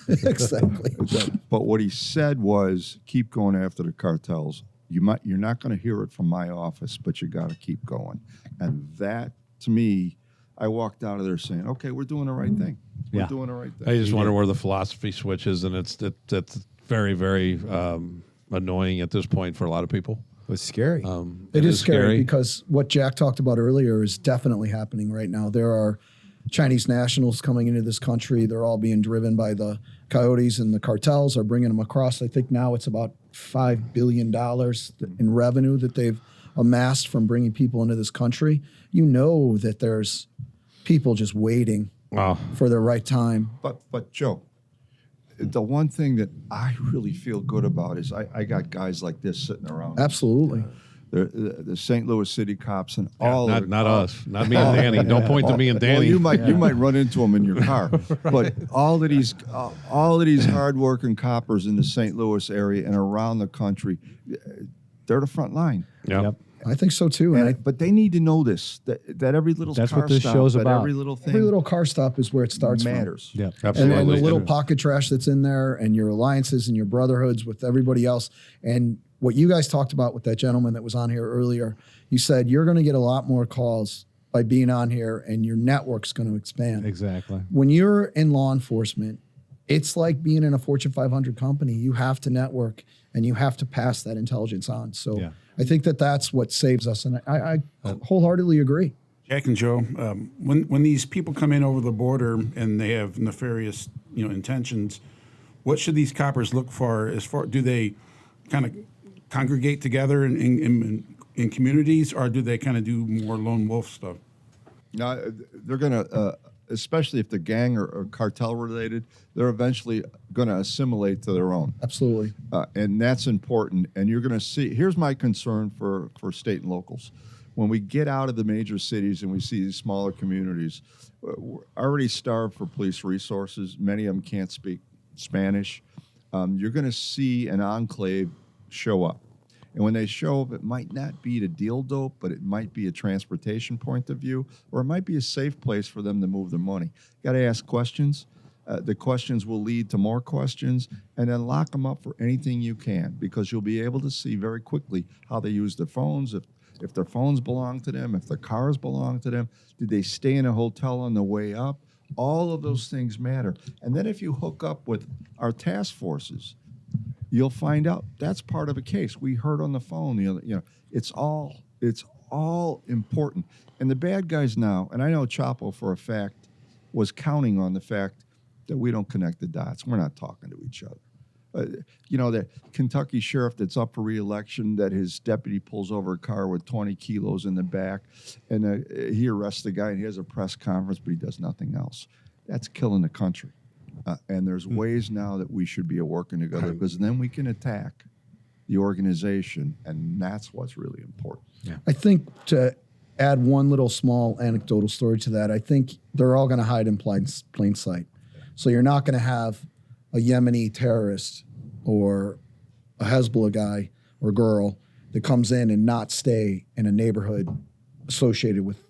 Exactly. But what he said was, keep going after the cartels. You're not going to hear it from my office, but you got to keep going. And that, to me, I walked out of there saying, okay, we're doing the right thing. We're Yeah. doing the right thing. I just wonder where the philosophy switches, and it's very, very annoying at this point for a lot of people. it was scary. It is scary because what Jack talked about earlier is definitely happening right now. There are Chinese nationals coming into this country. They're all being driven by the coyotes, and the cartels are bringing them across. I think now it's about $5 billion in revenue that they've amassed from bringing people into this country. You know that there's people just waiting Wow. for the right time. But Joe, the one thing that I really feel good about is I got guys like this sitting around. Absolutely. The St. Louis City cops and all. Not us. Not me and Danny. Don't point to me and Danny. Well, you might run into them in your car, but all of these hardworking coppers in the St. Louis area and around the country, they're the front line. Yep. I think so too. And But they need to know this that every little That's car what this stop, show's that about. every little thing every little car stop is where it starts from. matters. Yeah. Absolutely. And the little pocket trash that's in there, and your alliances and your brotherhoods with everybody else. And what you guys talked about with that gentleman that was on here earlier, you said you're going to get a lot more calls by being on here, and your network's going to expand. Exactly. When you're in law enforcement, it's like being in a Fortune 500 company. You have to network, and you have to pass that intelligence on. So Yeah. I think that that's what saves us, and I wholeheartedly agree. Jack and Joe, when these people come in over the border and they have nefarious, intentions, what should these coppers look for? Do they kind of congregate together in communities, or do they kind of do more lone wolf stuff? Now, they're going to, especially if the gang or cartel related, they're eventually going to assimilate to their own. Absolutely. And that's important. And you're going to see, here's my concern for state and locals. When we get out of the major cities and we see these smaller communities, we're already starved for police resources. Many of them can't speak Spanish. You're going to see an enclave show up. And when they show up, it might not be to deal dope, but it might be a transportation point of view, or it might be a safe place for them to move their money. Got to ask questions. The questions will lead to more questions, and then lock them up for anything you can, because you'll be able to see very quickly how they use their phones, if their phones belong to them, if their cars belong to them. Did they stay in a hotel on the way up? All of those things matter. And then if you hook up with our task forces, you'll find out that's part of a case. We heard on the phone, it's all important. And the bad guys now, and I know Chapo for a fact was counting on the fact that we don't connect the dots. We're not talking to each other. The Kentucky sheriff that's up for re-election, that his deputy pulls over a car with 20 kilos in the back, and he arrests the guy, and he has a press conference, but he does nothing else. That's killing the country. And there's ways now that we should be working together, because then we can attack the organization, and that's what's really important. Yeah. I think, to add one little small anecdotal story to that, I think they're all going to hide in plain sight. So you're not going to have a Yemeni terrorist or a Hezbollah guy or girl that comes in and not stay in a neighborhood associated with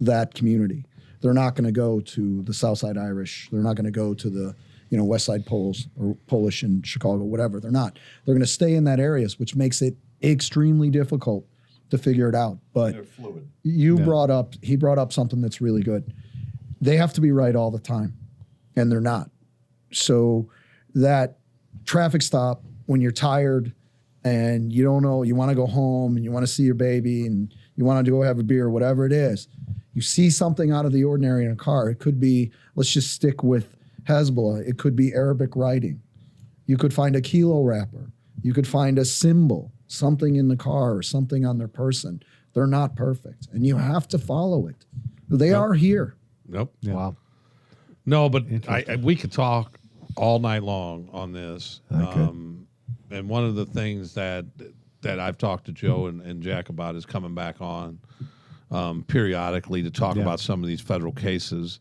that community. They're not going to go to the Southside Irish. They're not going to go to the West Side Poles or Polish in Chicago, whatever. They're not. They're going to stay in that areas, which makes it extremely difficult to figure it out. But They're fluid. he brought up something that's really good. They have to be right all the time, and they're not. So that traffic stop when you're tired and you don't know, you want to go home and you want to see your baby and you want to go have a beer, whatever it is, You see something out of the ordinary in a car. It could be, let's just stick with Hezbollah. It could be Arabic writing. You could find a kilo wrapper. You could find a symbol, something in the car or something on their person. They're not perfect, and you have to follow it. They are here. Nope. Wow. No, but we could talk all night long on this. And one of the things that I've talked to Joe and Jack about is coming back on periodically to talk about some of these federal cases.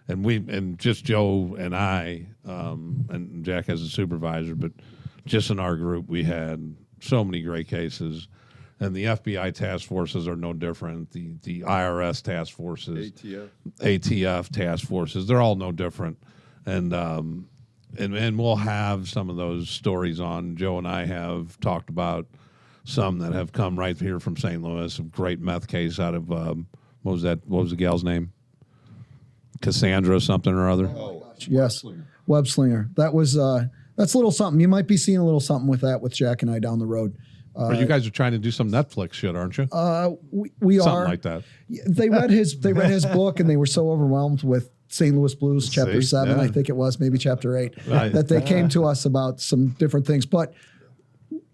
And just Joe and I, and Jack as a supervisor, but just in our group, we had so many great cases. And the FBI task forces are no different. The IRS task forces, ATF task forces, they're all no different. And we'll have some of those stories on. Joe and I have talked about some that have come right here from St. Louis. A great meth case out of what was the gal's name? Cassandra something or other. Yes, web slinger. That was that's a little something. You might be seeing a little something with that with Jack and I down the road. But you guys are trying to do some Netflix shit, aren't you? We Something are like that. They read his book and they were so overwhelmed with St. Louis Blues, Chapter 7, I think it was, maybe Chapter 8, that they came to us about some different things. But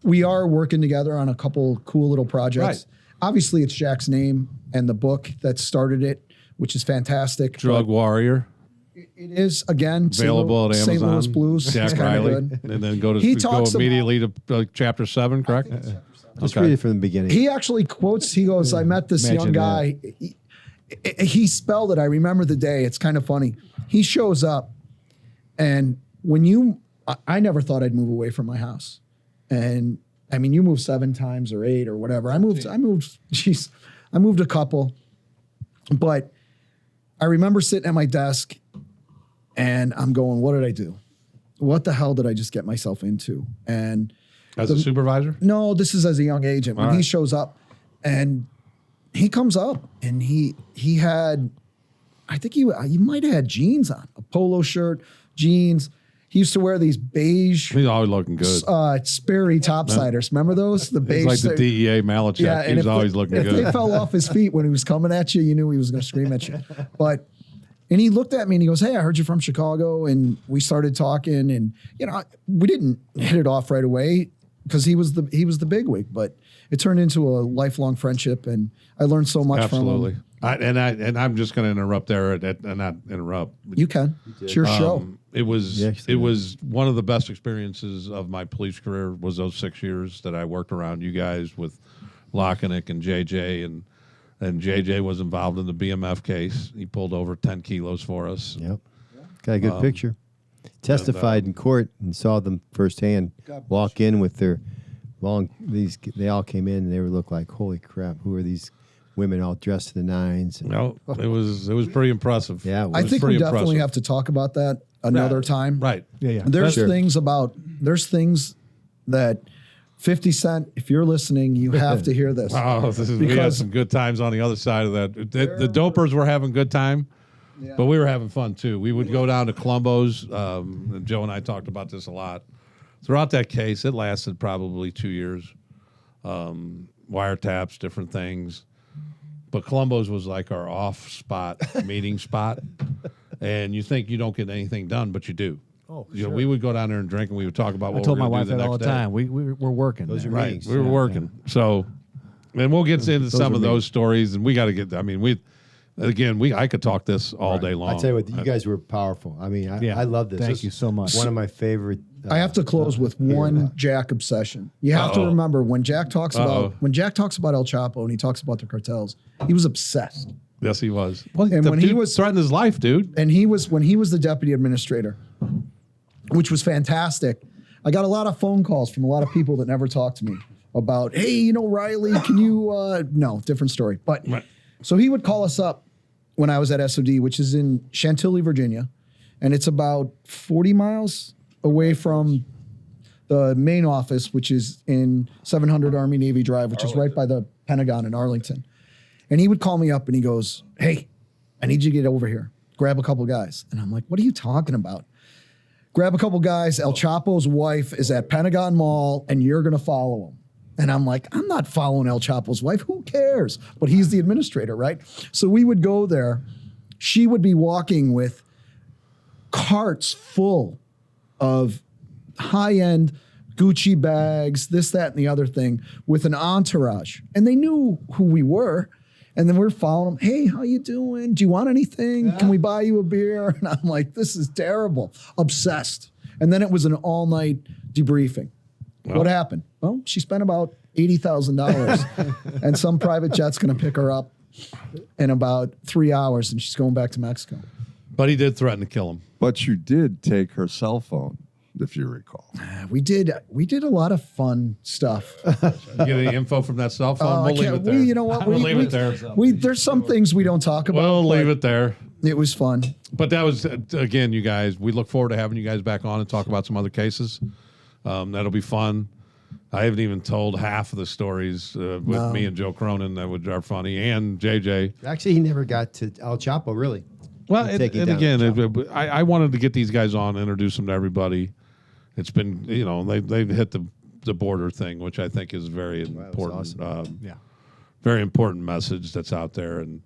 we are working together on a couple cool little projects. Right. Obviously, it's Jack's name and the book that started it, which is fantic. Drug Warrior. It is, again, Available at Amazon. St. Louis Blues. Jack It's kinda Riley. good. And then go talks immediately to Chapter 7, correct? Let's read it from the beginning. He actually quotes, he goes, I met this young guy. He spelled it. I remember the day. It's kind of funny. He shows up, and I never thought I'd move away from my house. And I mean, you moved 7 times or 8 or whatever. I moved a couple. But I remember sitting at my desk and I'm going, what did I do? What the hell did I just get myself into? And As a supervisor? no, this is as a young agent. When All right. he shows up and he comes up and he had, I think he might have had jeans on, a polo shirt, jeans. He used to wear these beige He's always looking good. Sperry topsiders. Remember those? The beige. He's like the DEA Malachek. Yeah, and He's always looking if good. they fell off his feet when he was coming at you, you knew he was going to scream at you. And he looked at me and he goes, hey, I heard you're from Chicago. And we started talking, and we didn't hit it off right away because he was the bigwig, but it turned into a lifelong friendship, and I learned so much from him. Absolutely. I'm just going to interrupt there and not interrupt. You can. It's your show. It was Yeah, it was one of the best experiences of my police career was those 6 years that I worked around you guys with Lockenick and JJ, and JJ was involved in the BMF case. He pulled over 10 kilos for us. Yep. Got a good picture. Testified in court and saw them firsthand walk in with their they all came in and they looked like, holy crap, who are these women all dressed to the nines? And, No, it was pretty impressive. Yeah, it I was think we pretty definitely impressive. have to talk about that another time. Right. Yeah. There's Sure. things that 50 Cent, if you're listening, you have to hear this. Oh, we had Because- some good times on the other side of that. The dopers were having a good time, but we were having fun too. We would go down to Columbo's. Joe and I talked about this a lot. Throughout that case, it lasted probably 2 years. Wiretaps, different things. But Columbo's was like our off-spot meeting spot. And you think you don't get anything done, but you do. Oh, We would go down there and drink, and we would talk about I what told we my were wife going that to do all the the next day. time. We're working. Those are there. Right, meetings. we were working. So, and we'll get into some of those stories, and we got to get. I mean, I could talk this all day long. I tell you what, you guys were powerful. I mean, I love this. Thank This you is so much. One of my favorite. I have to close with one Jack obsession. You have to remember when Jack talks about El Chapo and he talks about the cartels, he was obsessed. Yes, he was. Well, And the when he dude was- threatened his life, dude. And when he was the deputy administrator, which was fantastic. I got a lot of phone calls from a lot of people that never talked to me about, hey, Riley, can you, no, different story. But Right. so he would call us up when I was at SOD, which is in Chantilly, Virginia. And it's about 40 miles away from the main office, which is in 700 Army Navy Drive, which is right by the Pentagon in Arlington. And he would call me up and he goes, hey, I need you to get over here. Grab a couple guys. And I'm like, what are you talking about? Grab a couple guys. El Chapo's wife is at Pentagon Mall and you're going to follow him. And I'm like, I'm not following El Chapo's wife. Who cares? But he's the administrator, right? So we would go there. She would be walking with carts full of high-end Gucci bags, this, that, and the other thing, with an entourage. And they knew who we were. And then we're following them. Hey, how you doing? Do you want anything? Can we buy you a beer? And I'm like, this is terrible. Obsessed. And then it was an all-night debriefing. What happened? Well, she spent about $80,000, and some private jet's going to pick her up in about 3 hours, and she's going back to Mexico. But he did threaten to kill him. But you did take her cell phone, if you recall. We did a lot of fun stuff. You get any info from that cell phone? I We'll leave can't- it there. you know what? We'll leave it there. There's some things we don't talk about. We'll but leave it there. It was fun. But that was, again, you guys, we look forward to having you guys back on and talk about some other cases. That'll be fun. I haven't even told half of the stories with me and Joe Cronin that are funny, and JJ. Actually, he never got to El Chapo, really. Well, Taking and down again, I wanted to get these guys on, introduce them to everybody. It's been, they've hit the border thing, which I think is very important. awesome. Very important message that's out there, and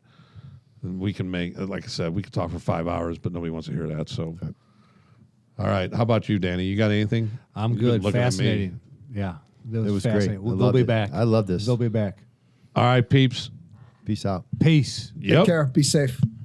we can make, like I said, we could talk for 5 hours, but nobody wants to hear that. So, all right, how about you, Danny? You got anything? I'm You've good. been looking at me. Fascinating. Yeah. That It was fascinating. great. I They'll loved be it. back. I love this. They'll be back. All right, peeps. Peace out. Peace. Yep. Take care. Be safe.